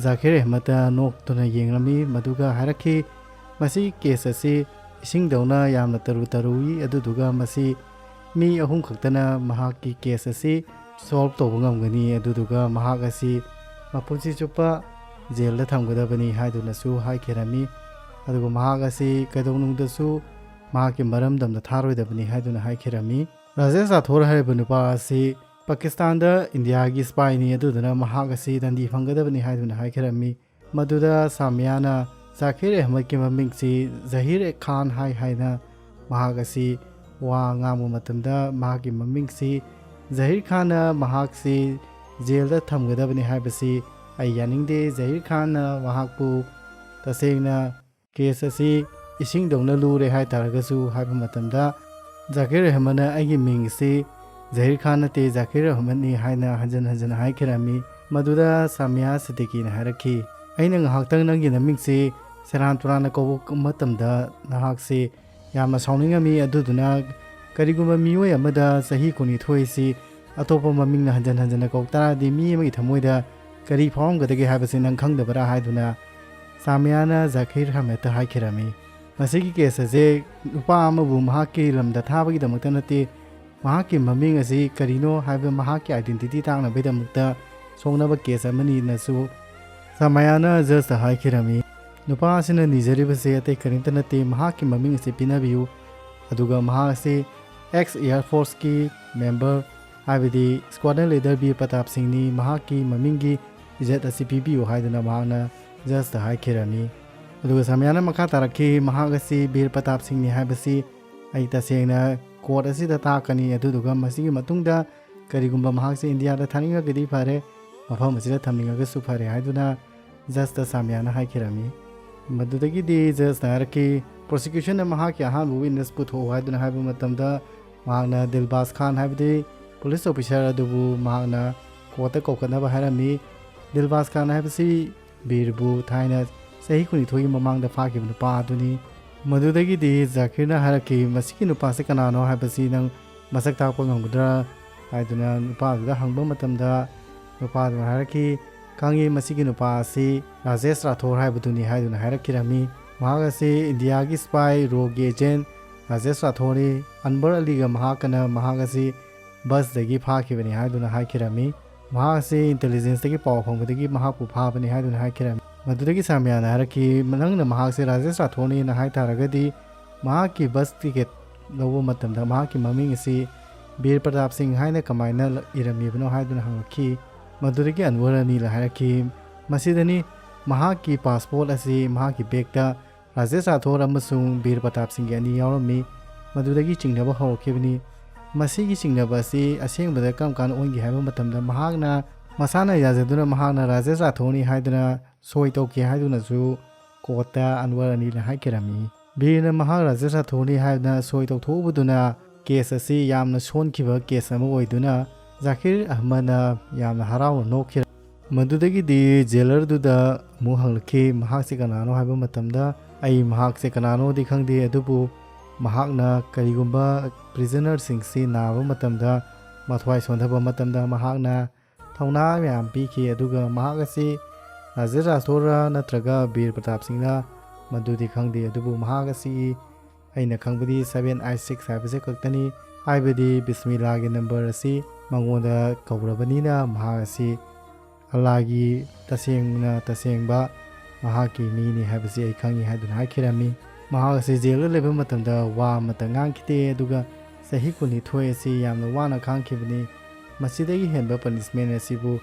ꯖꯥꯀꯤꯔ ꯑꯍꯃꯗꯇ ꯅꯣꯛꯇꯨꯅ ꯌꯦꯡꯂꯝꯃꯤ ꯃꯗꯨꯒ ꯍꯥꯏꯔꯛꯈꯤ ꯃꯁꯤ ꯀꯦꯁ ꯑꯁꯤ ꯏꯁꯤꯡꯗꯧꯅ ꯌꯥꯝꯅ ꯇꯔꯨ ꯇꯔꯨꯏ ꯑꯗꯨꯗꯨꯒ ꯃꯁꯤ ꯃꯤ 3 ꯈꯛꯇꯅ ꯃꯍꯥꯛꯀꯤ ꯀꯦꯁ ꯑꯁꯤ ꯁꯣꯜꯕ ꯇꯧꯕ ꯉꯝꯒꯅꯤ ꯑꯗꯨꯗꯨꯒ ꯃꯍꯥꯛ ꯑꯁꯤ ꯃꯄꯨꯟꯁꯤ ꯆꯨꯞꯄ ꯖꯦꯜꯗ ꯊꯝꯒꯗꯕꯅꯤ ꯍꯥꯏꯗꯨꯅꯁꯨ ꯍꯥꯏꯈꯤꯔꯝꯃꯤ ꯑꯗꯨꯒ ꯃꯍꯥꯛ ꯑꯁꯤ ꯀꯩꯗꯧꯅꯨꯡꯗꯁꯨ ꯃꯍꯥꯛꯀꯤ ꯃꯔꯝꯗꯝꯗ ꯊꯥꯔꯣꯏꯗꯕꯅꯤ ꯍꯥꯏꯗꯨꯅ ꯍꯥꯏꯈꯤꯔꯝꯃꯤ ꯔꯥꯖꯦꯁ ꯔꯥꯊꯣꯔ ꯍꯥꯏꯔꯤꯕ ꯅꯨꯄꯥ ꯑꯁꯤ ꯄꯥꯀꯤꯁꯇꯥꯟꯗ ꯏꯟꯗꯤꯌꯥꯒꯤ ꯁ꯭ꯄꯥꯏꯅꯤ ꯑꯗꯨꯗꯨꯅ ꯃꯍꯥꯛ ꯑꯁꯤ ꯗꯟꯗꯤ ꯐꯪꯒꯗꯕꯅꯤ ꯍꯥꯏꯗꯨꯅ ꯍꯥꯏꯈꯤꯔꯝꯃꯤ ꯃꯗꯨꯗ ꯁꯃꯥꯌꯥꯅ ꯖꯥꯀꯤꯔ ꯑꯍꯃꯗꯀꯤ ꯃꯃꯤꯡꯁꯤ ꯖꯍꯤꯔ ꯈꯥꯟ ꯍꯥꯏꯅ ꯃꯍꯥꯛ ꯑꯁꯤ ꯋꯥ ꯉꯥꯡꯕ ꯃꯇꯝꯗ ꯃꯍꯥꯛꯀꯤ ꯃꯃꯤꯡꯁꯤ ꯖꯍꯤꯔ ꯈꯥꯟꯅ ꯃꯍꯥꯛꯁꯤ ꯖꯦꯜꯗ ꯊꯝꯒꯗꯕꯅꯤ ꯍꯥꯏꯕꯁꯤ ꯑꯩ ꯌꯥꯅꯤꯡꯗꯦ ꯖꯍꯤꯔ ꯈꯥꯟꯅ ꯃꯍꯥꯛꯄꯨ ꯇꯁꯦꯡꯅ ꯀꯦꯁ ꯑꯁꯤ ꯏꯁꯤꯡꯗꯧꯅ ꯂꯨꯔꯦ ꯍꯥꯏꯇꯥꯔꯒꯁꯨ ꯍꯥꯏꯕ ꯃꯇꯝꯗ ꯖꯥꯀꯤꯔ ꯑꯍꯃꯗꯅ ꯑꯩꯒꯤ ꯃꯤꯡꯁꯤ ꯖꯍꯤꯔ ꯈꯥꯟ ꯅꯠꯇꯦ ꯖꯥꯀꯤꯔ ꯑꯍꯃꯗꯅꯤ ꯍꯥꯏꯅ ꯍꯟꯖꯤꯟ ꯍꯟꯖꯤꯟ ꯍꯥꯏꯈꯤꯔꯝꯃꯤ ꯃꯗꯨꯗ ꯁꯃꯤꯌꯥ ꯁꯤꯗꯤꯀꯤꯅ ꯍꯥꯏꯔꯛꯈꯤ ꯑꯩꯅ ꯉꯥꯏꯍꯥꯛꯇꯪ ꯅꯪꯒꯤ ꯅꯃꯤꯡꯁꯤ ꯁꯦꯔꯥꯟ ꯇꯨꯔꯥꯟꯅ ꯀꯧꯕ ꯃꯇꯝꯗ ꯅꯍꯥꯛꯁꯤ ꯌꯥꯝꯅ ꯁꯥꯎꯅꯤꯡꯉꯝꯃꯤ ꯑꯗꯨꯗꯨꯅ ꯀꯔꯤꯒꯨꯝꯕ ꯃꯤꯑꯣꯏ ꯑꯃꯗ ꯆꯍꯤ 12ꯁꯤ ꯑꯇꯣꯞꯄ ꯃꯃꯤꯡꯅ ꯍꯟꯖꯤꯟ ꯍꯟꯖꯤꯟꯅ ꯀꯧ ꯇꯥꯔꯗꯤ ꯃꯤ ꯑꯃꯒꯤ ꯊꯃꯣꯏꯗ ꯀꯔꯤ ꯐꯥꯎꯔꯝꯒꯗꯒꯦ ꯍꯥꯏꯕꯁꯤ ꯅꯪ ꯈꯪꯗꯕ꯭ꯔꯥ ꯍꯥꯏꯗꯨꯅ ꯁꯃꯤꯌꯥꯅ ꯖꯥꯀꯤꯔ ꯑꯍꯃꯗꯇ ꯍꯥꯏꯈꯤꯔꯝꯃꯤ ꯃꯁꯤꯒꯤ ꯀꯦꯁ ꯑꯁꯤ ꯅꯨꯄꯥ ꯑꯃꯕꯨ ꯃꯍꯥꯛꯀꯤ ꯂꯝꯗ ꯊꯥꯕꯒꯤꯗꯃꯛꯇ ꯅꯠꯇꯦ ꯃꯍꯥꯛꯀꯤ ꯃꯃꯤꯡ ꯑꯁꯤ ꯀꯔꯤꯅꯣ ꯍꯥꯏꯕ ꯃꯍꯥꯛꯀꯤ ꯑꯥꯏꯗꯦꯟꯇꯤꯇꯤ ꯇꯥꯛꯅꯕꯒꯤꯗꯃꯛꯇ ꯁꯣꯛꯅꯕ ꯀꯦꯁ ꯑꯃꯅꯤꯅꯁꯨ ꯁꯃꯥꯌꯥꯅ ꯖꯁꯇ ꯍꯥꯏꯈꯤꯔꯝꯃꯤ ꯅꯨꯄꯥ ꯑꯁꯤꯅ ꯅꯤꯖꯔꯤꯕꯁꯤ ꯑꯇꯩ ꯀꯔꯤꯝꯇ ꯅꯠꯇꯦ ꯃꯍꯥꯛꯀꯤ ꯃꯃꯤꯡ ꯑꯁꯤ ꯄꯤꯅꯕꯤꯌꯨ ꯑꯗꯨꯒ ꯃꯍꯥꯛ ꯑꯁꯤ ꯑꯦꯛꯁ ꯏꯌꯥꯔ ꯐꯣꯔꯁꯀꯤ ꯃꯦꯝꯕꯔ ꯍꯥꯏꯕꯗꯤ ꯁ꯭ꯀ꯭ꯋꯥꯗ꯭ꯔꯟ ꯂꯤꯗꯔ ꯕꯤꯔ ꯄ꯭ꯔꯇꯥꯞ ꯁꯤꯡꯅꯤ ꯃꯍꯥꯛꯀꯤ ꯃꯃꯤꯡꯒꯤ ꯏꯖꯠ ꯑꯁꯤ ꯄꯤꯕꯤꯌꯨ ꯍꯥꯏꯗꯨꯅ ꯃꯍꯥꯛꯅ ꯖꯁꯇ ꯍꯥꯏꯈꯤꯔꯝꯃꯤ ꯑꯗꯨꯒ ꯁꯃꯥꯌꯥꯅ ꯃꯈꯥ ꯇꯥꯔꯛꯈꯤ ꯃꯍꯥꯛ ꯑꯁꯤ ꯕꯤꯔ ꯄ꯭ꯔꯇꯥꯞ ꯁꯤꯡꯅꯤ ꯍꯥꯏꯕꯁꯤ ꯑꯩ ꯇꯁꯦꯡꯅ ꯀꯣꯔꯠ ꯑꯁꯤꯗ ꯇꯥꯛꯀꯅꯤ ꯑꯗꯨꯗꯨꯒ ꯃꯁꯤꯒꯤ ꯃꯇꯨꯡꯗ ꯀꯔꯤꯒꯨꯝꯕ ꯃꯍꯥꯛꯁꯤ ꯏꯟꯗꯤꯌꯥꯗ ꯊꯥꯅꯤꯡꯉꯒꯗꯤ ꯐꯔꯦ ꯃꯐꯝ ꯑꯁꯤꯗ ꯊꯝꯅꯤꯡꯉꯒꯁꯨ ꯐꯔꯦ ꯍꯥꯏꯗꯨꯅ ꯖꯁꯇ ꯁꯃꯥꯌꯥꯅ ꯍꯥꯏꯈꯤꯔꯝꯃꯤ ꯃꯗꯨꯗꯒꯤꯗꯤ ꯖꯁꯅ ꯍꯥꯏꯔꯛꯈꯤ ꯄ꯭ꯔꯣꯁꯤꯀ꯭ꯌꯨꯁꯟꯅ ꯃꯍꯥꯛꯀꯤ ꯑꯍꯥꯟꯕ ꯋꯤꯠꯅꯦꯁ ꯄꯨꯊꯣꯛꯎ ꯍꯥꯏꯗꯨꯅ ꯍꯥꯏꯕ ꯃꯇꯝꯗ ꯃꯍꯥꯛꯅ ꯗꯤꯜꯕꯥꯖ ꯈꯥꯟ ꯍꯥꯏꯕꯗꯤ ꯄꯨꯂꯤꯁ ꯑꯣꯐꯤꯁꯥꯔ ꯑꯗꯨꯕꯨ ꯃꯍꯥꯛꯅ ꯀꯣꯔꯠꯇ ꯀꯧꯈꯠꯅꯕ ꯍꯥꯏꯔꯝꯃꯤ ꯗꯤꯜꯕꯥꯖ ꯈꯥꯟ ꯍꯥꯏꯕꯁꯤ ꯕꯤꯔꯕꯨ ꯊꯥꯏꯅ ꯆꯍꯤ 12ꯒꯤ ꯃꯃꯥꯡꯗ ꯐꯥꯈꯤꯕ ꯅꯨꯄꯥ ꯑꯗꯨꯅꯤ ꯃꯗꯨꯗꯒꯤꯗꯤ ꯖꯥꯀꯤꯔꯅ ꯍꯥꯏꯔꯛꯈꯤ ꯃꯁꯤꯒꯤ ꯅꯨꯄꯥꯁꯤ ꯀꯅꯥꯅꯣ ꯍꯥꯏꯕꯁꯤ ꯅꯪ ꯃꯁꯛ ꯇꯥꯛꯄ ꯉꯝꯒꯗ꯭ꯔꯥ ꯍꯥꯏꯗꯨꯅ ꯅꯨꯄꯥꯗꯨꯗ ꯍꯪꯕ ꯃꯇꯝꯗ ꯅꯨꯄꯥꯗꯨꯅ ꯍꯥꯏꯔꯛꯈꯤ ꯈꯪꯉꯤ ꯃꯁꯤꯒꯤ ꯅꯨꯄꯥ ꯑꯁꯤ ꯔꯥꯖꯦꯁ ꯔꯥꯊꯣꯔ ꯍꯥꯏꯕꯗꯨꯅꯤ ꯍꯥꯏꯗꯨꯅ ꯍꯥꯏꯔꯛꯈꯤꯔꯝꯃꯤ ꯃꯍꯥꯛ ꯑꯁꯤ ꯏꯟꯗꯤꯌꯥꯒꯤ ꯁ꯭ꯄꯥꯏ ꯔꯣꯒꯤ ꯑꯦꯖꯦꯟ ꯔꯥꯖꯦꯁ ꯔꯥꯊꯣꯔꯅꯤ ꯑꯟꯕꯔ ꯑꯂꯤꯒ ꯃꯍꯥꯛꯀꯅ ꯃꯍꯥꯛ ꯑꯁꯤ ꯕꯁꯇꯒꯤ ꯐꯥꯈꯤꯕꯅꯤ ꯍꯥꯏꯗꯨꯅ ꯍꯥꯏꯈꯤꯔꯝꯃꯤ ꯃꯍꯥꯛ ꯑꯁꯤ ꯏꯟꯇꯦꯂꯤꯖꯦꯟꯁꯇꯒꯤ ꯄꯥꯎ ꯐꯪꯕꯗꯒꯤ ꯃꯍꯥꯛꯄꯨ ꯐꯥꯕꯅꯤ ꯍꯥꯏꯗꯨꯅ ꯍꯥꯏꯈꯤꯔꯝꯃꯤ ꯃꯗꯨꯗꯒꯤ ꯁꯃꯥꯌꯥꯅ ꯍꯥꯏꯔꯛꯈꯤ ꯅꯪꯅ ꯃꯍꯥꯛꯁꯦ ꯔꯥꯖꯦꯁ ꯔꯥꯊꯣꯔꯅꯤꯅ ꯍꯥꯏꯇꯥꯔꯒꯗꯤ ꯃꯍꯥꯛꯀꯤ ꯕꯁ ꯇꯤꯀꯦꯠ ꯂꯧꯕ ꯃꯇꯝꯗ ꯃꯍꯥꯛꯀꯤ ꯃꯃꯤꯡ ꯑꯁꯤ ꯕꯤꯔ ꯄ꯭ꯔꯇꯥꯞ ꯁꯤꯡ ꯍꯥꯏꯅ ꯀꯃꯥꯏꯅ ꯏꯔꯝꯃꯤꯕꯅꯣ ꯍꯥꯏꯗꯨꯅ ꯍꯪꯉꯛꯈꯤ ꯃꯗꯨꯗꯒꯤ ꯑꯟꯋꯔ ꯑꯅꯤꯅ ꯍꯥꯏꯔꯛꯈꯤ ꯃꯁꯤꯗꯅꯤ ꯃꯍꯥꯛꯀꯤ ꯄꯥꯁꯄꯣꯔꯠ ꯑꯁꯤ ꯃꯍꯥꯛꯀꯤ ꯕꯦꯛꯇ ꯔꯥꯖꯦꯁ ꯔꯥꯊꯣꯔ ꯑꯃꯁꯨꯡ ꯕꯤꯔ ꯄ꯭ꯔꯇꯥꯞ ꯁꯤꯡꯒꯤ ꯑꯅꯤ ꯌꯥꯎꯔꯝꯃꯤ ꯃꯗꯨꯗꯒꯤ ꯆꯤꯡꯅꯕ ꯍꯧꯔꯛꯈꯤꯕꯅꯤ ꯃꯁꯤꯒꯤ ꯆꯤꯡꯅꯕ ꯑꯁꯤ ꯑꯁꯦꯡꯕꯗ ꯀꯔꯝ ꯀꯥꯟꯗ ꯑꯣꯟꯈꯤ ꯍꯥꯏꯕ ꯃꯇꯝꯗ ꯃꯍꯥꯛꯅ ꯃꯁꯥꯅ ꯌꯥꯖꯗꯨꯅ ꯃꯍꯥꯛꯅ ꯔꯥꯖꯦꯁ ꯔꯥꯊꯣꯔꯅꯤ ꯍꯥꯏꯗꯨꯅ ꯁꯣꯏ ꯇꯧꯈꯤ ꯍꯥꯏꯗꯨꯅꯁꯨ ꯀꯣꯔꯠꯇ ꯑꯟꯋꯔ ꯑꯅꯤꯅ ꯍꯥꯏꯈꯤꯔꯝꯃꯤ ꯕꯤꯔꯅ ꯃꯍꯥꯛ ꯔꯥꯖꯦꯁ ꯔꯥꯊꯣꯔꯅꯤ ꯍꯥꯏꯗꯨꯅ ꯁꯣꯏ ꯇꯧꯊꯣꯛꯎꯕꯗꯨꯅ ꯀꯦꯁ ꯑꯁꯤ ꯌꯥꯝꯅ ꯁꯣꯟꯈꯤꯕ ꯀꯦꯁ ꯑꯃ ꯑꯣꯏꯗꯨꯅ ꯖꯥꯀꯤꯔ ꯑꯍꯃꯗꯅ ꯌꯥꯝꯅ ꯍꯔꯥꯎꯅ ꯅꯣꯛꯈꯤ ꯃꯗꯨꯗꯒꯤꯗꯤ ꯖꯦꯂꯔꯗꯨꯗ ꯑꯃꯨꯛ ꯍꯪꯂꯛꯈꯤ ꯃꯍꯥꯛꯁꯦ ꯀꯅꯥꯅꯣ ꯍꯥꯏꯕ ꯃꯇꯝꯗ ꯑꯩ ꯃꯍꯥꯛꯁꯦ ꯀꯅꯥꯅꯣꯗꯤ ꯈꯪꯗꯦ ꯑꯗꯨꯕꯨ ꯃꯍꯥꯛꯅ ꯀꯔꯤꯒꯨꯝꯕ ꯄ꯭ꯔꯤꯖꯅꯔꯁꯤꯡꯁꯤ ꯅꯥꯕ ꯃꯇꯝꯗ ꯃꯊ꯭ꯋꯥꯏ ꯁꯣꯟꯊꯕ ꯃꯇꯝꯗ ꯃꯍꯥꯛꯅ ꯊꯧꯅꯥ ꯃꯌꯥꯝ ꯄꯤꯈꯤ ꯑꯗꯨꯒ ꯃꯍꯥꯛ ꯑꯁꯤ ꯔꯥꯖꯦꯁ ꯔꯥꯊꯣꯔ ꯅꯠꯇ꯭ꯔꯒ ꯕꯤꯔ ꯄ꯭ꯔꯇꯥꯞ ꯁꯤꯡꯅ ꯃꯗꯨꯗꯤ ꯈꯪꯗꯦ ꯑꯗꯨꯕꯨ ꯃꯍꯥꯛ ꯑꯁꯤ ꯑꯩꯅ ꯈꯪꯕꯗꯤ 786 ꯍꯥꯏꯕꯁꯦ ꯈꯛꯇꯅꯤ ꯍꯥꯏꯕꯗꯤ ꯕꯤꯁꯃꯤꯜꯂꯥꯒꯤ ꯅꯝꯕꯔ ꯑꯁꯤ ꯃꯉꯣꯟꯗ ꯀꯧꯔꯕꯅꯤꯅ ꯃꯍꯥꯛ ꯑꯁꯤ ꯑꯜꯂꯥꯒꯤ ꯇꯁꯦꯡꯕ ꯃꯍꯥꯛꯀꯤ ꯃꯤꯅꯤ ꯍꯥꯏꯕꯁꯤ ꯑꯩ ꯈꯪꯉꯤ ꯍꯥꯏꯗꯨꯅ ꯍꯥꯏꯈꯤꯔꯝꯃꯤ ꯃꯍꯥꯛ ꯑꯁꯤ ꯖꯦꯜꯗ ꯂꯩꯕ ꯃꯇꯝꯗ ꯋꯥ ꯑꯃꯠꯇ ꯉꯥꯡꯈꯤꯗꯦ ꯑꯗꯨꯒ ꯆꯍꯤ 12 ꯑꯁꯤ ꯌꯥꯝꯅ ꯋꯥꯅ ꯈꯥꯡꯈꯤꯕꯅꯤ ꯃꯁꯤꯗꯒꯤ ꯍꯦꯟꯕ ꯄꯅꯤꯁꯃꯦꯟ ꯑꯁꯤꯕꯨ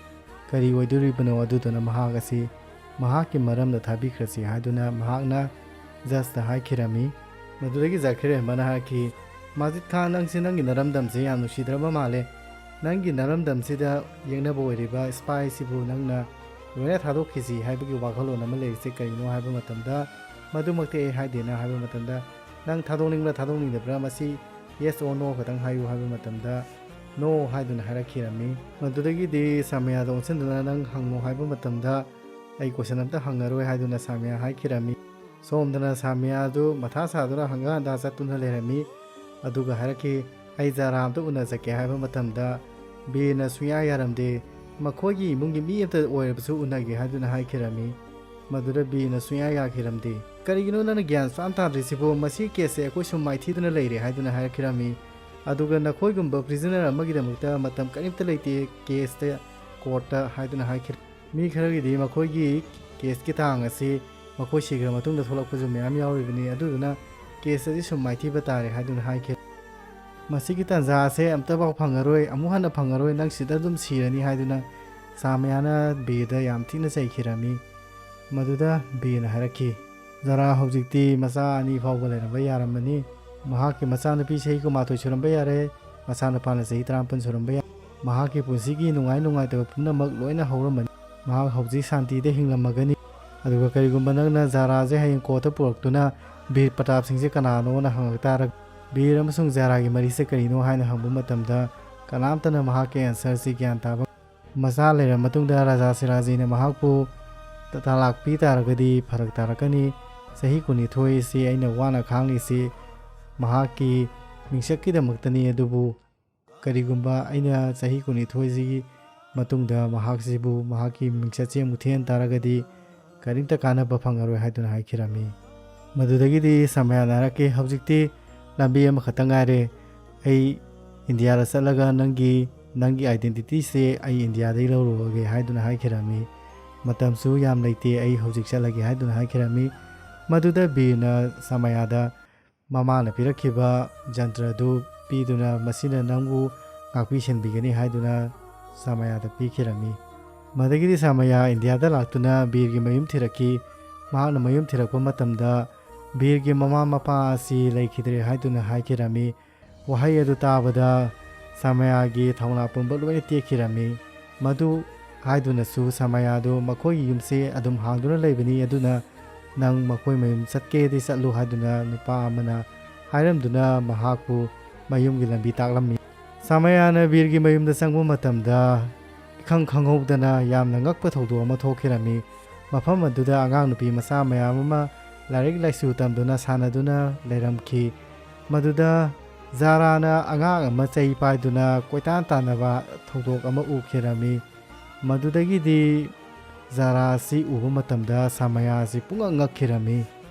ꯀꯔꯤ ꯑꯣꯏꯗꯣꯔꯤꯕꯅꯣ ꯑꯗꯨꯗꯨꯅ ꯃꯍꯥꯛ ꯑꯁꯤ ꯃꯍꯥꯛꯀꯤ ꯃꯔꯝꯗ ꯊꯥꯕꯤꯈ꯭ꯔꯁꯤ ꯍꯥꯏꯗꯨꯅ ꯃꯍꯥꯛꯅ ꯖꯁꯇ ꯍꯥꯏꯈꯤꯔꯝꯃꯤ ꯃꯗꯨꯗꯒꯤ ꯖꯥꯀꯤꯔ ꯑꯍꯃꯗꯅ ꯍꯥꯏꯈꯤ ꯃꯥꯖꯤꯗ ꯈꯥꯟ ꯅꯪꯁꯤ ꯅꯪꯒꯤ ꯅꯔꯝꯗꯝꯁꯦ ꯌꯥꯝ ꯅꯨꯡꯁꯤꯗ꯭ꯔꯕ ꯃꯥꯜꯂꯦ ꯅꯪꯒꯤ ꯅꯔꯝꯗꯝꯁꯤꯗ ꯌꯦꯡꯅꯕ ꯑꯣꯏꯔꯤꯕ ꯁ꯭ꯄꯥꯏꯁꯤꯕꯨ ꯅꯪꯅ ꯂꯣꯏꯅ ꯊꯥꯗꯣꯛꯈꯤꯁꯤ ꯍꯥꯏꯕꯒꯤ ꯋꯥꯈꯜꯂꯣꯟ ꯑꯃ ꯂꯩꯔꯤꯁꯦ ꯀꯔꯤꯅꯣ ꯍꯥꯏꯕ ꯃꯇꯝꯗ ꯃꯗꯨꯃꯛꯇꯤ ꯑꯩ ꯍꯥꯏꯗꯦꯅ ꯍꯥꯏꯕ ꯃꯇꯝꯗ ꯅꯪ ꯊꯥꯗꯣꯛꯅꯤꯡꯕ꯭ꯔꯥ ꯊꯥꯗꯣꯛꯅꯤꯡꯗꯕ꯭ꯔꯥ ꯃꯁꯤ ꯌꯦꯁ ꯑꯣꯔ ꯅꯣ ꯈꯛꯇꯪ ꯍꯥꯏꯌꯨ ꯍꯥꯏꯕ ꯃꯇꯝꯗ ꯅꯣ ꯍꯥꯏꯗꯨꯅ ꯍꯥꯏꯔꯛꯈꯤꯔꯝꯃꯤ ꯃꯗꯨꯗꯒꯤꯗꯤ ꯁꯥꯃꯤꯌꯥꯗ ꯑꯣꯟꯁꯤꯟꯗꯨꯅ ꯅꯪ ꯍꯪꯉꯣ ꯍꯥꯏꯕ ꯃꯇꯝꯗ ꯑꯩ ꯀꯣꯏꯁꯟ ꯑꯝꯇ ꯍꯪꯉꯔꯣꯏ ꯍꯥꯏꯗꯨꯅ ꯁꯥꯃꯤꯌꯥ ꯍꯥꯏꯈꯤꯔꯝꯃꯤ ꯁꯣꯝꯗꯅ ꯁꯥꯃꯤꯌꯥꯗꯨ ꯃꯊꯥ ꯁꯥꯗꯨꯅ ꯍꯪꯒꯠ ꯍꯟꯗꯥ ꯆꯠꯇꯨꯅ ꯂꯩꯔꯝꯃꯤ ꯑꯗꯨꯒ ꯍꯥꯏꯔꯛꯈꯤ ꯑꯩ ꯖꯥꯔꯥ ꯑꯝꯇ ꯎꯅꯖꯒꯦ ꯍꯥꯏꯕ ꯃꯇꯝꯗ ꯕꯤꯔꯅ ꯁꯨꯡꯌꯥ ꯌꯥꯔꯝꯗꯦ ꯃꯈꯣꯏꯒꯤ ꯏꯃꯨꯡꯒꯤ ꯃꯤ ꯑꯃꯇ ꯑꯣꯏꯔꯕꯁꯨ ꯎꯅꯒꯦ ꯍꯥꯏꯗꯨꯅ ꯍꯥꯏꯈꯤꯔꯝꯃꯤ ꯃꯗꯨꯗ ꯕꯤꯔꯅ ꯁꯨꯡꯌꯥ ꯌꯥꯈꯤꯔꯝꯗꯦ ꯀꯔꯤꯒꯤꯅꯣ ꯅꯪꯅ ꯒ꯭ꯌꯥꯟ ꯁꯨꯡꯇꯥ ꯇꯥꯗ꯭ꯔꯤꯁꯤꯕꯨ ꯃꯁꯤ ꯀꯦꯁꯁꯦ ꯑꯩꯈꯣꯏ ꯁꯨꯝ ꯃꯥꯏꯊꯤꯗꯨꯅ ꯂꯩꯔꯦ ꯍꯥꯏꯗꯨꯅ ꯍꯥꯏꯔꯛꯈꯤꯔꯝꯃꯤ ꯑꯗꯨꯒ ꯅꯈꯣꯏꯒꯨꯝꯕ ꯄ꯭ꯔꯤꯖꯅꯔ ꯑꯃꯒꯤꯗꯃꯛꯇ ꯃꯇꯝ ꯀꯔꯤꯝꯇ ꯂꯩꯇꯦ ꯀꯦꯁꯇ ꯀꯣꯔꯠꯇ ꯍꯥꯏꯗꯨꯅ ꯍꯥꯏꯈꯤ ꯃꯤ ꯈꯔꯒꯤꯗꯤ ꯃꯈꯣꯏꯒꯤ ꯀꯦꯁꯀꯤ ꯇꯥꯡ ꯑꯁꯤ ꯃꯈꯣꯏ ꯁꯤꯈ꯭ꯔ ꯃꯇꯨꯡꯗ ꯊꯣꯛꯂꯛꯄꯁꯨ ꯃꯌꯥꯝ ꯌꯥꯎꯔꯤꯕꯅꯤ ꯑꯗꯨꯗꯨꯅ ꯀꯦꯁ ꯑꯁꯤ ꯁꯨꯝ ꯃꯥꯏꯊꯤꯕ ꯇꯥꯔꯦ ꯍꯥꯏꯗꯨꯅ ꯍꯥꯏꯈꯤ ꯃꯁꯤꯒꯤ ꯇꯥꯟꯖꯥ ꯑꯁꯦ ꯑꯝꯇꯐꯥꯎ ꯐꯪꯉꯔꯣꯏ ꯑꯃꯨꯛ ꯍꯟꯅ ꯐꯪꯉꯔꯣꯏ ꯅꯪ ꯁꯤꯗ ꯑꯗꯨꯝ ꯁꯤꯔꯅꯤ ꯍꯥꯏꯗꯨꯅ ꯁꯥꯃꯤꯌꯥꯅ ꯕꯤꯔꯗ ꯌꯥꯝ ꯊꯤꯅ ꯆꯩꯈꯤꯔꯝꯃꯤ ꯃꯗꯨꯗ ꯕꯤꯔꯅ ꯍꯥꯏꯔꯛꯈꯤ ꯖꯥꯔꯥ ꯍꯧꯖꯤꯛꯇꯤ ꯃꯆꯥ 2 ꯐꯥꯎꯕ ꯂꯩꯔꯝꯕ ꯌꯥꯔꯝꯃꯅꯤ ꯃꯍꯥꯛꯀꯤ ꯃꯆꯥꯅꯨꯄꯤ ꯆꯍꯤ 12 ꯁꯨꯔꯝꯕ ꯌꯥꯔꯦ ꯃꯆꯥꯅꯨꯄꯥꯅ ꯆꯍꯤ 14 ꯁꯨꯔꯝꯕ ꯌꯥꯏ ꯃꯍꯥꯛꯀꯤ ꯄꯨꯟꯁꯤꯒꯤ ꯅꯨꯡꯉꯥꯏꯇꯕ ꯄꯨꯝꯅꯃꯛ ꯂꯣꯏꯅ ꯍꯧꯔꯝꯃꯅꯤ ꯃꯍꯥꯛ ꯍꯧꯖꯤꯛ ꯁꯥꯟꯇꯤꯗ ꯍꯤꯡꯂꯝꯃꯒꯅꯤ ꯑꯗꯨꯒ ꯀꯔꯤꯒꯨꯝꯕ ꯅꯪꯅ ꯖꯥꯔꯥꯁꯦ ꯍꯌꯦꯡ ꯀꯣꯔꯠꯇ ꯄꯨꯔꯛꯇꯨꯅ ꯕꯤꯔ ꯄ꯭ꯔꯇꯥꯞ ꯁꯤꯡꯁꯦ ꯀꯅꯥꯅꯣꯅ ꯍꯪꯉꯛ ꯇꯥꯔꯒ ꯕꯤꯔ ꯑꯃꯁꯨꯡ ꯖꯥꯔꯥꯒꯤ ꯃꯔꯤꯁꯦ ꯀꯔꯤꯅꯣ ꯍꯥꯏꯅ ꯍꯪꯕ ꯃꯇꯝꯗ ꯀꯅꯥꯝꯇꯅ ꯃꯍꯥꯛꯀꯤ ꯑꯦꯟꯁꯔꯁꯤ ꯒ꯭ꯌꯥꯟ ꯇꯥꯕ ꯃꯆꯥ ꯂꯩꯔꯕ ꯃꯇꯨꯡꯗ ꯔꯥꯖꯥ ꯁꯤꯔꯥꯖꯤꯅ ꯃꯍꯥꯛꯄꯨ ꯇꯂꯥꯛ ꯄꯤ ꯇꯥꯔꯒꯗꯤ ꯐꯔꯛ ꯇꯥꯔꯛꯀꯅꯤ ꯆꯍꯤ 12 ꯑꯁꯤ ꯑꯩꯅ ꯋꯥꯅ ꯈꯥꯡꯂꯤꯁꯤ ꯃꯍꯥꯛꯀꯤ ꯃꯤꯡꯆꯠꯀꯤꯗꯃꯛꯇꯅꯤ ꯑꯗꯨꯕꯨ ꯀꯔꯤꯒꯨꯝꯕ ꯑꯩꯅ ꯆꯍꯤ 12ꯁꯤꯒꯤ ꯃꯇꯨꯡꯗ ꯃꯍꯥꯛꯁꯤꯕꯨ ꯃꯍꯥꯛꯀꯤ ꯃꯤꯡꯆꯠꯁꯦ ꯑꯃꯨꯛ ꯊꯤꯍꯟ ꯇꯥꯔꯒꯗꯤ ꯀꯔꯤꯝꯇ ꯀꯥꯟꯅꯕ ꯐꯪꯉꯔꯣꯏ ꯍꯥꯏꯗꯨꯅ ꯍꯥꯏꯈꯤꯔꯝꯃꯤ ꯃꯗꯨꯗꯒꯤꯗꯤ ꯁꯥꯃꯤꯌꯥꯅ ꯍꯥꯏꯔꯛꯈꯤ ꯍꯧꯖꯤꯛꯇꯤ ꯂꯝꯕꯤ ꯑꯃꯈꯛꯇ ꯉꯥꯏꯔꯦ ꯑꯩ ꯏꯟꯗꯤꯌꯥꯗ ꯆꯠꯂꯒ ꯅꯪꯒꯤ ꯑꯥꯏꯗꯦꯟꯇꯤꯇꯤꯁꯦ ꯑꯩ ꯏꯟꯗꯤꯌꯥꯗꯒꯤ ꯂꯧꯔꯨꯔꯒꯦ ꯍꯥꯏꯗꯨꯅ ꯍꯥꯏꯈꯤꯔꯝꯃꯤ ꯃꯇꯝꯁꯨ ꯌꯥꯝ ꯂꯩꯇꯦ ꯑꯩ ꯍꯧꯖꯤꯛ ꯆꯠꯂꯒꯦ ꯍꯥꯏꯗꯨꯅ ꯍꯥꯏꯈꯤꯔꯝꯃꯤ ꯃꯗꯨꯗ ꯕꯤꯔꯅ ꯁꯥꯃꯤꯌꯥꯗ ꯃꯃꯥꯅ ꯄꯤꯔꯛꯈꯤꯕ ꯖꯟꯇ꯭ꯔꯗꯨ ꯄꯤꯗꯨꯅ ꯃꯁꯤꯅ ꯅꯪꯕꯨ ꯉꯥꯛꯄꯤ ꯁꯦꯟꯕꯤꯒꯅꯤ ꯍꯥꯏꯗꯨꯅ ꯁꯥꯃꯤꯌꯥꯗ ꯄꯤꯈꯤꯔꯝꯃꯤ ꯃꯗꯒꯤꯗꯤ ꯁꯥꯃꯤꯌꯥ ꯏꯟꯗꯤꯌꯥꯗ ꯂꯥꯛꯇꯨꯅ ꯕꯤꯔꯒꯤ ꯃꯌꯨꯝ ꯊꯤꯔꯛꯈꯤ ꯃꯍꯥꯛꯅ ꯃꯌꯨꯝ ꯊꯤꯔꯛꯄ ꯃꯇꯝꯗ ꯕꯤꯔꯒꯤ ꯃꯃꯥ ꯃꯄꯥ ꯑꯁꯤ ꯂꯩꯈꯤꯗ꯭ꯔꯦ ꯍꯥꯏꯗꯨꯅ ꯍꯥꯏꯈꯤꯔꯝꯃꯤ ꯋꯥꯍꯩ ꯑꯗꯨ ꯇꯥꯕꯗ ꯁꯥꯃꯤꯌꯥꯒꯤ ꯊꯧꯅꯥ ꯄꯨꯝꯕ ꯂꯣꯏꯅ ꯇꯦꯛꯈꯤꯔꯝꯃꯤ ꯃꯗꯨ ꯍꯥꯏꯗꯨꯅꯁꯨ ꯁꯥꯃꯤꯌꯥꯗꯨ ꯃꯈꯣꯏꯒꯤ ꯌꯨꯝꯁꯦ ꯑꯗꯨꯝ ꯍꯥꯡꯗꯨꯅ ꯂꯩꯕꯅꯤ ꯑꯗꯨꯅ ꯅꯪ ꯃꯈꯣꯏ ꯃꯌꯨꯝ ꯆꯠꯀꯦꯗꯤ ꯆꯠꯂꯨ ꯍꯥꯏꯗꯨꯅ ꯅꯨꯄꯥ ꯑꯃꯅ ꯍꯥꯏꯔꯝꯗꯨꯅ ꯃꯍꯥꯛꯄꯨ ꯃꯌꯨꯝꯒꯤ ꯂꯝꯕꯤ ꯇꯥꯛꯂꯝꯃꯤ ꯁꯥꯃꯤꯌꯥꯅ ꯕꯤꯔꯒꯤ ꯃꯌꯨꯝꯗ ꯆꯪꯕ ꯃꯇꯝꯗ ꯏꯈꯪ ꯈꯪꯍꯧꯗꯅ ꯌꯥꯝꯅ ꯉꯛꯄ ꯊꯧꯗꯣꯛ ꯑꯃ ꯊꯣꯛꯈꯤꯔꯝꯃꯤ ꯃꯐꯝ ꯑꯗꯨꯗ ꯑꯉꯥꯡ ꯅꯨꯄꯤ ꯃꯆꯥ ꯃꯌꯥꯝ ꯑꯃ ꯂꯥꯏꯔꯤꯛ ꯂꯥꯏꯁꯨ ꯇꯝꯗꯨꯅ ꯁꯥꯟꯅꯗꯨꯅ ꯂꯩꯔꯝꯈꯤ ꯃꯗꯨꯗ ꯖꯥꯔꯥꯅ ꯑꯉꯥꯡ ꯑꯃ ꯆꯩ ꯄꯥꯏꯗꯨꯅ ꯀꯣꯏꯇꯥꯟ ꯇꯥꯟꯅꯕ ꯊꯧꯗꯣꯛ ꯑꯃ ꯎꯈꯤꯔꯝꯃꯤ ꯃꯗꯨꯗꯒꯤꯗꯤ ꯖꯥꯔꯥ ꯑꯁꯤ ꯎꯕ ꯃꯇꯝꯗ ꯁꯥꯃꯤꯌꯥ ꯑꯁꯤ ꯄꯨꯡꯉꯛ ꯉꯛꯈꯤꯔꯝꯃꯤ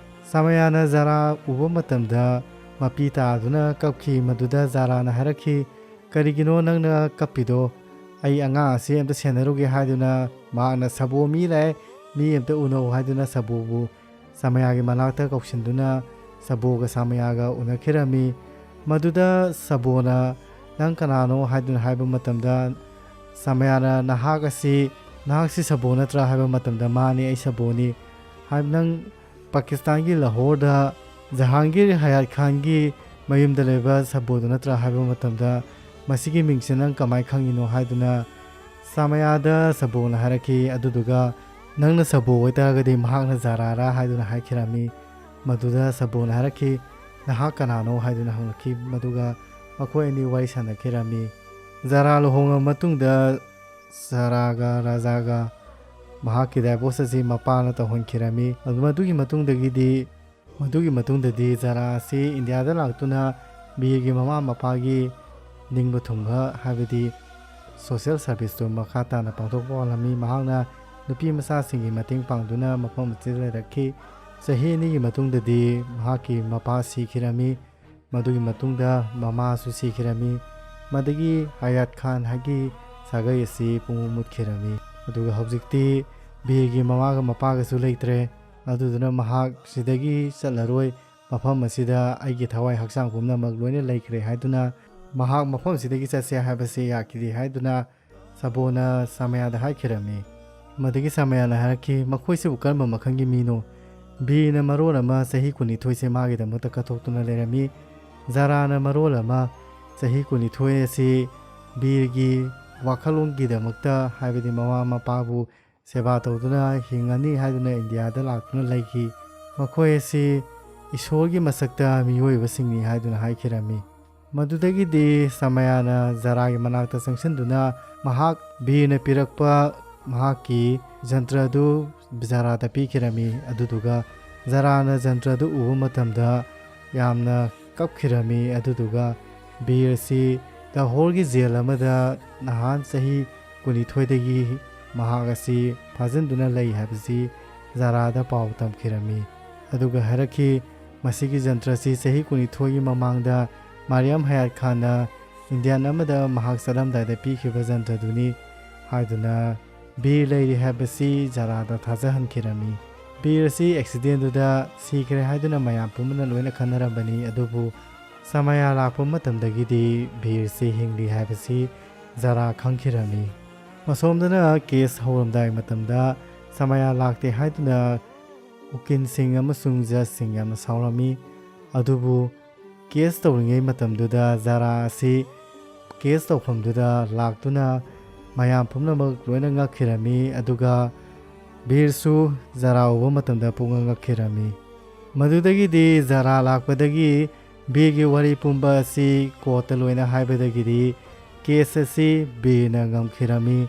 ꯁꯥꯃꯤꯌꯥꯅ ꯖꯥꯔꯥ ꯎꯕ ꯃꯇꯝꯗ ꯃꯄꯤ ꯇꯥꯗꯨꯅ ꯀꯞꯈꯤ ꯃꯗꯨꯗ ꯖꯥꯔꯥꯅ ꯍꯥꯏꯔꯛꯈꯤ ꯀꯔꯤꯒꯤꯅꯣ ꯅꯪꯅ ꯀꯞꯄꯤꯗꯣ ꯑꯩ ꯑꯉꯥꯡ ꯑꯁꯤ ꯑꯝꯇ ꯁꯦꯟꯅꯔꯨꯒꯦ ꯍꯥꯏꯗꯨꯅ ꯃꯍꯥꯛꯅ ꯁꯥꯕꯣ ꯃꯤ ꯂꯥꯛꯑꯦ ꯃꯤ ꯑꯝꯇ ꯎꯅꯧ ꯍꯥꯏꯗꯨꯅ ꯁꯥꯕꯣꯕꯨ ꯁꯥꯃꯤꯌꯥꯒꯤ ꯃꯅꯥꯛꯇ ꯀꯧꯁꯤꯟꯗꯨꯅ ꯁꯥꯕꯣꯒ ꯁꯥꯃꯤꯌꯥꯒ ꯎꯅꯈꯤꯔꯝꯃꯤ ꯃꯗꯨꯗ ꯁꯥꯕꯣꯅ ꯅꯪ ꯀꯅꯥꯅꯣ ꯍꯥꯏꯗꯨꯅ ꯍꯥꯏꯕ ꯃꯇꯝꯗ ꯁꯥꯃꯤꯌꯥꯅ ꯅꯍꯥꯛꯁꯤ ꯁꯥꯕꯣ ꯅꯠꯇ꯭ꯔꯥ ꯍꯥꯏꯕ ꯃꯇꯝꯗ ꯃꯥꯅꯤ ꯑꯩ ꯁꯥꯕꯣꯅꯤ ꯅꯪ ꯄꯥꯀꯤꯁꯇꯥꯟꯒꯤ ꯂꯥꯍꯣꯔꯗ ꯖꯍꯥꯡꯒꯤꯔ ꯍꯌꯥꯠ ꯈꯥꯟꯒꯤ ꯃꯌꯨꯝꯗ ꯂꯩꯕ ꯁꯕꯣꯗꯨ ꯅꯠꯇ꯭ꯔꯥ ꯍꯥꯏꯕ ꯃꯇꯝꯗ ꯃꯁꯤꯒꯤ ꯃꯤꯡꯁꯤ ꯅꯪ ꯀꯃꯥꯏ ꯈꯪꯉꯤꯅꯣ ꯍꯥꯏꯗꯨꯅ ꯁꯥꯃꯌꯥꯗ ꯁꯕꯣꯅ ꯍꯥꯏꯔꯛꯈꯤ ꯑꯗꯨꯗꯨꯒ ꯅꯪꯅ ꯁꯕꯣ ꯑꯣꯏꯇꯥꯔꯒꯗꯤ ꯃꯍꯥꯛꯅ ꯖꯥꯔꯥꯔꯥ ꯍꯥꯏꯗꯨꯅ ꯍꯥꯏꯈꯤꯔꯝꯃꯤ ꯃꯗꯨꯗ ꯁꯕꯣꯅ ꯍꯥꯏꯔꯛꯈꯤ ꯅꯍꯥꯛ ꯀꯅꯥꯅꯣ ꯍꯥꯏꯗꯨꯅ ꯍꯪꯂꯛꯈꯤ ꯃꯗꯨꯒ ꯃꯈꯣꯏ ꯑꯅꯤ ꯋꯥꯔꯤ ꯁꯥꯟꯅꯈꯤꯔꯝꯃꯤ ꯖꯥꯔꯥ ꯂꯨꯍꯣꯡꯉꯕ ꯃꯇꯨꯡꯗ ꯖꯥꯔꯥꯒ ꯔꯥꯖꯥꯒ ꯃꯍꯥꯛꯀꯤ ꯗꯥꯏꯚꯣꯔꯁ ꯑꯁꯤ ꯃꯄꯥꯅ ꯇꯧꯍꯟꯈꯤꯔꯝꯃꯤ ꯃꯗꯨꯒꯤ ꯃꯇꯨꯡꯗꯗꯤ ꯖꯥꯔꯥ ꯑꯁꯤ ꯏꯟꯗꯤꯌꯥꯗ ꯂꯥꯛꯇꯨꯅ ꯕꯤꯔꯒꯤ ꯃꯃꯥ ꯃꯄꯥꯒꯤ ꯅꯤꯡꯕ ꯊꯨꯡꯕ ꯍꯥꯏꯕꯗꯤ ꯁꯣꯁꯤꯌꯦꯜ ꯁꯥꯔꯚꯤꯁꯇꯨ ꯃꯈꯥ ꯇꯥꯅ ꯄꯥꯡꯊꯣꯛꯄ ꯍꯣꯠꯅꯔꯝꯃꯤ ꯃꯍꯥꯛꯅ ꯅꯨꯄꯤ ꯃꯆꯥꯁꯤꯡꯒꯤ ꯃꯇꯦꯡ ꯄꯥꯡꯗꯨꯅ ꯃꯐꯝ ꯑꯁꯤꯗ ꯂꯩꯔꯛꯈꯤ ꯆꯍꯤ 2ꯒꯤ ꯃꯇꯨꯡꯗꯗꯤ ꯃꯍꯥꯛꯀꯤ ꯃꯄꯥ ꯁꯤꯈꯤꯔꯝꯃꯤ ꯃꯗꯨꯒꯤ ꯃꯇꯨꯡꯗ ꯃꯃꯥꯁꯨ ꯁꯤꯈꯤꯔꯝꯃꯤ ꯃꯗꯒꯤ ꯍꯌꯥꯠ ꯈꯥꯟ ꯍꯥꯏꯒꯤ ꯁꯥꯒꯩ ꯑꯁꯤ ꯄꯨꯡꯃꯨꯠ ꯃꯨꯠꯈꯤꯔꯝꯃꯤ ꯑꯗꯨꯒ ꯍꯧꯖꯤꯛꯇꯤ ꯕꯤꯔꯒꯤ ꯃꯃꯥꯒ ꯃꯄꯥꯒꯁꯨ ꯂꯩꯇ꯭ꯔꯦ ꯑꯗꯨꯗꯨꯅ ꯃꯍꯥꯛ ꯁꯤꯗꯒꯤ ꯆꯠꯂꯔꯣꯏ ꯃꯐꯝ ꯑꯁꯤꯗ ꯑꯩꯒꯤ ꯊꯋꯥꯏ ꯍꯛꯆꯥꯡ ꯄꯨꯝꯅꯃꯛ ꯂꯣꯏꯅ ꯂꯩꯈ꯭ꯔꯦ ꯍꯥꯏꯗꯨꯅ ꯃꯍꯥꯛ ꯃꯐꯝ ꯑꯁꯤꯗꯒꯤ ꯆꯠꯁꯦ ꯍꯥꯏꯕꯁꯤ ꯌꯥꯈꯤꯗꯦ ꯍꯥꯏꯗꯨꯅ ꯁꯕꯣꯅ ꯁꯥꯃꯌꯥꯗ ꯍꯥꯏꯈꯤꯔꯝꯃꯤ ꯃꯗꯒꯤ ꯁꯥꯃꯌꯥꯅ ꯍꯥꯏꯔꯛꯈꯤ ꯃꯈꯣꯏꯁꯤꯕꯨ ꯀꯔꯝꯕ ꯃꯈꯜꯒꯤ ꯃꯤꯅꯣ ꯕꯤꯔꯅ ꯃꯔꯣꯜ ꯑꯃ ꯆꯍꯤ 12ꯁꯦ ꯃꯥꯒꯤꯗꯃꯛꯇ ꯀꯠꯊꯣꯛꯇꯨꯅ ꯂꯩꯔꯝꯃꯤ ꯖꯥꯔꯥꯅ ꯃꯔꯣꯜ ꯑꯃ ꯆꯍꯤ 12 ꯑꯁꯤ ꯕꯤꯔꯒꯤ ꯋꯥꯈꯜꯂꯣꯟꯒꯤꯗꯃꯛꯇ ꯍꯥꯏꯕꯗꯤ ꯃꯃꯥ ꯃꯄꯥꯕꯨ ꯁꯦꯕꯥ ꯇꯧꯗꯨꯅ ꯍꯤꯡꯉꯅꯤ ꯍꯥꯏꯗꯨꯅ ꯏꯟꯗꯤꯌꯥꯗ ꯂꯥꯛꯇꯨꯅ ꯂꯩꯈꯤ ꯃꯈꯣꯏ ꯑꯁꯤ ꯏꯁꯣꯔꯒꯤ ꯃꯁꯛꯇ ꯃꯤꯑꯣꯏꯕꯁꯤꯡꯅꯤ ꯍꯥꯏꯗꯨꯅ ꯍꯥꯏꯈꯤꯔꯝꯃꯤ ꯃꯗꯨꯗꯒꯤꯗꯤ ꯁꯥꯃꯌꯥꯅ ꯖꯥꯔꯥꯒꯤ ꯃꯅꯥꯛꯇ ꯆꯪꯁꯤꯟꯗꯨꯅ ꯃꯍꯥꯛ ꯕꯤꯔꯅ ꯄꯤꯔꯛꯄ ꯃꯍꯥꯛꯀꯤ ꯖꯟꯇ꯭ꯔꯗꯨ ꯖꯥꯔꯥꯗ ꯄꯤꯈꯤꯔꯝꯃꯤ ꯑꯗꯨꯗꯨꯒ ꯖꯥꯔꯥꯅ ꯖꯟꯇ꯭ꯔꯗꯨ ꯎꯕ ꯃꯇꯝꯗ ꯌꯥꯝꯅ ꯀꯞꯈꯤꯔꯝꯃꯤ ꯑꯗꯨꯗꯨꯒ ꯕꯤꯔ ꯑꯁꯤ ꯂꯥꯍꯣꯔꯒꯤ ꯖꯦꯜ ꯑꯃꯗ ꯅꯍꯥꯟ ꯆꯍꯤ 12ꯗꯒꯤ ꯃꯍꯥꯛ ꯑꯁꯤ ꯐꯥꯖꯤꯟꯗꯨꯅ ꯂꯩ ꯍꯥꯏꯕꯁꯤ ꯖꯥꯔꯥꯗ ꯄꯥꯎ ꯇꯝꯈꯤꯔꯝꯃꯤ ꯑꯗꯨꯒ ꯍꯥꯏꯔꯛꯈꯤ ꯃꯁꯤꯒꯤ ꯖꯟꯇ꯭ꯔꯁꯤ ꯆꯍꯤ 12ꯒꯤ ꯃꯃꯥꯡꯗ ꯃꯥꯔꯤꯌꯝ ꯍꯌꯥꯠ ꯈꯥꯟꯅ ꯏꯟꯗꯤꯌꯥꯟ ꯑꯃꯗ ꯃꯍꯥꯛ ꯆꯠꯂꯝꯗꯥꯏꯗ ꯄꯤꯈꯤꯕ ꯖꯟꯇ꯭ꯔꯗꯨꯅꯤ ꯍꯥꯏꯗꯨꯅ ꯕꯤꯔ ꯂꯩꯔꯤ ꯍꯥꯏꯕꯁꯤ ꯖꯥꯔꯥꯗ ꯊꯥꯖꯍꯟꯈꯤꯔꯝꯃꯤ ꯕꯤꯔ ꯑꯁꯤ ꯑꯦꯛꯁꯤꯗꯦꯟꯗꯨꯗ ꯁꯤꯈ꯭ꯔꯦ ꯍꯥꯏꯗꯨꯅ ꯃꯌꯥꯝ ꯄꯨꯝꯕꯅ ꯂꯣꯏꯅ ꯈꯟꯅꯔꯝꯕꯅꯤ ꯑꯗꯨꯕꯨ ꯁꯥꯃꯌꯥ ꯂꯥꯛꯄ ꯃꯇꯝꯗꯒꯤꯗꯤ ꯕꯤꯔꯁꯤ ꯍꯤꯡꯂꯤ ꯍꯥꯏꯕꯁꯤ ꯖꯥꯔꯥ ꯈꯪꯈꯤꯔꯝꯃꯤ ꯃꯁꯣꯝꯗꯅ ꯀꯦꯁ ꯍꯧꯔꯝꯗꯥꯏ ꯃꯇꯝꯗ ꯁꯥꯃꯌꯥ ꯂꯥꯛꯇꯦ ꯍꯥꯏꯗꯨꯅ ꯎꯀꯤꯜꯁꯤꯡ ꯑꯃꯁꯨꯡ ꯖꯖꯁꯤꯡ ꯌꯥꯝꯅ ꯁꯥꯎꯔꯝꯃꯤ ꯑꯗꯨꯕꯨ ꯀꯦꯁ ꯇꯧꯔꯤꯉꯩ ꯃꯇꯝꯗꯨꯗ ꯖꯥꯔꯥ ꯑꯁꯤ ꯀꯦꯁ ꯇꯧꯐꯝꯗꯨꯗ ꯂꯥꯛꯇꯨꯅ ꯃꯌꯥꯝ ꯄꯨꯝꯅꯃꯛ ꯂꯣꯏꯅ ꯉꯛꯈꯤꯔꯝꯃꯤ ꯑꯗꯨꯒ ꯕꯤꯔꯁꯨ ꯖꯥꯔꯥ ꯎꯕ ꯃꯇꯝꯗ ꯄꯨꯡꯉꯛ ꯉꯛꯈꯤꯔꯝꯃꯤ ꯃꯗꯨꯗꯒꯤꯗꯤ ꯖꯥꯔꯥ ꯂꯥꯛꯄꯗꯒꯤ ꯕꯤꯔꯒꯤ ꯋꯥꯔꯤ ꯄꯨꯝꯕ ꯑꯁꯤ ꯀꯣꯔꯠꯇ ꯂꯣꯏꯅ ꯍꯥꯏꯕꯗꯒꯤꯗꯤ ꯀꯦꯁ ꯑꯁꯤ ꯕꯤꯔꯅ ꯉꯝꯈꯤꯔꯝꯃꯤ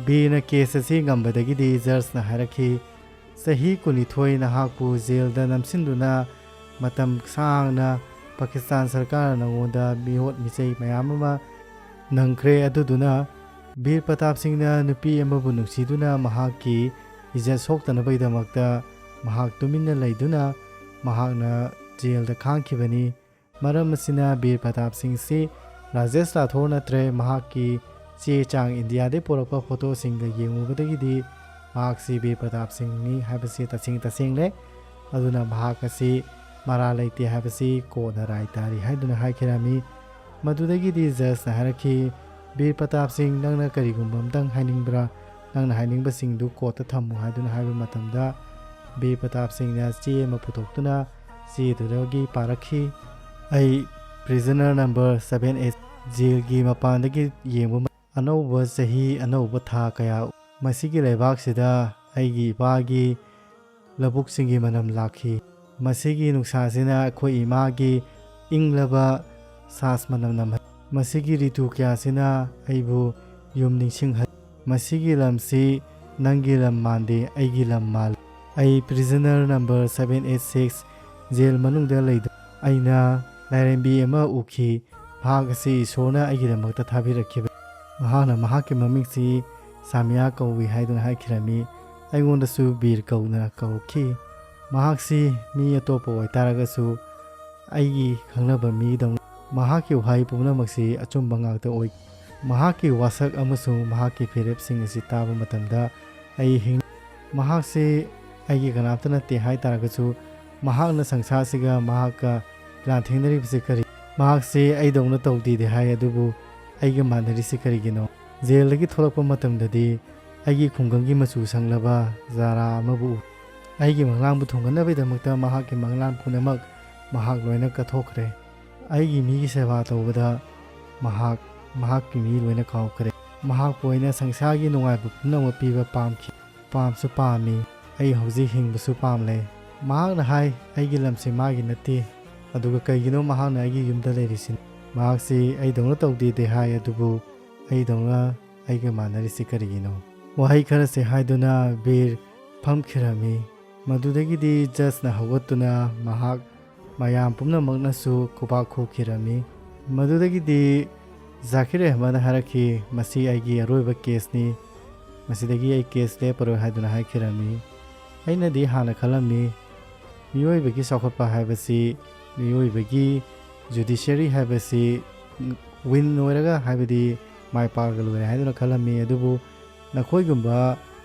ꯕꯤꯔꯅ ꯀꯦꯁ ꯑꯁꯤ ꯉꯝꯕꯗꯒꯤꯗꯤ ꯖꯖꯅ ꯍꯥꯏꯔꯛꯈꯤ ꯆꯍꯤ 12 ꯅꯍꯥꯛꯄꯨ ꯖꯦꯜꯗ ꯅꯝꯁꯤꯟꯗꯨꯅ ꯃꯇꯝ ꯁꯥꯡꯅ ꯄꯥꯀꯤꯁꯇꯥꯟ ꯁꯔꯀꯥꯔꯅ ꯅꯉꯣꯟꯗ ꯃꯤꯑꯣꯠ ꯃꯤꯆꯩ ꯃꯌꯥꯝ ꯑꯃ ꯅꯪꯈ꯭ꯔꯦ ꯑꯗꯨꯗꯨꯅ ꯕꯤꯔ ꯄ꯭ꯔꯇꯥꯞ ꯁꯤꯡꯅ ꯅꯨꯄꯤ ꯑꯃꯕꯨ ꯅꯨꯡꯁꯤꯗꯨꯅ ꯃꯍꯥꯛꯀꯤ ꯏꯖꯠ ꯁꯣꯛꯇꯅꯕꯒꯤꯗꯃꯛꯇ ꯃꯍꯥꯛ ꯇꯨꯃꯤꯟꯅ ꯂꯩꯗꯨꯅ ꯃꯍꯥꯛꯅ ꯖꯦꯜꯗ ꯈꯥꯡꯈꯤꯕꯅꯤ ꯃꯔꯝ ꯑꯁꯤꯅ ꯕꯤꯔ ꯄ꯭ꯔꯇꯥꯞ ꯁꯤꯡꯁꯤ ꯔꯥꯖꯦꯁ ꯔꯥꯊꯣꯔ ꯅꯠꯇ꯭ꯔꯦ ꯃꯍꯥꯛꯀꯤ ꯆꯦ ꯆꯥꯡ ꯏꯟꯗꯤꯌꯥꯗꯒꯤ ꯄꯨꯔꯛꯄ ꯐꯣꯇꯣꯁꯤꯡꯒ ꯌꯦꯡꯉꯨꯕꯗꯒꯤꯗꯤ ꯃꯍꯥꯛꯁꯤ ꯕꯤꯔ ꯄ꯭ꯔꯇꯥꯞ ꯁꯤꯡꯅꯤ ꯍꯥꯏꯕꯁꯤ ꯇꯁꯦꯡꯂꯦ ꯑꯗꯨꯅ ꯃꯍꯥꯛ ꯑꯁꯤ ꯃꯔꯥꯜ ꯂꯩꯇꯦ ꯍꯥꯏꯕꯁꯤ ꯀꯣꯔꯠꯅ ꯔꯥꯏ ꯇꯥꯔꯤ ꯍꯥꯏꯗꯨꯅ ꯍꯥꯏꯈꯤꯔꯝꯃꯤ ꯃꯗꯨꯗꯒꯤꯗꯤ ꯖꯖꯅ ꯍꯥꯏꯔꯛꯈꯤ ꯕꯤꯔ ꯄ꯭ꯔꯇꯥꯞ ꯁꯤꯡ ꯅꯪꯅ ꯀꯔꯤꯒꯨꯝꯕ ꯑꯝꯇꯪ ꯍꯥꯏꯅꯤꯡꯕ꯭ꯔꯥ ꯅꯪꯅ ꯍꯥꯏꯅꯤꯡꯕꯁꯤꯡꯗꯨ ꯀꯣꯔꯠꯇ ꯊꯝꯃꯨ ꯍꯥꯏꯗꯨꯅ ꯍꯥꯏꯕ ꯃꯇꯝꯗ ꯕꯤꯔ ꯄ꯭ꯔꯇꯥꯞ ꯁꯤꯡꯅ ꯆꯦ ꯑꯃ ꯄꯨꯊꯣꯛꯇꯨꯅ ꯆꯦꯗꯨꯗꯒꯤ ꯄꯥꯔꯛꯈꯤ ꯑꯩ ꯄ꯭ꯔꯤꯖꯅꯔ ꯅꯝꯕꯔ 78 ꯖꯦꯜꯒꯤ ꯃꯄꯥꯟꯗꯒꯤ ꯌꯦꯡꯕ ꯑꯅꯧꯕ ꯆꯍꯤ ꯑꯅꯧꯕ ꯊꯥ ꯀꯌꯥ ꯃꯁꯤꯒꯤ ꯂꯩꯕꯥꯛꯁꯤꯗ ꯑꯩꯒꯤ ꯏꯄꯥꯒꯤ ꯂꯧꯕꯨꯛꯁꯤꯡꯒꯤ ꯃꯅꯝ ꯂꯥꯛꯈꯤ ꯃꯁꯤꯒꯤ ꯅꯨꯡꯁꯥꯁꯤꯅ ꯑꯩꯈꯣꯏ ꯏꯃꯥꯒꯤ ꯏꯪꯂꯕ ꯁꯥꯁ ꯃꯅꯝ ꯅꯝꯍꯜꯂꯤ ꯃꯁꯤꯒꯤ ꯔꯤꯇꯨ ꯀꯌꯥꯁꯤꯅ ꯑꯩꯕꯨ ꯌꯨꯝ ꯅꯤꯡꯁꯤꯡꯍꯜꯂꯤ ꯃꯁꯤꯒꯤ ꯂꯝꯁꯤ ꯅꯪꯒꯤ ꯂꯝ ꯃꯥꯟꯗꯦ ꯑꯩꯒꯤ ꯂꯝ ꯃꯥꯜꯂꯤ ꯑꯩ ꯄ꯭ꯔꯤꯖꯅꯔ ꯅꯝꯕꯔ 786 ꯖꯦꯜ ꯃꯅꯨꯡꯗ ꯂꯩꯗꯨꯅ ꯑꯩꯅ ꯂꯥꯏꯔꯦꯝꯕꯤ ꯑꯃ ꯎꯈꯤ ꯃꯍꯥꯛ ꯑꯁꯤ ꯏꯁꯣꯔꯅ ꯑꯩꯒꯤꯗꯃꯛꯇ ꯊꯥꯕꯤꯔꯛꯈꯤꯕ ꯃꯍꯥꯛꯅ ꯃꯍꯥꯛꯀꯤ ꯃꯃꯤꯡꯁꯤ ꯁꯥꯃꯌꯥ ꯀꯧꯏ ꯍꯥꯏꯗꯨꯅ ꯍꯥꯏꯈꯤꯔꯝꯃꯤ ꯑꯩꯉꯣꯟꯗꯁꯨ ꯕꯤꯔ ꯀꯧꯅ ꯀꯧꯈꯤ ꯃꯍꯥꯛꯁꯤ ꯃꯤ ꯑꯇꯣꯞꯄ ꯑꯣꯏꯇꯥꯔꯒꯁꯨ ꯑꯩꯒꯤ ꯈꯪꯅꯕ ꯃꯤꯗꯧꯅ ꯃꯍꯥꯛꯀꯤ ꯋꯥꯍꯩ ꯄꯨꯝꯅꯃꯛꯁꯤ ꯑꯆꯨꯝꯕ ꯉꯥꯛꯇ ꯑꯣꯏ ꯃꯍꯥꯛꯀꯤ ꯋꯥꯁꯛ ꯑꯃꯁꯨꯡ ꯃꯍꯥꯛꯀꯤ ꯐꯤꯔꯦꯞꯁꯤꯡ ꯑꯁꯤ ꯇꯥꯕ ꯃꯇꯝꯗ ꯑꯩ ꯃꯍꯥꯛꯁꯤ ꯑꯩꯒꯤ ꯀꯅꯥꯝꯇ ꯅꯠꯇꯦ ꯍꯥꯏꯇꯥꯔꯒꯁꯨ ꯃꯍꯥꯛꯅ ꯁꯪꯁꯥꯔꯁꯤꯒ ꯃꯍꯥꯛꯀ ꯂꯥꯟꯊꯦꯡꯅꯔꯤꯕꯁꯤ ꯀꯔꯤ ꯃꯍꯥꯛꯁꯤ ꯑꯩꯗꯧꯅ ꯇꯧꯗꯦꯗꯤ ꯍꯥꯏ ꯑꯗꯨꯕꯨ ꯑꯩꯒ ꯃꯥꯟꯅꯔꯤꯁꯤ ꯀꯔꯤꯒꯤꯅꯣ ꯖꯦꯜꯗꯒꯤ ꯊꯣꯛꯂꯛꯄ ꯃꯇꯝꯗꯗꯤ ꯑꯩꯒꯤ ꯈꯨꯡꯒꯪꯒꯤ ꯃꯆꯨ ꯁꯪꯂꯕ ꯖꯥꯔꯥ ꯑꯃꯕꯨ ꯑꯩꯒꯤ ꯃꯪꯂꯥꯟꯕꯨ ꯊꯨꯡꯒꯠꯅꯕꯒꯤꯗꯃꯛꯇ ꯃꯍꯥꯛꯀꯤ ꯃꯪꯂꯥꯟ ꯄꯨꯝꯅꯃꯛ ꯃꯍꯥꯛ ꯂꯣꯏꯅ ꯀꯠꯊꯣꯛꯈ꯭ꯔꯦ꯫ ꯑꯩꯒꯤ ꯃꯤꯒꯤ ꯁꯦꯕꯥ ꯇꯧꯕꯗ ꯃꯍꯥꯛꯀꯤ ꯃꯤ ꯂꯣꯏꯅ ꯀꯥꯎꯈ꯭ꯔꯦ꯫ ꯃꯍꯥꯛꯄꯨ ꯑꯩꯅ ꯁꯪꯁꯥꯔꯒꯤ ꯅꯨꯡꯉꯥꯏꯕ ꯄꯨꯝꯅꯃꯛ ꯄꯤꯕ ꯄꯥꯝꯈꯤ, ꯄꯥꯝꯁꯨ ꯄꯥꯝꯃꯤ꯫ ꯑꯩ ꯍꯧꯖꯤꯛ ꯍꯤꯡꯕꯁꯨ ꯄꯥꯝꯂꯦ꯫ ꯃꯍꯥꯛꯅ ꯍꯥꯏ ꯑꯩꯒꯤ ꯂꯝꯁꯤ ꯃꯥꯒꯤ ꯅꯠꯇꯦ, ꯑꯗꯨꯒ ꯀꯩꯒꯤꯅꯣ ꯃꯍꯥꯛꯅ ꯑꯩꯒꯤ ꯌꯨꯝꯗ ꯂꯩꯔꯤꯁꯤꯅꯤ? ꯃꯍꯥꯛꯁꯤ ꯑꯩꯗꯧꯅ ꯇꯧꯗꯦꯗꯤ ꯍꯥꯏ, ꯑꯗꯨꯕꯨ ꯑꯩꯗꯧꯅ ꯑꯩꯒ ꯃꯥꯟꯅꯔꯤꯁꯤ ꯀꯔꯤꯒꯤꯅꯣ? ꯋꯥꯍꯩ ꯈꯔꯁꯦ ꯍꯥꯏꯗꯨꯅ ꯕꯤꯔ ꯐꯝꯈꯤꯔꯝꯃꯤ꯫ ꯃꯗꯨꯗꯒꯤꯗꯤ ꯖꯁꯅ ꯍꯧꯒꯠꯇꯨꯅ ꯃꯍꯥꯛ ꯃꯌꯥꯝ ꯄꯨꯝꯅꯃꯛꯅꯁꯨ ꯈꯨꯕꯥꯛ ꯈꯨꯈꯤꯔꯝꯃꯤ꯫ ꯃꯗꯨꯗꯒꯤꯗꯤ ꯖꯥꯀꯤꯔ ꯑꯍꯃꯗꯅ ꯍꯥꯏꯔꯛꯈꯤ, ꯃꯁꯤ ꯑꯩꯒꯤ ꯑꯔꯣꯏꯕ ꯀꯦꯁꯅꯤ, ꯃꯁꯤꯗꯒꯤ ꯑꯩ ꯀꯦꯁ ꯂꯦꯞꯄꯔꯣꯏ ꯍꯥꯏꯗꯨꯅ ꯍꯥꯏꯈꯤꯔꯝꯃꯤ꯫ ꯑꯩꯅꯗꯤ ꯍꯥꯟꯅ ꯈꯜꯂꯝꯃꯤ ꯃꯤꯑꯣꯏꯕꯒꯤ ꯆꯥꯎꯈꯠꯄ ꯍꯥꯏꯕꯁꯤ, ꯃꯤꯑꯣꯏꯕꯒꯤ ꯖꯨꯗꯤꯁꯤꯌꯔꯤ ꯍꯥꯏꯕꯁꯤ ꯋꯤꯟ ꯑꯣꯏꯔꯒ ꯍꯥꯏꯕꯗꯤ ꯃꯥꯏ ꯄꯥꯛꯂꯒ ꯂꯣꯏꯔꯦ ꯍꯥꯏꯗꯨꯅ ꯈꯜꯂꯝꯃꯤ꯫ ꯑꯗꯨꯕꯨ ꯅꯈꯣꯏꯒꯨꯝꯕ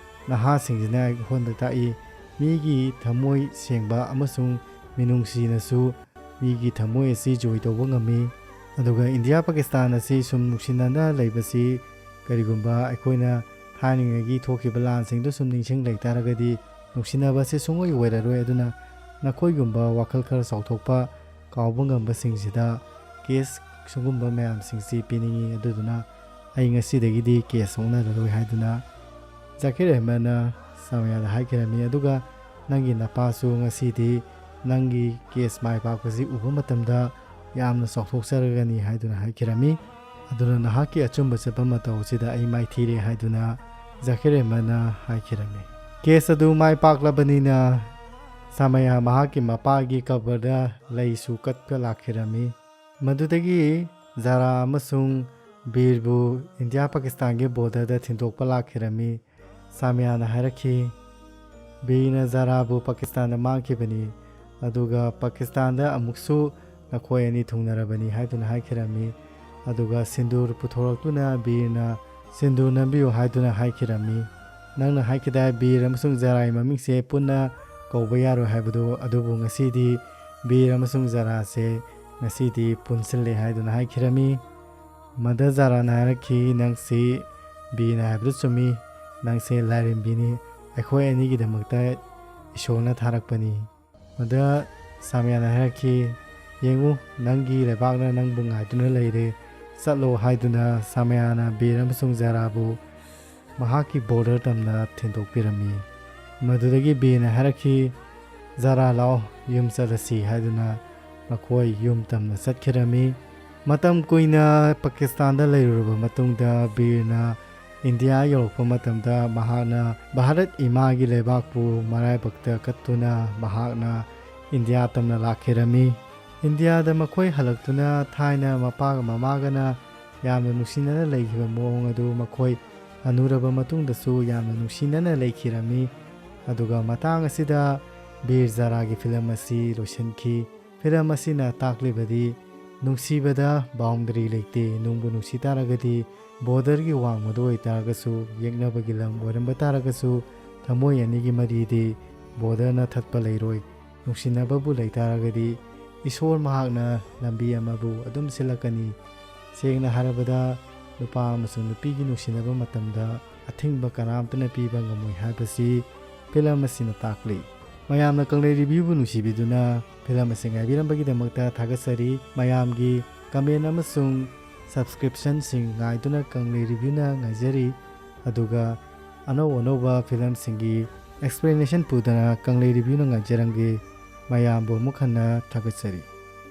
ꯅꯍꯥꯁꯤꯡꯁꯤꯅ ꯑꯩꯉꯣꯟꯗ ꯇꯥꯛꯏ ꯃꯤꯒꯤ ꯊꯃꯣꯏ ꯁꯦꯡꯕ ꯑꯃꯁꯨꯡ ꯃꯤꯅꯨꯡꯁꯤꯅꯁꯨ ꯃꯤꯒꯤ ꯊꯃꯣꯏ ꯑꯁꯤ ꯖꯣꯏ ꯇꯧꯕ ꯉꯝꯃꯤ꯫ ꯑꯗꯨꯒ ꯏꯟꯗꯤꯌꯥ ꯄꯥꯀꯤꯁꯇꯥꯟ ꯑꯁꯤ ꯁꯨꯝ ꯅꯨꯡꯁꯤꯅꯅ ꯂꯩꯕꯁꯤ ꯀꯔꯤꯒꯨꯝꯕ ꯑꯩꯈꯣꯏꯅ ꯊꯥꯏꯅꯉꯩꯒꯤ ꯊꯣꯛꯈꯤꯕ ꯂꯥꯟꯁꯤꯡꯗꯨ ꯁꯨꯝ ꯅꯤꯡꯁꯤꯡ ꯂꯩꯇꯥꯔꯒꯗꯤ ꯅꯨꯡꯁꯤꯅꯕ ꯑꯁꯤ ꯁꯨꯡꯑꯣꯏ ꯑꯣꯏꯔꯔꯣꯏ꯫ ꯑꯗꯨꯅ ꯅꯈꯣꯏꯒꯨꯝꯕ ꯋꯥꯈꯜ ꯈꯔ ꯆꯥꯎꯊꯣꯛꯄ ꯀꯥꯎꯕ ꯉꯝꯕꯁꯤꯡꯁꯤꯗ ꯀꯦꯁ ꯁꯤꯒꯨꯝꯕ ꯃꯌꯥꯝꯁꯤꯡꯁꯤ ꯄꯤꯅꯤꯡꯏ꯫ ꯑꯗꯨꯗꯨꯅ ꯑꯩ ꯉꯁꯤꯗꯒꯤꯗꯤ ꯀꯦꯁ ꯑꯣꯟꯅꯔꯔꯣꯏ ꯍꯥꯏꯗꯨꯅ ꯖꯥꯀꯤꯔ ꯑꯍꯃꯗꯅ ꯁꯥꯃꯤꯌꯥꯗ ꯍꯥꯏꯈꯤꯔꯝꯃꯤ꯫ ꯑꯗꯨꯒ ꯅꯪꯒꯤ ꯅꯄꯥꯁꯨ ꯉꯁꯤꯗꯤ ꯅꯪꯒꯤ ꯀꯦꯁ ꯃꯥꯏ ꯄꯥꯛꯄꯁꯤ ꯎꯕ ꯃꯇꯝꯗ ꯌꯥꯝꯅ ꯆꯥꯎꯊꯣꯛꯆꯔꯒꯅꯤ ꯍꯥꯏꯗꯨꯅ ꯍꯥꯏꯈꯤꯔꯝꯃꯤ꯫ ꯑꯗꯨꯅ ꯅꯍꯥꯛꯀꯤ ꯑꯆꯨꯝꯕ ꯆꯠꯄ ꯃꯇꯧ ꯑꯁꯤꯗ ꯑꯩ ꯃꯥꯏꯊꯤꯔꯦ ꯍꯥꯏꯗꯨꯅ ꯖꯥꯀꯤꯔ ꯑꯍꯃꯗꯅ ꯍꯥꯏꯈꯤꯔꯝꯃꯤ꯫ ꯀꯦꯁ ꯑꯗꯨ ꯃꯥꯏ ꯄꯥꯛꯂꯕꯅꯤꯅ ꯁꯥꯃꯤꯌꯥ ꯃꯍꯥꯛꯀꯤ ꯃꯄꯥꯒꯤ ꯀꯕꯔꯗ ꯂꯩꯁꯨ ꯀꯠꯄ ꯂꯥꯛꯈꯤꯔꯝꯃꯤ꯫ ꯃꯗꯨꯗꯒꯤ ꯖꯥꯔꯥ ꯑꯃꯁꯨꯡ ꯕꯤꯔꯕꯨ ꯏꯟꯗꯤꯌꯥ ꯄꯥꯀꯤꯁꯇꯥꯟꯒꯤ ꯕꯣꯔꯗꯔꯗ ꯊꯤꯟꯗꯣꯛꯄ ꯂꯥꯛꯈꯤꯔꯝꯃꯤ꯫ ꯁꯥꯃꯤꯌꯥꯅ ꯍꯥꯏꯔꯛꯈꯤ, ꯕꯤꯔꯅ ꯖꯥꯔꯥꯕꯨ ꯄꯥꯀꯤꯁꯇꯥꯟꯗ ꯃꯥꯡꯈꯤꯕꯅꯤ, ꯑꯗꯨꯒ ꯄꯥꯀꯤꯁꯇꯥꯟꯗ ꯑꯃꯨꯛꯁꯨ ꯅꯈꯣꯏ ꯑꯅꯤ ꯊꯨꯡꯅꯔꯕꯅꯤ ꯍꯥꯏꯗꯨꯅ ꯍꯥꯏꯈꯤꯔꯝꯃꯤ꯫ ꯑꯗꯨꯒ ꯁꯤꯟꯗꯨꯔ ꯄꯨꯊꯣꯔꯛꯇꯨꯅ ꯕꯤꯔꯅ ꯁꯤꯟꯗꯨꯔ ꯅꯝꯕꯤꯌꯨ ꯍꯥꯏꯗꯨꯅ ꯍꯥꯏꯈꯤꯔꯝꯃꯤ꯫ ꯅꯪꯅ ꯍꯥꯏꯈꯤꯗꯥꯏ ꯕꯤꯔ ꯑꯃꯁꯨꯡ ꯖꯥꯔꯥꯒꯤ ꯃꯃꯤꯡꯁꯦ ꯄꯨꯟꯅ ꯀꯧꯕ ꯌꯥꯔꯣꯏ ꯍꯥꯏꯕꯗꯨ, ꯑꯗꯨꯕꯨ ꯉꯁꯤꯗꯤ ꯕꯤꯔ ꯑꯃꯁꯨꯡ ꯖꯥꯔꯥꯁꯦ ꯉꯁꯤꯗꯤ ꯄꯨꯟꯁꯤꯜꯂꯦ ꯍꯥꯏꯗꯨꯅ ꯍꯥꯏꯈꯤꯔꯝꯃꯤ꯫ ꯃꯗ ꯖꯥꯔꯥꯅ ꯍꯥꯏꯔꯛꯈꯤ, ꯅꯪꯁꯤ ꯕꯤꯔꯅ ꯍꯥꯏꯕꯗꯨ ꯆꯨꯝꯃꯤ, ꯅꯪꯁꯦ ꯂꯥꯏꯔꯦꯝꯕꯤꯅꯤ, ꯑꯩꯈꯣꯏ ꯑꯅꯤꯒꯤꯗꯃꯛꯇ ꯏꯁꯣꯔꯅ ꯊꯥꯔꯛꯄꯅꯤ꯫ ꯃꯗ ꯁꯥꯃꯤꯌꯥꯅ ꯍꯥꯏꯔꯛꯈꯤ, ꯌꯦꯡꯉꯨ ꯅꯪꯒꯤ ꯂꯩꯕꯥꯛꯅ ꯅꯪꯕꯨ ꯉꯥꯏꯗꯨꯅ ꯂꯩꯔꯦ, ꯆꯠꯂꯣ ꯍꯥꯏꯗꯨꯅ ꯁꯥꯃꯤꯌꯥꯅ ꯕꯤꯔ ꯑꯃꯁꯨꯡ ꯖꯥꯔꯥꯕꯨ ꯃꯍꯥꯛꯀꯤ ꯕꯣꯔꯗꯔ ꯇꯝꯅ ꯊꯤꯟꯗꯣꯛꯄꯤꯔꯝꯃꯤ꯫ ꯃꯗꯨꯗꯒꯤ ꯕꯤꯔꯅ ꯍꯥꯏꯔꯛꯈꯤ, ꯖꯥꯔꯥ ꯂꯥꯛꯑꯣ ꯌꯨꯝ ꯆꯠꯂꯁꯤ ꯍꯥꯏꯗꯨꯅ ꯃꯈꯣꯏ ꯌꯨꯝ ꯇꯝꯅ ꯆꯠꯈꯤꯔꯝꯃꯤ꯫ ꯃꯇꯝ ꯀꯨꯏꯅ ꯄꯥꯀꯤꯁꯇꯥꯟꯗ ꯂꯩꯔꯨꯔꯕ ꯃꯇꯨꯡꯗ ꯕꯤꯔꯅ ꯏꯟꯗꯤꯌꯥ ꯌꯧꯔꯛꯄ ꯃꯇꯝꯗ ꯃꯍꯥꯛꯅ ꯚꯥꯔꯠ ꯏꯃꯥꯒꯤ ꯂꯩꯕꯥꯛꯄꯨ ꯃꯔꯥꯏꯕꯛꯇ ꯀꯠꯇꯨꯅ ꯃꯍꯥꯛꯅ ꯏꯟꯗꯤꯌꯥ ꯇꯝꯅ ꯂꯥꯛꯈꯤꯔꯝꯃꯤ꯫ ꯏꯟꯗꯤꯌꯥꯗ ꯃꯈꯣꯏ ꯍꯜꯂꯛꯇꯨꯅ ꯊꯥꯏꯅ ꯃꯄꯥꯒ ꯃꯃꯥꯒꯅ ꯌꯥꯝꯅ ꯅꯨꯡꯁꯤꯅꯅ ꯂꯩꯈꯤꯕ ꯃꯑꯣꯡ ꯑꯗꯨ ꯃꯈꯣꯏ ꯍꯟꯅꯨꯔꯕ ꯃꯇꯨꯡꯗꯁꯨ ꯌꯥꯝꯅ ꯅꯨꯡꯁꯤꯅꯅ ꯂꯩꯈꯤꯔꯝꯃꯤ꯫ ꯑꯗꯨꯒ ꯃꯇꯥꯡ ꯑꯁꯤꯗ ꯕꯤꯔ ꯖꯥꯔꯥꯒꯤ ꯐꯤꯂꯝ ꯑꯁꯤ ꯂꯣꯏꯁꯤꯟꯈꯤ꯫ ꯐꯤꯂꯝ ꯑꯁꯤꯅ ꯇꯥꯛꯂꯤꯕꯗꯤ ꯅꯨꯡꯁꯤꯕꯗ ꯕꯥꯎꯟꯗꯔꯤ ꯂꯩꯇꯦ, ꯅꯨꯡꯕꯨ ꯅꯨꯡꯁꯤ ꯇꯥꯔꯒꯗꯤ ꯕꯣꯔꯗꯔꯒꯤ ꯋꯥꯡꯃꯗ ꯑꯣꯏꯇꯥꯔꯒꯁꯨ, ꯌꯦꯛꯅꯕꯒꯤ ꯂꯝ ꯑꯣꯏꯔꯝꯕ ꯇꯥꯔꯒꯁꯨ ꯊꯃꯣꯏ ꯑꯅꯤꯒꯤ ꯃꯔꯤꯗꯤ ꯕꯣꯔꯗꯔꯅ ꯊꯠꯄ ꯂꯩꯔꯣꯏ꯫ ꯅꯨꯡꯁꯤꯅꯕꯕꯨ ꯂꯩꯇꯥꯔꯒꯗꯤ ꯏꯁꯣꯔ ꯃꯍꯥꯛꯅ ꯂꯝꯕꯤ ꯑꯃꯕꯨ ꯑꯗꯨꯝ ꯁꯤꯜꯂꯛꯀꯅꯤ꯫ ꯁꯦꯡꯅ ꯍꯥꯏꯔꯕꯗ ꯅꯨꯄꯥ ꯑꯃꯁꯨꯡ ꯅꯨꯄꯤꯒꯤ ꯅꯨꯡꯁꯤꯅꯕ ꯃꯇꯝꯗ ꯑꯊꯤꯡꯕ ꯀꯅꯥꯝꯇꯅ ꯄꯤꯕ ꯉꯝꯃꯣꯏ ꯍꯥꯏꯕꯁꯤ ꯐꯤꯂꯝ ꯑꯁꯤꯅ ꯇꯥꯛꯂꯤ꯫ ꯃꯌꯥꯝꯅ ꯀꯪꯂꯩ ꯔꯤꯚ꯭ꯌꯨꯕꯨ ꯅꯨꯡꯁꯤꯕꯤꯗꯨꯅ ꯐꯤꯂꯝ ꯑꯁꯤ ꯉꯥꯏꯕꯤꯔꯝꯕꯒꯤꯗꯃꯛꯇ ꯊꯥꯒꯠꯆꯔꯤ꯫ ꯃꯌꯥꯝꯒꯤ ꯀꯃꯦꯟ ꯑꯃꯁꯨꯡ ꯁꯕꯁꯀ꯭ꯔꯤꯞꯁꯟꯁꯤꯡ ꯉꯥꯏꯗꯨꯅ ꯀꯪꯂꯩ ꯔꯤꯚ꯭ꯌꯨꯅ ꯉꯥꯏꯖꯔꯤ꯫ ꯑꯗꯨꯒ ꯑꯅꯧ ꯑꯅꯧꯕ ꯐꯤꯂꯝꯁꯤꯡꯒꯤ ꯑꯦꯛꯁꯄ꯭ꯂꯦꯅꯦꯁꯟ ꯄꯨꯗꯨꯅ ꯀꯪꯂꯩ ꯔꯤꯚ꯭ꯌꯨꯅ ꯉꯥꯏꯖꯔꯝꯒꯦ꯫ ꯃꯌꯥꯝꯕꯨ ꯑꯃꯨꯛ ꯍꯟꯅ ꯊꯥꯒꯠꯆꯔꯤ꯫